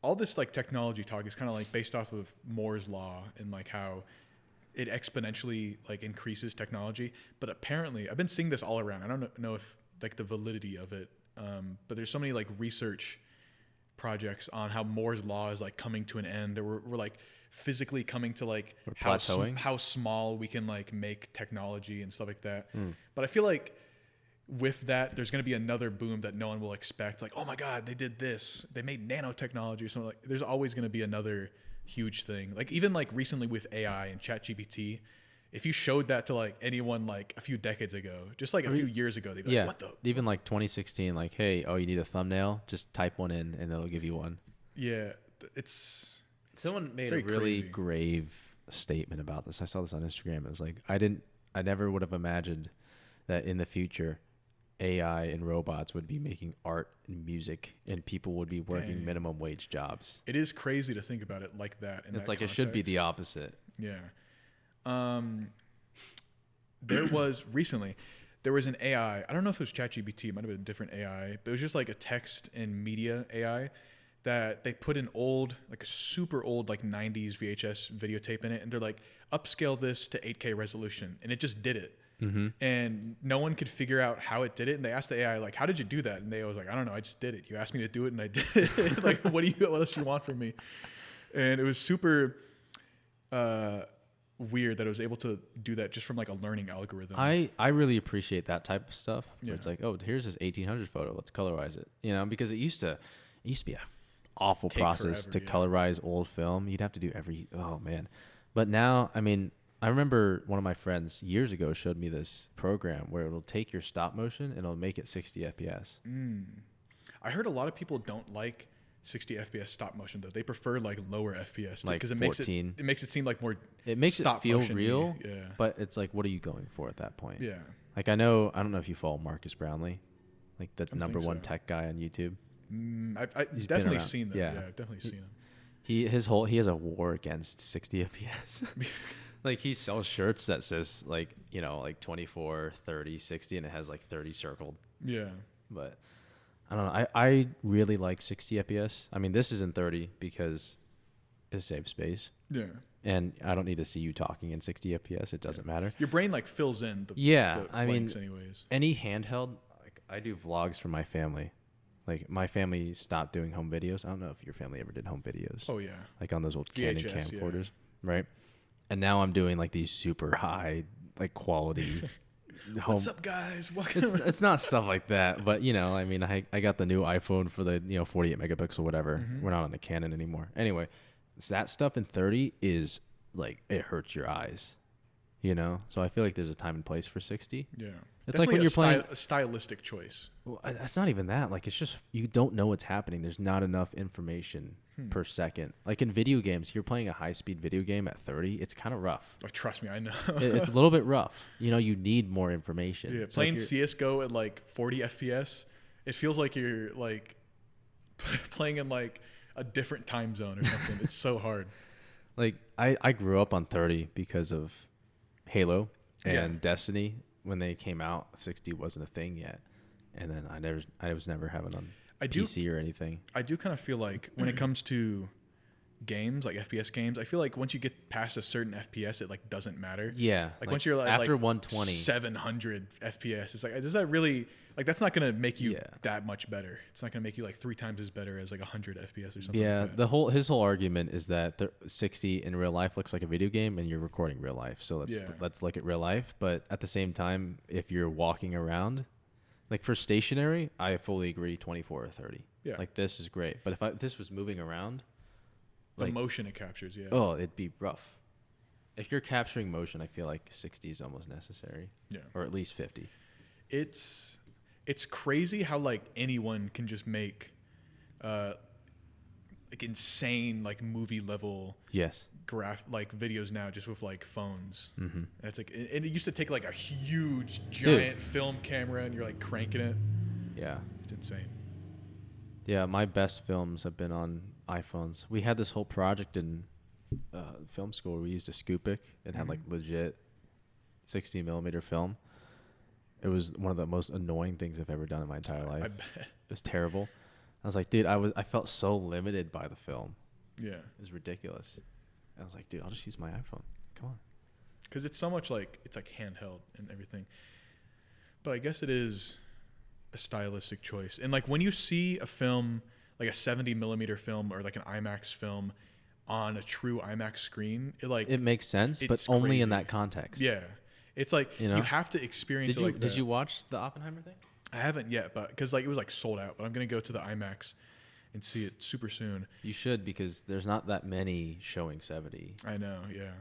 all this like technology talk is kind of like based off of Moore's law and like how it exponentially like increases technology. But apparently I've been seeing this all around. I don't know if like the validity of it. But there's so many like research projects on how Moore's law is like coming to an end, or we're like physically coming to like how small we can like make technology and stuff like that. But I feel like with that, there's going to be another boom that no one will expect. Like, oh my God, they did this. They made nanotechnology or something. Like, there's always going to be another huge thing. Like even like recently with AI and ChatGPT, if you showed that to like anyone like a few decades ago, just like a few years ago, they'd be like, what the? Even like 2016, like, hey, you need a thumbnail? Just type one in and they'll give you one. Yeah, it's someone made a really grave statement about this. I saw this on Instagram. It was like, I never would have imagined that in the future, AI and robots would be making art and music, and people would be working minimum wage jobs. It is crazy to think about it like that. It's like context. It should be the opposite. Yeah. There was an AI. I don't know if it was ChatGPT. It might have been a different AI, but it was just like a text and media AI that they put an old, like a super old, like 90s VHS videotape in it, and they're like, upscale this to 8K resolution, and it just did it. And no one could figure out how it did it. And they asked the AI, like, how did you do that? And they was like, I don't know, I just did it. You asked me to do it, and I did it. Like, what else do you want from me? And it was super weird that it was able to do that just from like a learning algorithm. I really appreciate that type of stuff. Where it's like, oh, here's this 1800 photo. Let's colorize it. Because it used to be a awful process to colorize old film. You'd have to do but now, I mean, I remember one of my friends years ago showed me this program where it'll take your stop motion and it'll make it 60 FPS. I heard a lot of people don't like 60 FPS stop motion though. They prefer like lower FPS Like because it 14. makes it seem like more. It makes it stop feel motion-y. real, Yeah. but it's like, what are you going for at that point? Yeah. Like I don't know if you follow Marcus Brownlee, like the don't number think one so. tech guy on YouTube. I've He's been definitely around. seen them. Yeah. Yeah, I've definitely seen them. He has a war against 60 FPS. Like he sells shirts that says like, you know, like 24, 30, 60, and it has like 30 circled. Yeah. But I don't know. I really like 60 FPS. I mean, this isn't 30 because it saves space. Yeah. And I don't need to see you talking in 60 FPS. It doesn't matter. Your brain like fills in the Yeah, the I mean, blanks anyways. any handheld, like I do vlogs for my family. Like my family stopped doing home videos. I don't know if your family ever did home videos. Oh yeah. Like on those old Canon VHS, camcorders, right? And now I'm doing like these super high, like quality home. What's up, guys? Welcome. It's not stuff like that, but you know, I mean, I got the new iPhone for the 48 megapixel, whatever. Mm-hmm. We're not on the Canon anymore. Anyway, so that stuff in 30 is like it hurts your eyes, you know. So I feel like there's a time and place for 60. Yeah. It's like when you're playing. a stylistic choice. Well, that's not even that. Like it's just you don't know what's happening. There's not enough information per second. Like in video games, you're playing a high-speed video game at 30. It's kind of rough. Oh, trust me, I know. It's a little bit rough. You know, you need more information. Yeah, So playing if you're- CS:GO at like 40 FPS, it feels like you're like playing in like a different time zone or something. It's so hard. Like I grew up on 30 because of Halo and Yeah. Destiny. When they came out, 60 wasn't a thing yet. And then I was never having on PC or anything. I do kind of feel like when it comes to games, like FPS games, I feel like once you get past a certain FPS, it like doesn't matter. Yeah. Like once you're like after like 120. 700 FPS, it's like, does that really, like, that's not going to make you Yeah. that much better. It's not going to make you like 3 times as better as like 100 FPS or something. Yeah, like that. his whole argument is that 60 in real life looks like a video game, and you're recording real life. So let's look at real life. But at the same time, if you're walking around, like for stationary, I fully agree 24 or 30. Yeah. Like this is great. But if this was moving around, The like, motion it captures, yeah. oh, it'd be rough. If you're capturing motion, I feel like 60 is almost necessary. Yeah. Or at least 50. It's crazy how like anyone can just make like insane like movie level Yes. like videos now just with like phones. Mm-hmm. And it's like and it used to take like a huge giant film camera and you're like cranking it. Yeah. It's insane. Yeah, my best films have been on iPhones. We had this whole project in film school where we used a Scoopik and had like legit 60 millimeter film. It was one of the most annoying things I've ever done in my entire life. I bet. It was terrible. I was like, dude, I felt so limited by the film. Yeah. It was ridiculous. I was like, dude, I'll just use my iPhone. Come on. Because it's so much like it's like handheld and everything. But I guess it is a stylistic choice. And like when you see a film, like a 70 millimeter film or like an IMAX film on a true IMAX screen, It makes sense, but it's only in crazy. that context. Yeah. It's like You know? you have to experience it like Did that. you watch the Oppenheimer thing? I haven't yet, but because like it was like sold out. But I'm gonna go to the IMAX and see it super soon. You should, because there's not that many showing 70. I know, yeah,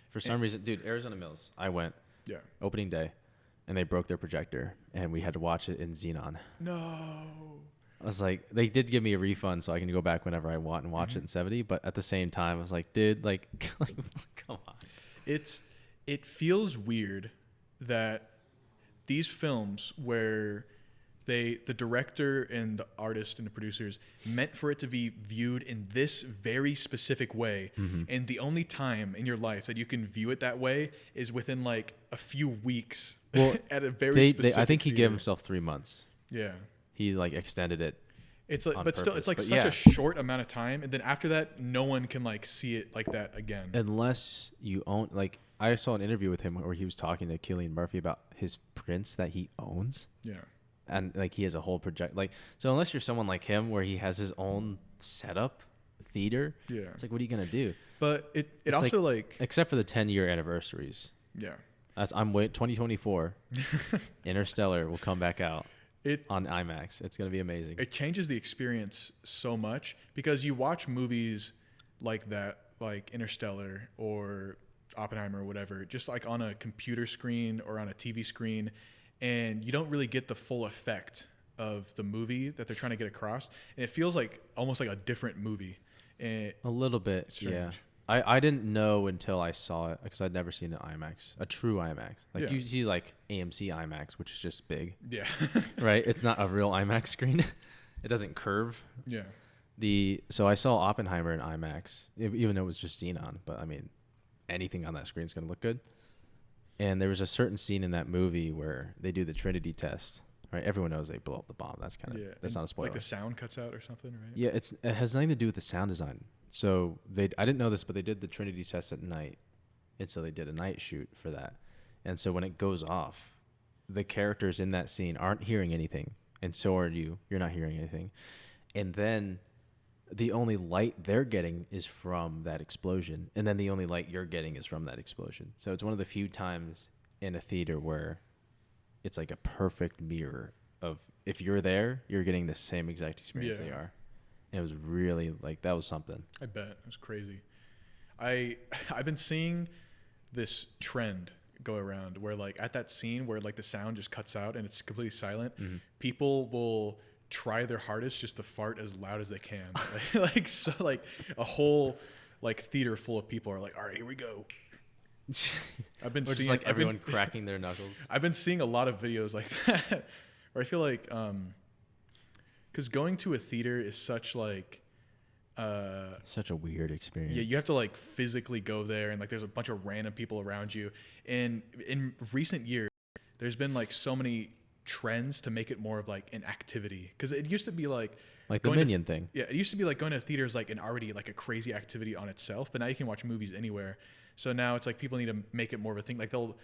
For some reason, dude, Arizona Mills, I went yeah. opening day, and they broke their projector, and we had to watch it in Xenon. No, I was like, they did give me a refund, so I can go back whenever I want and watch it in 70. But at the same time, I was like, dude, like, come on. it feels weird that these films where the director and the artist and the producers meant for it to be viewed in this very specific way, and the only time in your life that you can view it that way is within like a few weeks. Well, at a very specific I think he gave theater. himself 3 months. Yeah. He like extended it. It's like, on but still, it's like purpose. such But a yeah. short amount of time, and then after that, no one can like see it like that again. Unless you own, like, I saw an interview with him where he was talking to Cillian Murphy about his prints that he owns. Yeah, And like he has a whole project, like, so unless you're someone like him where he has his own setup theater, yeah. it's like, what are you gonna do? But it It's also like Except for the 10-year anniversaries. yeah, As I'm wait 2024, Interstellar will come back out it on IMAX. It's gonna be amazing. it changes the experience so much because you watch movies like that, like Interstellar or Oppenheimer or whatever, just like on a computer screen or on a TV screen, and you don't really get the full effect of the movie that they're trying to get across, and it feels like almost like a different movie. And A little bit, strange. yeah. I didn't know until I saw it because I'd never seen an IMAX, a true IMAX. Like Yeah. you see like AMC IMAX, which is just big, Yeah. right? It's not a real IMAX screen. It doesn't curve. Yeah. So I saw Oppenheimer in IMAX, even though it was just Xenon. But I mean, anything on that screen is going to look good. And there was a certain scene in that movie where they do the Trinity test, right? Everyone knows they blow up the bomb. That's kind of that's not a spoiler. Like the sound cuts out or something, right? Yeah, it has nothing to do with the sound design. So I didn't know this, but they did the Trinity test at night, and so they did a night shoot for that. And so when it goes off, the characters in that scene aren't hearing anything, and so are you. You're not hearing anything, and then the only light they're getting is from that explosion, and then the only light you're getting is from that explosion. So it's one of the few times in a theater where it's like a perfect mirror of if you're there, you're getting the same exact experience they are. It was really like that was something. I bet. It was crazy. I've been seeing this trend go around where like at that scene where like the sound just cuts out and it's completely silent, people will try their hardest just to fart as loud as they can. Like so like a whole like theater full of people are like, all right, here we go. I've been seeing like everyone cracking their knuckles. I've been seeing a lot of videos like that where I feel like because going to a theater is such like such a weird experience. yeah, you have to like physically go there, and like there's a bunch of random people around you. And in recent years, there's been like so many trends to make it more of like an activity, because it used to be like the Minion thing. Yeah, it used to be like going to theaters like an already like a crazy activity on itself, but now you can watch movies anywhere. So now it's like people need to make it more of a thing. Like they'll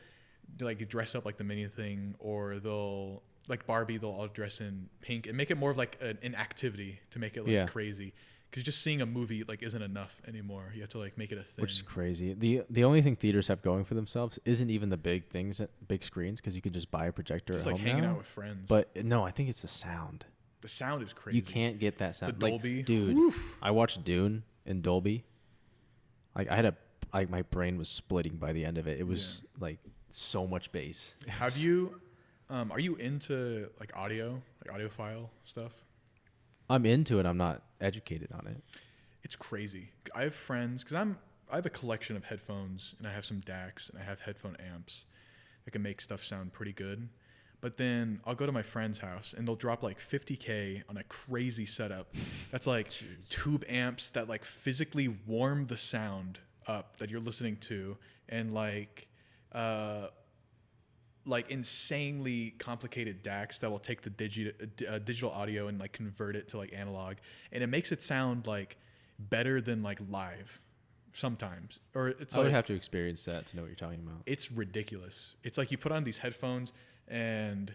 like dress up like the Minion thing, or they'll like Barbie, they'll all dress in pink and make it more of like an activity to make it like crazy. Because just seeing a movie like isn't enough anymore. You have to like make it a thing. Which is crazy. The only thing theaters have going for themselves isn't even the big things, big screens, because you can just buy a projector just at like home hanging now. out with friends. But no, I think it's the sound. The sound is crazy. You can't get that sound. The Dolby, dude. Oof. I watched Dune in Dolby. Like I had my brain was splitting by the end of it. It was like so much bass. Have you? Are you into like audio, like audiophile stuff? I'm into it. I'm not educated on it. It's crazy. I have friends because I have a collection of headphones, and I have some DACs, and I have headphone amps that can make stuff sound pretty good. But then I'll go to my friend's house and they'll drop like $50K on a crazy setup. That's like tube amps that like physically warm the sound up that you're listening to, and like insanely complicated DACs that will take the digital audio and like convert it to like analog, and it makes it sound like better than like live sometimes. Or it's I would have to experience that to know what you're talking about. It's ridiculous. It's like you put on these headphones and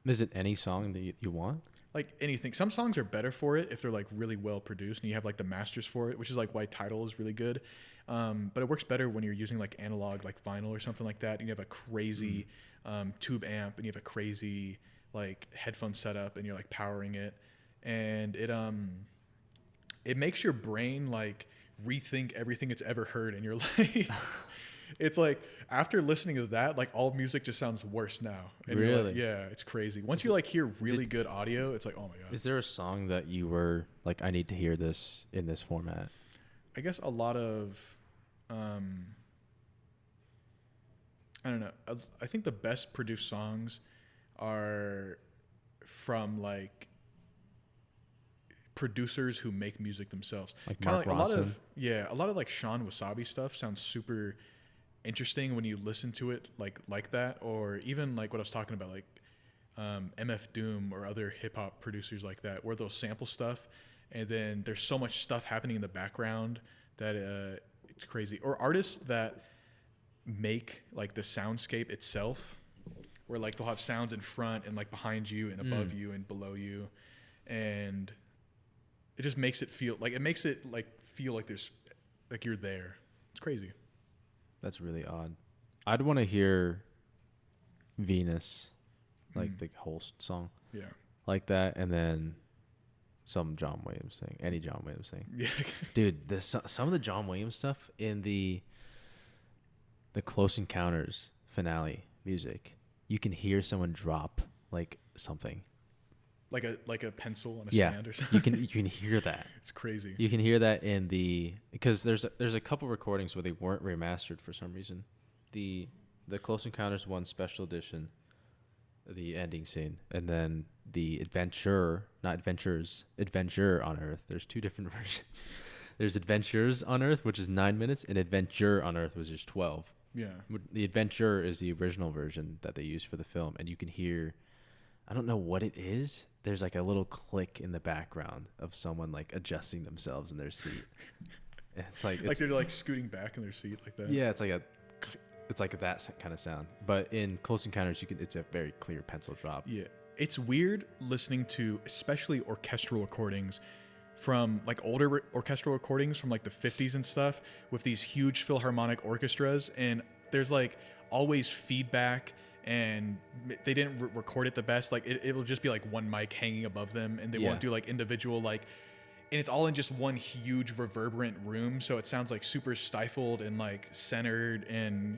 is it any song that you want? Like anything. Some songs are better for it if they're like really well produced and you have like the masters for it, which is like why Tidal is really good. But it works better when you're using like analog, like vinyl or something like that. And you have a crazy tube amp, and you have a crazy like headphone setup, and you're like powering it, and it makes your brain like rethink everything it's ever heard, and you're like, it's like after listening to that, like all music just sounds worse now. And you're really? like, yeah, it's crazy. Once you like hear really good audio, it's like, oh my god. Is there a song that you were like, I need to hear this in this format? I guess a lot of, I don't know. I think the best produced songs are from like producers who make music themselves. Like Kinda Mark like Ronson? a lot of like Sean Wasabi stuff sounds super interesting when you listen to it like that, or even like what I was talking about, like MF Doom or other hip hop producers like that, where they'll sample stuff and then there's so much stuff happening in the background that it's crazy. Or artists that make like the soundscape itself, where like they'll have sounds in front and like behind you and above you and below you, and it just makes it feel like there's like you're there. It's crazy. That's really odd. I'd want to hear Venus, like the whole song, Yeah. like that, and then some John Williams thing, any John Williams thing. Yeah. Dude, some of the John Williams stuff in the Close Encounters finale music, you can hear someone drop like something, like a pencil on a Yeah, stand or something. you can hear that. It's crazy. You can hear that in because there's a couple recordings where they weren't remastered for some reason. The Close Encounters 1 special edition, the ending scene, and then the Adventure, not Adventures, Adventure on Earth. There's two different versions. There's Adventures on Earth, which is 9 minutes, and Adventure on Earth, which is 12. Yeah. The Adventure is the original version that they used for the film, and you can hear, I don't know what it is. There's like a little click in the background of someone like adjusting themselves in their seat. And it's like Like they're like scooting back in their seat like that. yeah, it's like that kind of sound. But in Close Encounters, it's a very clear pencil drop. Yeah. It's weird listening to especially orchestral recordings from like older orchestral recordings from like the 50s and stuff with these huge philharmonic orchestras, and there's like always feedback, and they didn't record it the best. Like it will just be like one mic hanging above them, and they won't do like individual like, and it's all in just one huge reverberant room, so it sounds like super stifled and like centered and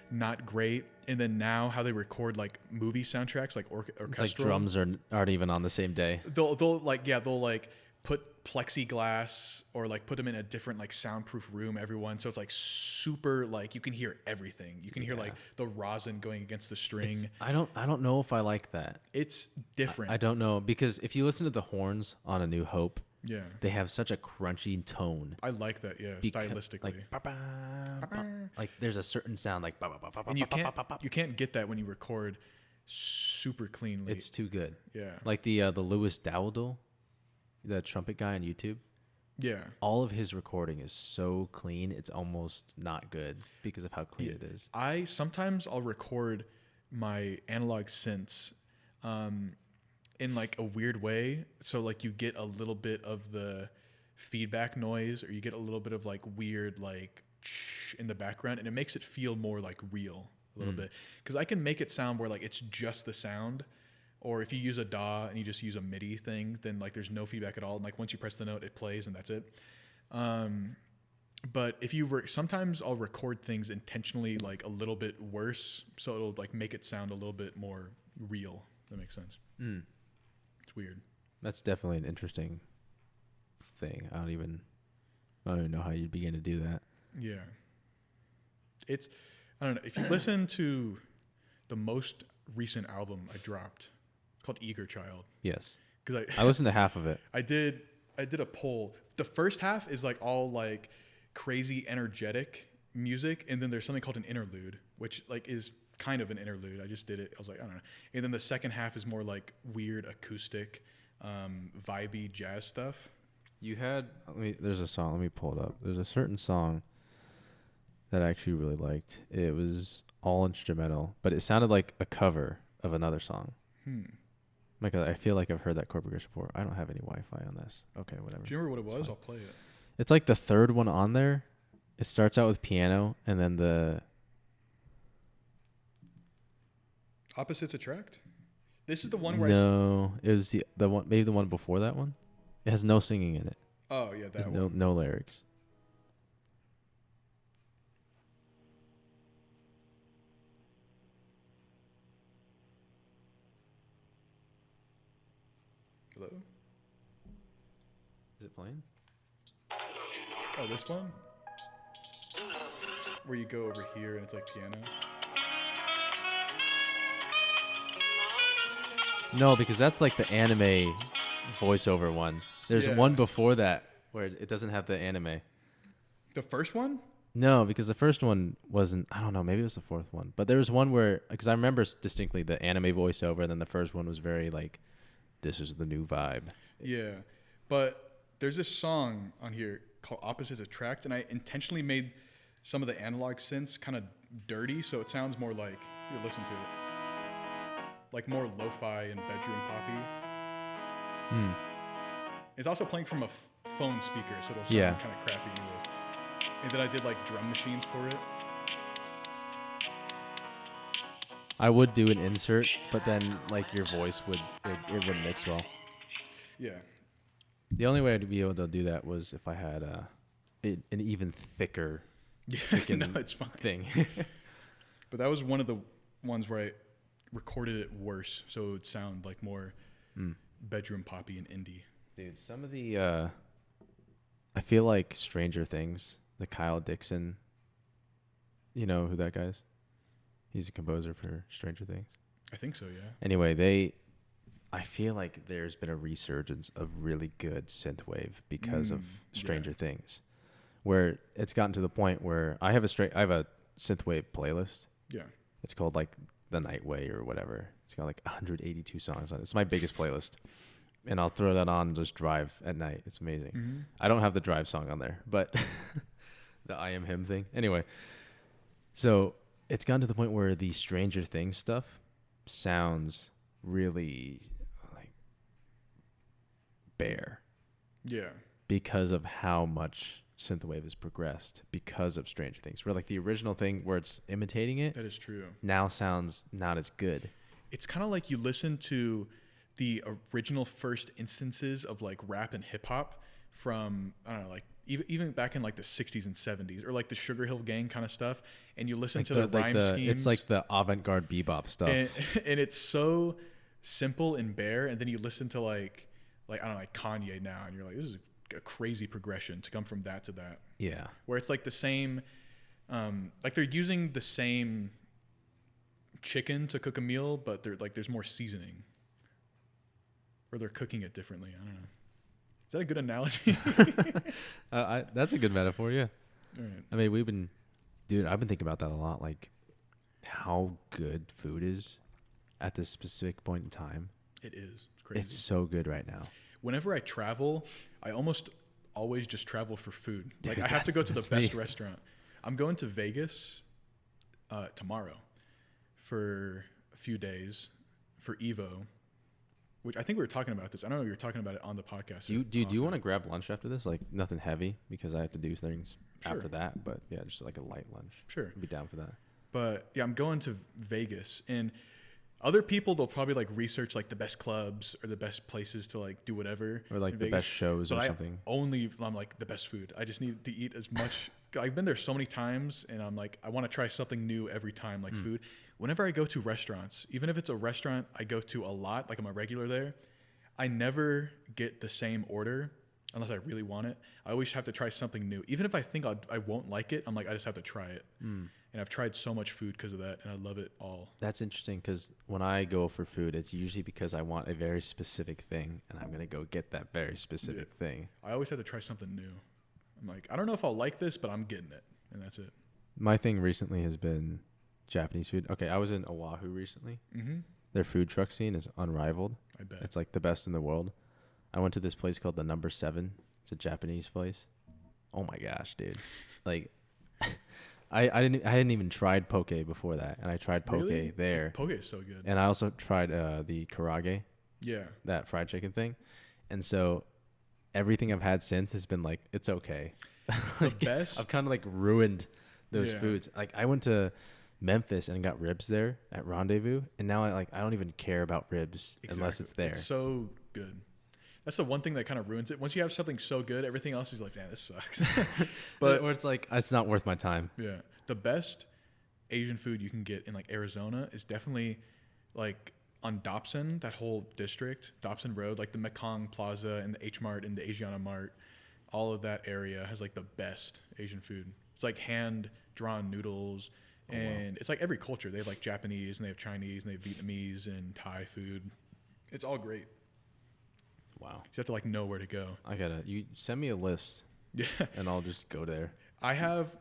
not great. And then now how they record like movie soundtracks, like orchestral, It's like drums aren't even on the same day. they'll like put plexiglass or like put them in a different like soundproof room, everyone, so it's like super, like you can hear everything. You can hear like the rosin going against the string. I don't know if I like that. It's different. I don't know, because if you listen to the horns on A New Hope, Yeah, they have such a crunchy tone. I like that. Yeah, stylistically. Like, like there's a certain sound like, And you can't get that when you record super cleanly. it's too good. Yeah. Like the Lewis Dowdle, the trumpet guy on YouTube. Yeah. All of his recording is so clean, it's almost not good because of how clean it is. I'll record my analog synths in like a weird way. So like you get a little bit of the feedback noise, or you get a little bit of like weird like in the background, and it makes it feel more like real a little bit. Because I can make it sound where like it's just the sound. Or if you use a DAW and you just use a MIDI thing, then like there's no feedback at all. And like once you press the note, it plays and that's it. But if you sometimes I'll record things intentionally like a little bit worse, so it'll like make it sound a little bit more real. If that makes sense. It's weird. That's definitely an interesting thing. I don't even know how you'd begin to do that. Yeah. I don't know. If you listen to the most recent album I dropped, called Eager Child. Yes. Because I listened to half of it. I did a poll. The first half is like all like crazy energetic music, and then there's something called an interlude, which like is kind of an interlude. I just did it. I was like, I don't know. And then the second half is more like weird acoustic, vibey jazz stuff. You had there's a song, let me pull it up. There's a certain song that I actually really liked. It was all instrumental, but it sounded like a cover of another song. Like I feel like I've heard that chord progression before. I don't have any Wi-Fi on this. Okay, whatever. Do you remember what it was? I'll play it. It's like the third one on there. It starts out with piano, and then the Opposites Attract? This is the one where it was the one, maybe the one before that one. It has no singing in it. Oh yeah, that There's one. no lyrics. Hello? Is it playing? Oh, this one? Where you go over here and it's like piano. No, because that's like the anime voiceover one. There's one before that where it doesn't have the anime. The first one? No, because the first one wasn't. I don't know. Maybe it was the fourth one. But there was one where, because I remember distinctly the anime voiceover, and then the first one was very like, this is the new vibe. Yeah. But there's this song on here called Opposites Attract, and I intentionally made some of the analog synths kind of dirty, so it sounds more like, you listen to it, like more lo-fi and bedroom poppy. It's also playing from a phone speaker, so it'll sound kind of crappy anyways. And then I did like drum machines for it. I would do an insert, but then like your voice it wouldn't mix well. Yeah. The only way to be able to do that was if I had an even thicker No, it's fine. thing. But that was one of the ones where I recorded it worse, so it would sound like more bedroom poppy and indie. Dude, some of the I feel like Stranger Things, the Kyle Dixon, you know who that guy is? He's a composer for Stranger Things. I think so, yeah. Anyway, I feel like there's been a resurgence of really good synthwave because of Stranger Things, where it's gotten to the point where I have a synthwave playlist. Yeah. It's called like The Night Way or whatever. It's got like 182 songs on it. It's my biggest playlist. And I'll throw that on and just drive at night. It's amazing. Mm-hmm. I don't have the drive song on there, but the I Am Him thing. Anyway, so it's gotten to the point where the Stranger Things stuff sounds really like bare. Yeah. Because of how much synthwave has progressed because of Stranger Things. Where like the original thing where it's imitating it. That is true. Now sounds not as good. It's kind of like you listen to the original first instances of like rap and hip hop from, I don't know, like even back in like the 60s and 70s, or like the Sugar Hill Gang kind of stuff, and you listen Like to the rhyme schemes. It's like the avant-garde bebop stuff. And it's so simple and bare, and then you listen to like I don't know, like Kanye now, and you're like, this is a crazy progression to come from that to that. Yeah. Where it's like the same, like they're using the same chicken to cook a meal, but they're like there's more seasoning, or they're cooking it differently. I don't know. Is that a good analogy? That's a good metaphor. Yeah. All right. I mean, I've been thinking about that a lot. Like how good food is at this specific point in time. It is. It's crazy. It's so good right now. Whenever I travel, I almost always just travel for food. Dude, Like I have to go to the that's best me. restaurant. I'm going to Vegas tomorrow for a few days for Evo, which I think we were talking about this. I don't know if you were talking about it on the podcast. Do you want to grab lunch after this? Like nothing heavy because I have to do things Sure. after that. But yeah, just like a light lunch. Sure. I'd be down for that. But yeah, I'm going to Vegas, and other people, they'll probably like research like the best clubs or the best places to like do whatever, Or like in the Vegas. best shows But or I something. I'm like the best food. I just need to eat as much. I've been there so many times, and I'm like, I want to try something new every time, like food. Whenever I go to restaurants, even if it's a restaurant I go to a lot, like I'm a regular there, I never get the same order unless I really want it. I always have to try something new. Even if I think I won't like it, I'm like, I just have to try it. And I've tried so much food because of that, and I love it all. That's interesting because when I go for food, it's usually because I want a very specific thing, and I'm gonna go get that very specific thing. I always have to try something new. I'm like, I don't know if I'll like this, but I'm getting it, and that's it. My thing recently has been Japanese food. Okay, I was in Oahu recently. Mm-hmm. Their food truck scene is unrivaled. I bet. It's like the best in the world. I went to this place called the Number 7. It's a Japanese place. Oh my gosh, dude! Like, I hadn't even tried poke before that, and I tried poke Really? there. Poke is so good. And I also tried the karage, Yeah. that fried chicken thing. And so everything I've had since has been like, it's okay. The best. I've kind of like ruined those Yeah. foods. Like I went to Memphis and got ribs there at Rendezvous, and now I don't even care about ribs unless it's there. It's so good. That's the one thing that kind of ruins it. Once you have something so good, everything else is like, man, this sucks. But or it's like it's not worth my time. Yeah. The best Asian food you can get in like Arizona is definitely like on Dobson, that whole district, Dobson Road, like the Mekong Plaza and the H Mart and the Asiana Mart. All of that area has like the best Asian food. It's like hand drawn noodles. And it's like every culture. They have like Japanese and they have Chinese and they have Vietnamese and Thai food. It's all great. Wow. You just have to like know where to go. You send me a list Yeah. and I'll just go there. I have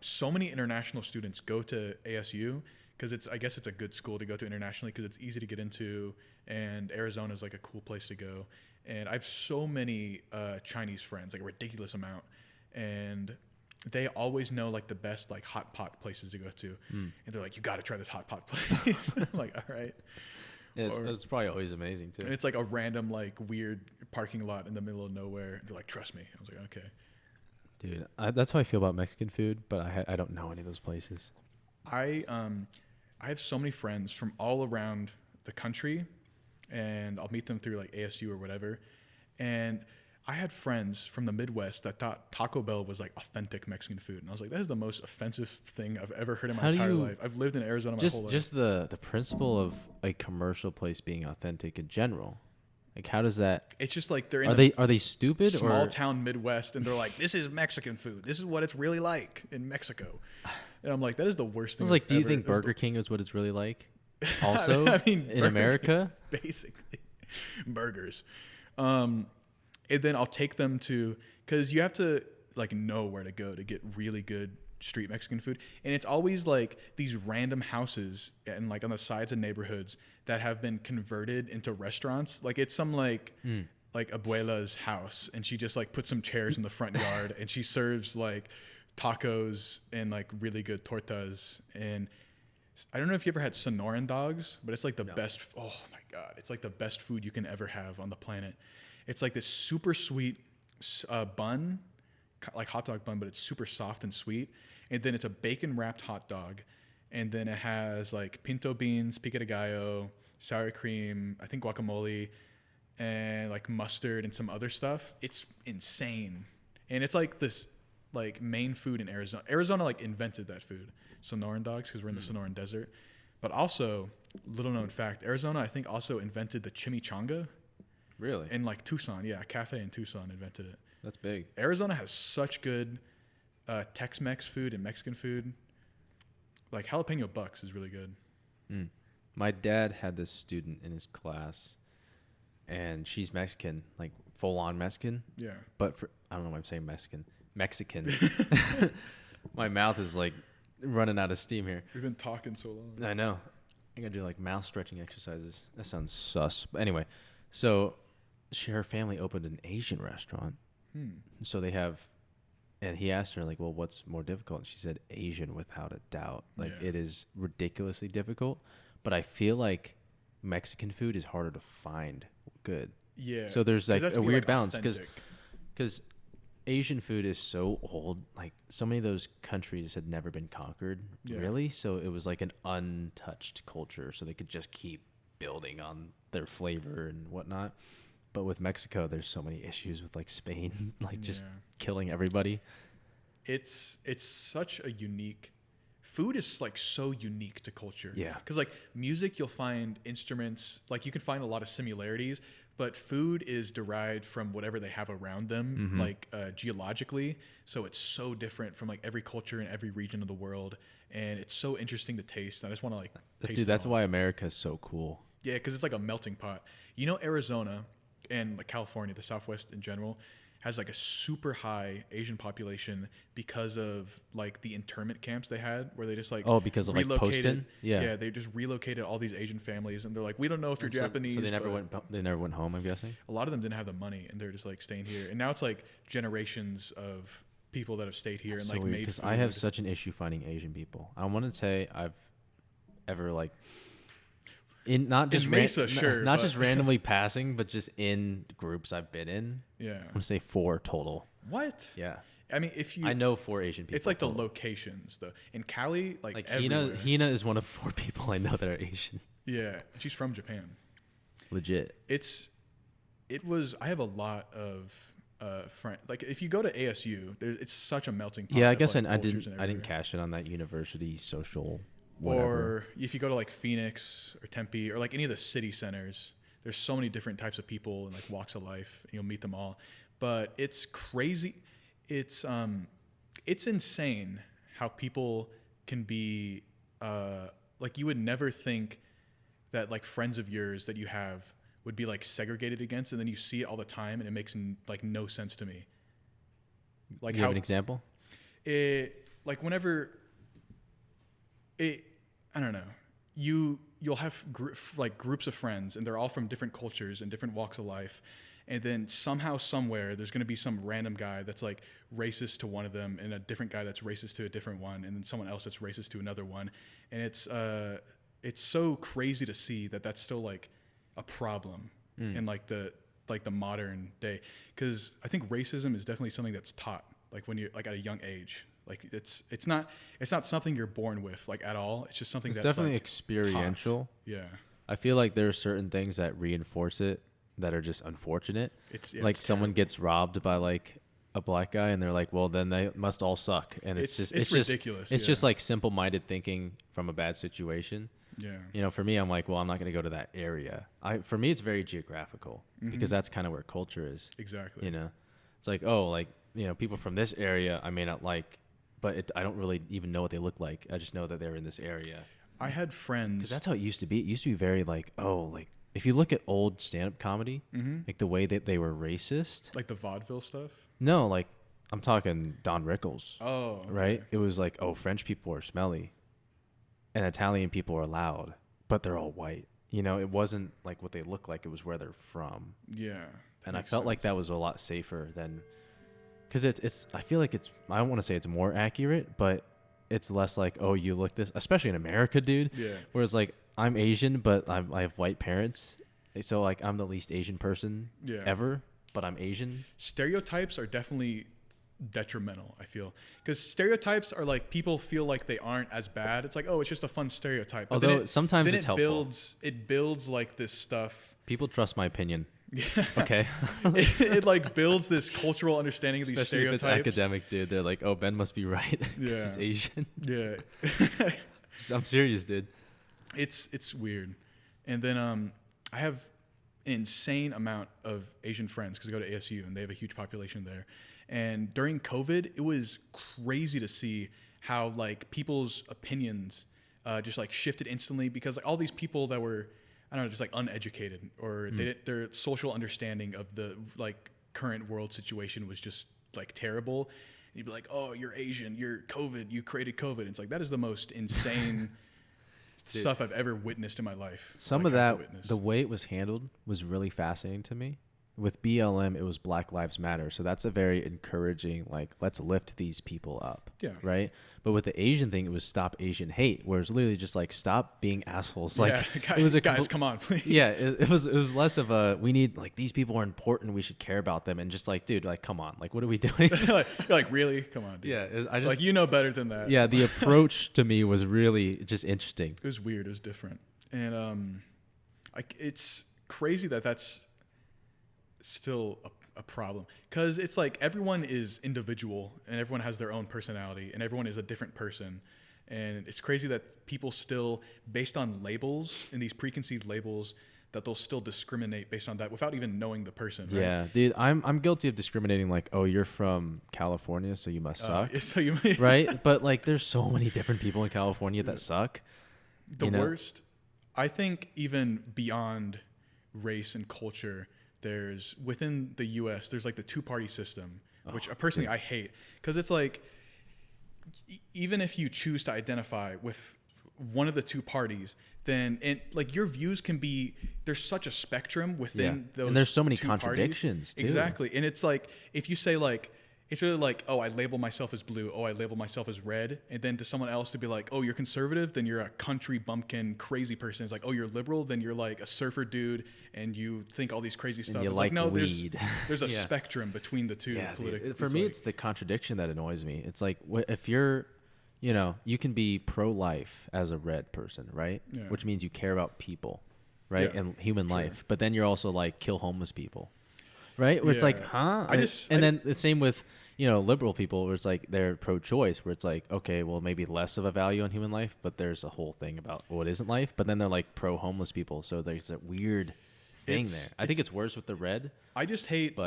so many international students go to ASU because I guess it's a good school to go to internationally because it's easy to get into, and Arizona is like a cool place to go. And I have so many Chinese friends, like a ridiculous amount, and they always know like the best like hot pot places to go to, and they're like, you got to try this hot pot place. I'm like, all right. Yeah, Or- it's probably always amazing too. And it's like a random like weird parking lot in the middle of nowhere. They're like, trust me. I was like, okay. Dude, that's how I feel about Mexican food, but I don't know any of those places. I have so many friends from all around the country, and I'll meet them through like ASU or whatever. And I had friends from the Midwest that thought Taco Bell was like authentic Mexican food, and I was like, that is the most offensive thing I've ever heard in my How do entire you- life. I've lived in Arizona my whole life. Just the principle of a commercial place being authentic in general Like, how does that? It's just like they're in Are they stupid small or town Midwest, and they're like, "This is Mexican food. This is what it's really like in Mexico." And I'm like, that is the worst I thing. was like, do you ever- think that's Burger King is what it's really like? Also, I mean, in Burger America, King, basically, burgers. And then I'll take them to, because you have to like know where to go to get really good street Mexican food, and it's always like these random houses and like on the sides of neighborhoods that have been converted into restaurants. Like it's some like abuela's house, and she just like puts some chairs in the front yard, and she serves like tacos and like really good tortas. And I don't know if you ever had Sonoran dogs, but it's like the best. Oh my God. It's like the best food you can ever have on the planet. It's like this super sweet bun, like hot dog bun, but it's super soft and sweet. And then it's a bacon wrapped hot dog. And then it has like pinto beans, pico de gallo, sour cream, I think guacamole, and like mustard and some other stuff. It's insane. And it's like this like main food in Arizona. Arizona like invented that food, Sonoran dogs, because we're in the Sonoran Desert. But also, little known fact, Arizona I think also invented the chimichanga. really, In like Tucson, yeah, a cafe in Tucson invented it. that's big. Arizona has such good Tex-Mex food and Mexican food. Like jalapeno bucks is really good. My dad had this student in his class, and she's Mexican, like full on Mexican. Yeah. But I don't know why I'm saying Mexican. My mouth is like running out of steam here. We've been talking so long. I know. I gotta do like mouth stretching exercises. That sounds sus. But anyway, so her family opened an Asian restaurant. So they have, and he asked her like, well, what's more difficult? And she said Asian, without a doubt. Like Yeah. it is ridiculously difficult. But I feel like Mexican food is harder to find good. Yeah. So there's 'Cause like it has a to be, weird like, balance authentic. because Asian food is so old. Like so many of those countries had never been conquered, Yeah. really. So it was like an untouched culture. So they could just keep building on their flavor and whatnot. But with Mexico, there's so many issues with like Spain, like just Yeah. killing everybody. It's such a unique food is like so unique to culture. Yeah. Because like music, you'll find instruments, like you can find a lot of similarities, but food is derived from whatever they have around them, like geologically. So it's so different from like every culture in every region of the world, and it's so interesting to taste. I just want to like taste Dude, it that's all. why America is so cool. Yeah, because it's like a melting pot. You know, Arizona and like California, the Southwest in general, has like a super high Asian population because of like the internment camps they had, where they just like Because of like Poston? Yeah, they just relocated all these Asian families, and they're like, we don't know if you're Japanese. So they never but They never went home. I'm guessing. a lot of them didn't have the money, and they're just like staying here. And now it's like generations of people that have stayed here and like made because food. I have such an issue finding Asian people. I want to say I've ever like in not just Mesa, sure, not but- just randomly passing, but just in groups I've been in. Yeah. I'm gonna say 4 total. What? Yeah, I mean, if you, I know 4 Asian people. it's like the total. locations though. In Cali, like Hina. everywhere. Hina is one of 4 people I know that are Asian. Yeah, she's from Japan. Legit. I have a lot of friends. Like if you go to ASU, it's such a melting pot. Yeah, I of, guess like, I cultures didn't and everywhere. cash in on that university social. Whatever. Or if you go to like Phoenix or Tempe or like any of the city centers, there's so many different types of people and like walks of life. And you'll meet them all, but it's crazy. It's insane how people can be like you would never think that like friends of yours that you have would be like segregated against, and then you see it all the time, and it makes like no sense to me. Like you have an example? Like whenever I don't know, you'll have groups of friends, and they're all from different cultures and different walks of life, and then somehow somewhere there's going to be some random guy that's like racist to one of them, and a different guy that's racist to a different one, and then someone else that's racist to another one, and it's so crazy to see that that's still like a problem in like the modern day, because I think racism is definitely something that's taught like when you're like at a young age. Like it's not something you're born with like at all. It's just something It's that's definitely like, experiential. taught. Yeah. I feel like there are certain things that reinforce it that are just unfortunate. Like it's someone gets robbed by like a black guy, and they're like, well, then they must all suck. And it's It's just ridiculous, It's yeah. just like simple-minded thinking from a bad situation. Yeah. You know, for me, I'm like, well, I'm not going to go to that area. For me, it's very geographical because that's kind of where culture is. Exactly. You know, it's like, oh, like, you know, people from this area I may not like, but I don't really even know what they look like. I just know that they're in this area. I had friends. Because that's how it used to be. It used to be very like, oh, like if you look at old stand-up comedy, like the way that they were racist. Like the vaudeville stuff? No, like I'm talking Don Rickles. Oh. Okay. Right? It was like, oh, French people are smelly and Italian people are loud, but they're all white. You know, it wasn't like what they look like. It was where they're from. Yeah. And I felt like that was a lot safer than, because I feel like I don't want to say it's more accurate, but it's less like, oh, you look this, especially in America, dude. Yeah. Whereas like I'm Asian, but I have white parents. So like I'm the least Asian person ever, but I'm Asian. Stereotypes are definitely detrimental, I feel, because stereotypes are like, people feel like they aren't as bad. It's like, oh, it's just a fun stereotype. But Although sometimes it's helpful. It builds like this stuff. People trust my opinion. Yeah. Okay. it like builds this cultural understanding of these Especially stereotypes. if it's academic, dude. They're like, oh, Ben must be right because he's Asian. Yeah. I'm serious, dude. It's weird. And then I have an insane amount of Asian friends because I go to ASU and they have a huge population there. And during COVID, it was crazy to see how like people's opinions just like shifted instantly, because like all these people that were, I don't know, just like uneducated, or their social understanding of the like current world situation was just like terrible. And you'd be like, oh, you're Asian, you're COVID, you created COVID. And it's like, that is the most insane stuff I've ever witnessed in my life. Some of that, the way it was handled was really fascinating to me. With BLM, it was Black Lives Matter. So that's a very encouraging, like, let's lift these people up. Yeah. Right? But with the Asian thing, it was stop Asian hate, where it's literally just like, stop being assholes. Like, guys, it was guys, come on, please. Yeah, it was less of a, we need, like, these people are important, we should care about them. And just like, dude, like, come on. Like, what are we doing? you're like, really? Come on, dude. Yeah. I just, like, you know better than that. Yeah, the approach to me was really just interesting. It was weird. It was different. And like, it's crazy that that's still a problem, because it's like everyone is individual and everyone has their own personality and everyone is a different person. And it's crazy that people still, based on labels and these preconceived labels, that they'll still discriminate based on that without even knowing the person. Right? Yeah, dude, I'm guilty of discriminating. Like, oh, you're from California, so you must suck. So you right? But like, there's so many different people in California that suck. The worst, I think, even beyond race and culture, there's within the U.S. there's like the two-party system, which personally I hate, because it's like, even if you choose to identify with one of the two parties, then like your views can be, there's such a spectrum within those, and there's so many two contradictions parties. too. Exactly. And it's like, if you say like, it's really like, oh, I label myself as blue, oh, I label myself as red, and then to someone else to be like, oh, you're conservative, then you're a country bumpkin crazy person. It's like, oh, you're liberal, then you're like a surfer dude and you think all these crazy stuff. And you it's like no, weed. There's a spectrum between the two. Yeah, politically. for me, it's the contradiction that annoys me. It's like, if you're, you know, you can be pro-life as a red person, right? Yeah. Which means you care about people, right? Yeah, and human life. But then you're also like, kill homeless people, right? Where it's like, huh? Then the same with, you know, liberal people, where it's like they're pro-choice, where it's like, okay, well, maybe less of a value on human life, but there's a whole thing about what isn't life. But then they're like pro-homeless people, so there's a weird thing there. I think it's worse with the red. I just hate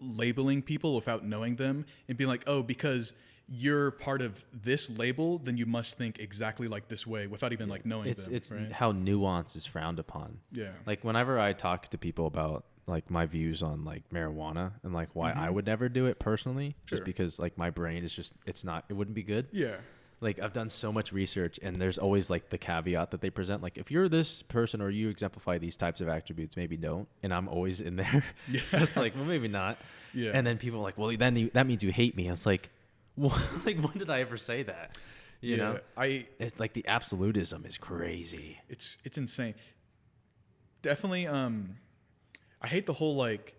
labeling people without knowing them and being like, oh, because you're part of this label, then you must think exactly like this way without even like knowing them. It's right? how nuance is frowned upon. Yeah. Like whenever I talk to people about like my views on like marijuana and like why I would never do it personally, just because like my brain is just, it wouldn't be good. Yeah. Like I've done so much research, and there's always like the caveat that they present, like if you're this person or you exemplify these types of attributes, maybe don't. And I'm always in there. Yeah. So it's like, well, maybe not. Yeah. And then people are like, well, then that means you hate me. It's like, well, like when did I ever say that? You know, it's like the absolutism is crazy. It's insane. Definitely. I hate the whole like,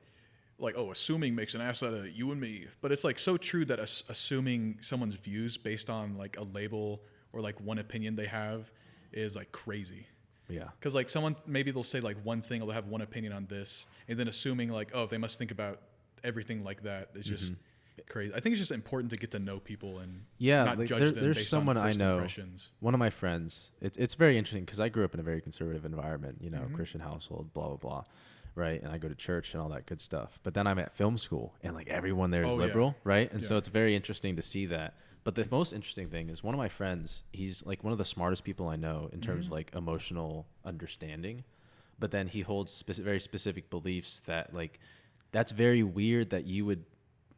oh, assuming makes an ass out of you and me. But it's like so true that assuming someone's views based on like a label or like one opinion they have is like crazy. Yeah. Because like someone, maybe they'll say like one thing or they'll have one opinion on this, and then assuming like, oh, they must think about everything like that. It's just, crazy. I think it's just important to get to know people and Yeah, not like judge them there's based someone on I first know, impressions. one of my friends. It's very interesting because I grew up in a very conservative environment, you know, Mhm. Christian household, blah blah blah, right? And I go to church and all that good stuff. But then I'm at film school, and like everyone there is Oh, yeah. liberal, right? And so Yeah. it's very interesting to see that. But the most interesting thing is one of my friends. He's like one of the smartest people I know in terms of Mhm. like emotional understanding. But then he holds very specific beliefs that like that's very weird that you would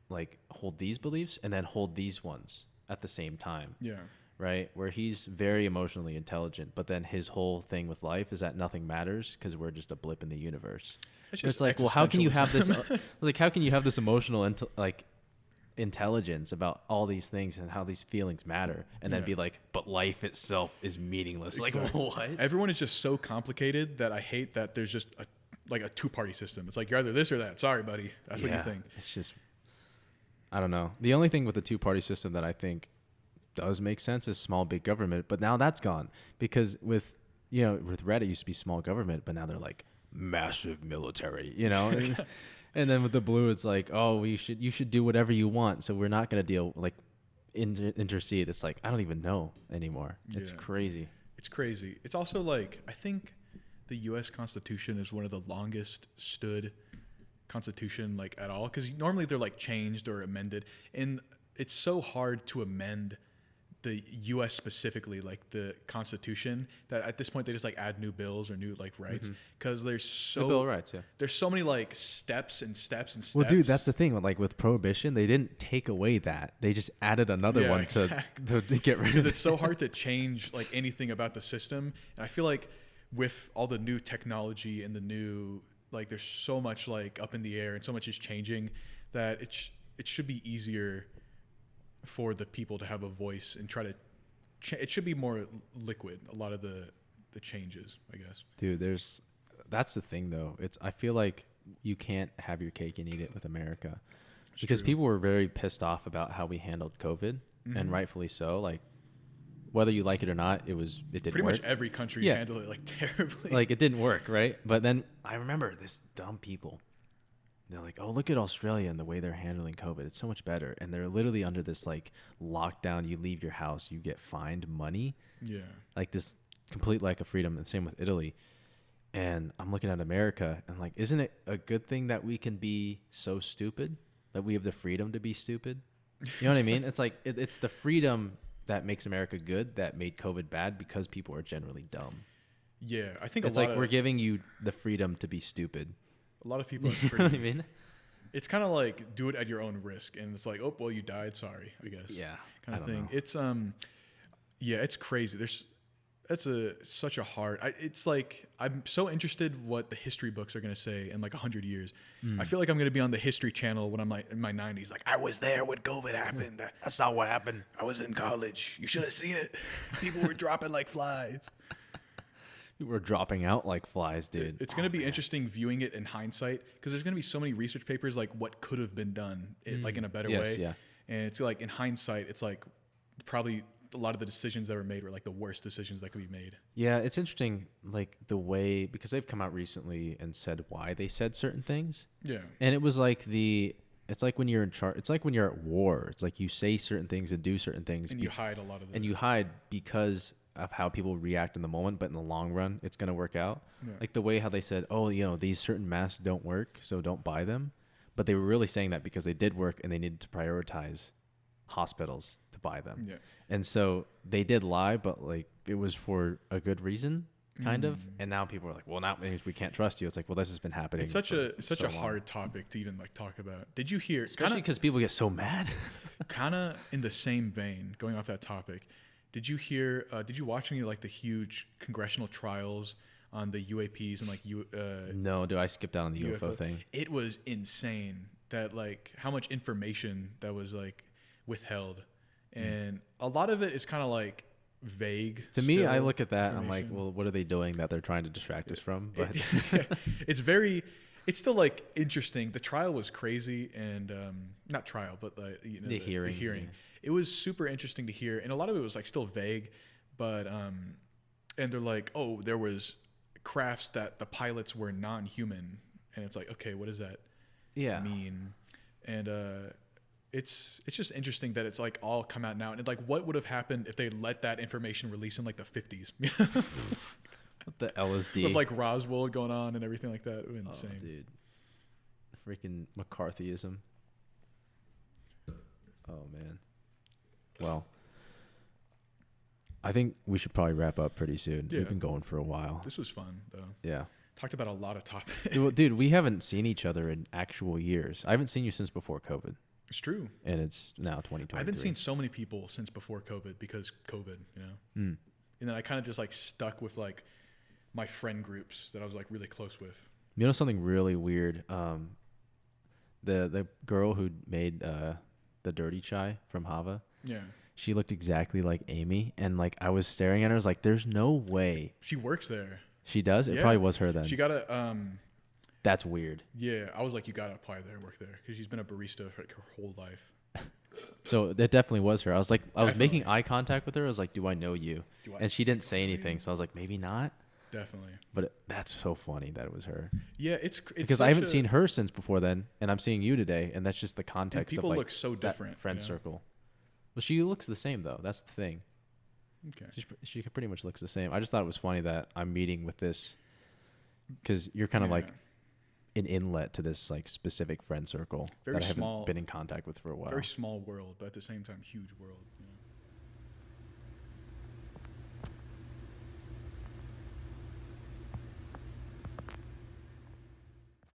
like hold these beliefs and then hold these ones at the same time, Yeah. right? Where he's very emotionally intelligent, but then his whole thing with life is that nothing matters because we're just a blip in the universe. It's But just it's like, well, how can you have this? existentialism. Like, how can you have this emotional like intelligence about all these things and how these feelings matter, and then Yeah. be like, but life itself is meaningless? Exactly. Like, what? Everyone is just so complicated that I hate that there's just a two-party system. It's like you're either this or that. Sorry, buddy. That's what you Yeah, think. It's just, I don't know. The only thing with the two-party system that I think does make sense is small big government, but now that's gone because with Reddit it used to be small government, but now they're like massive military, and then with the blue it's like, oh, you should do whatever you want, so we're not going to deal like intercede. It's like I don't even know anymore. It's Yeah. crazy. It's crazy. It's also like I think the U.S. Constitution is one of the longest stood Constitution like at all, because normally they're like changed or amended, and it's so hard to amend the U.S. specifically, like the Constitution, that at this point they just like add new bills or new like rights, because there's The Bill of Rights, yeah. there's so many like steps and steps and steps. Well, dude, that's the thing. Like with prohibition, they didn't take away that; they just added another Yeah, one exactly. to get rid because of it's so hard to change like anything about the system, and I feel like with all the new technology and the new like there's so much like up in the air and so much is changing that it should be easier for the people to have a voice and try to it should be more liquid, a lot of the changes, I guess. Dude, that's the thing though. I feel like you can't have your cake and eat it with America, because true. people were very pissed off about how we handled COVID, and rightfully so. Like whether you like it or not, it didn't Pretty work. much every country Yeah. handled it like terribly. Like it didn't work, right? But then I remember this dumb people. They're like, oh, look at Australia and the way they're handling COVID. It's so much better. And they're literally under this like lockdown. You leave your house, you get fined money. Yeah. Like this complete lack of freedom. And same with Italy. And I'm looking at America and like, isn't it a good thing that we can be so stupid, that we have the freedom to be stupid? You know what I mean? It's like, it's the freedom that makes America good that made COVID bad, because people are generally dumb. Yeah, I think It's like we're giving you the freedom to be stupid. a lot of people are You know pretty, what I mean? it's kind of like do it at your own risk, and it's like, oh well, you died, sorry, I guess. Yeah. Kind I of don't thing. know. It's yeah, it's crazy. That's such a hard. It's like I'm so interested what the history books are gonna say in like 100 years. I feel like I'm gonna be on the History Channel when I'm like in my 90s. Like I was there when COVID happened. That's not what happened. I was in college. You should have seen it. People were dropping like flies. We're dropping out like flies, dude. It's going to be interesting viewing it in hindsight, because there's going to be so many research papers like what could have been done like in a better Yes, way. yeah. And it's like in hindsight, it's like probably a lot of the decisions that were made were like the worst decisions that could be made. Yeah, it's interesting, like the way, because they've come out recently and said why they said certain things. Yeah. And it was like it's like when you're in charge, it's like when you're at war. It's like you say certain things and do certain things. And you hide a lot of the. and you hide because of how people react in the moment, but in the long run, it's going to work out. Yeah. Like the way how they said, oh, these certain masks don't work, so don't buy them. But they were really saying that because they did work and they needed to prioritize hospitals to buy them. Yeah. And so they did lie, but like it was for a good reason, kind of. And now people are like, well, now it means we can't trust you. It's like, well, this has been happening. It's such for a so long. hard topic to even like talk about. Did you hear? Especially because people get so mad. Kind of in the same vein, going off that topic. Did you hear? Did you watch any like the huge congressional trials on the UAPs and like No, dude, I skipped out on the UFO thing. It was insane that like how much information that was like withheld, and a lot of it is kind of like vague. To me, I still look at that and I'm like, information. well, what are they doing that they're trying to distract us from? But It's still like interesting. The trial was crazy, and not trial, but the hearing. Yeah. It was super interesting to hear, and a lot of it was like still vague, but and they're like, oh, there was crafts that the pilots were non-human, and it's like, okay, what does that Yeah. mean? And it's just interesting that it's like all come out now, and like what would have happened if they let that information release in like the 50s What the LSD? with like Roswell going on and everything like that. It would be insane. Oh, dude. Freaking McCarthyism. Oh, man. Well, I think we should probably wrap up pretty soon. Yeah. We've been going for a while. This was fun though. Yeah. Talked about a lot of topics. Dude, we haven't seen each other in actual years. I haven't seen you since before COVID, It's true. and it's now 2023. I haven't seen so many people since before COVID because COVID, you know. Mm. And then I kind of just like stuck with like my friend groups that I was like really close with. You know something really weird? The girl who made the dirty chai from Hava, Yeah. she looked exactly like Amy, and like I was staring at her, I was like, "There's no way She works there. she does." It Yeah. probably was her then. She got a That's weird. yeah, I was like, you gotta apply there and work there because she's been a barista for like her whole life. So that definitely was her. I was like, I was making Definitely. eye contact with her. I was like, "Do I know you?" Do I And she didn't say know you? anything, so I was like, "Maybe not." Definitely. But that's so funny that it was her, Yeah, it's because I haven't seen her since before then, and I'm seeing you today, and that's just the and context people of like look so that different. friend you know? circle. Well, she looks the same though. That's the thing. Okay. She pretty much looks the same. I just thought it was funny that I'm meeting with this, because you're kind of like an inlet to this like specific friend circle Very that I haven't small- been in contact with for a while. very small world, but at the same time, huge world.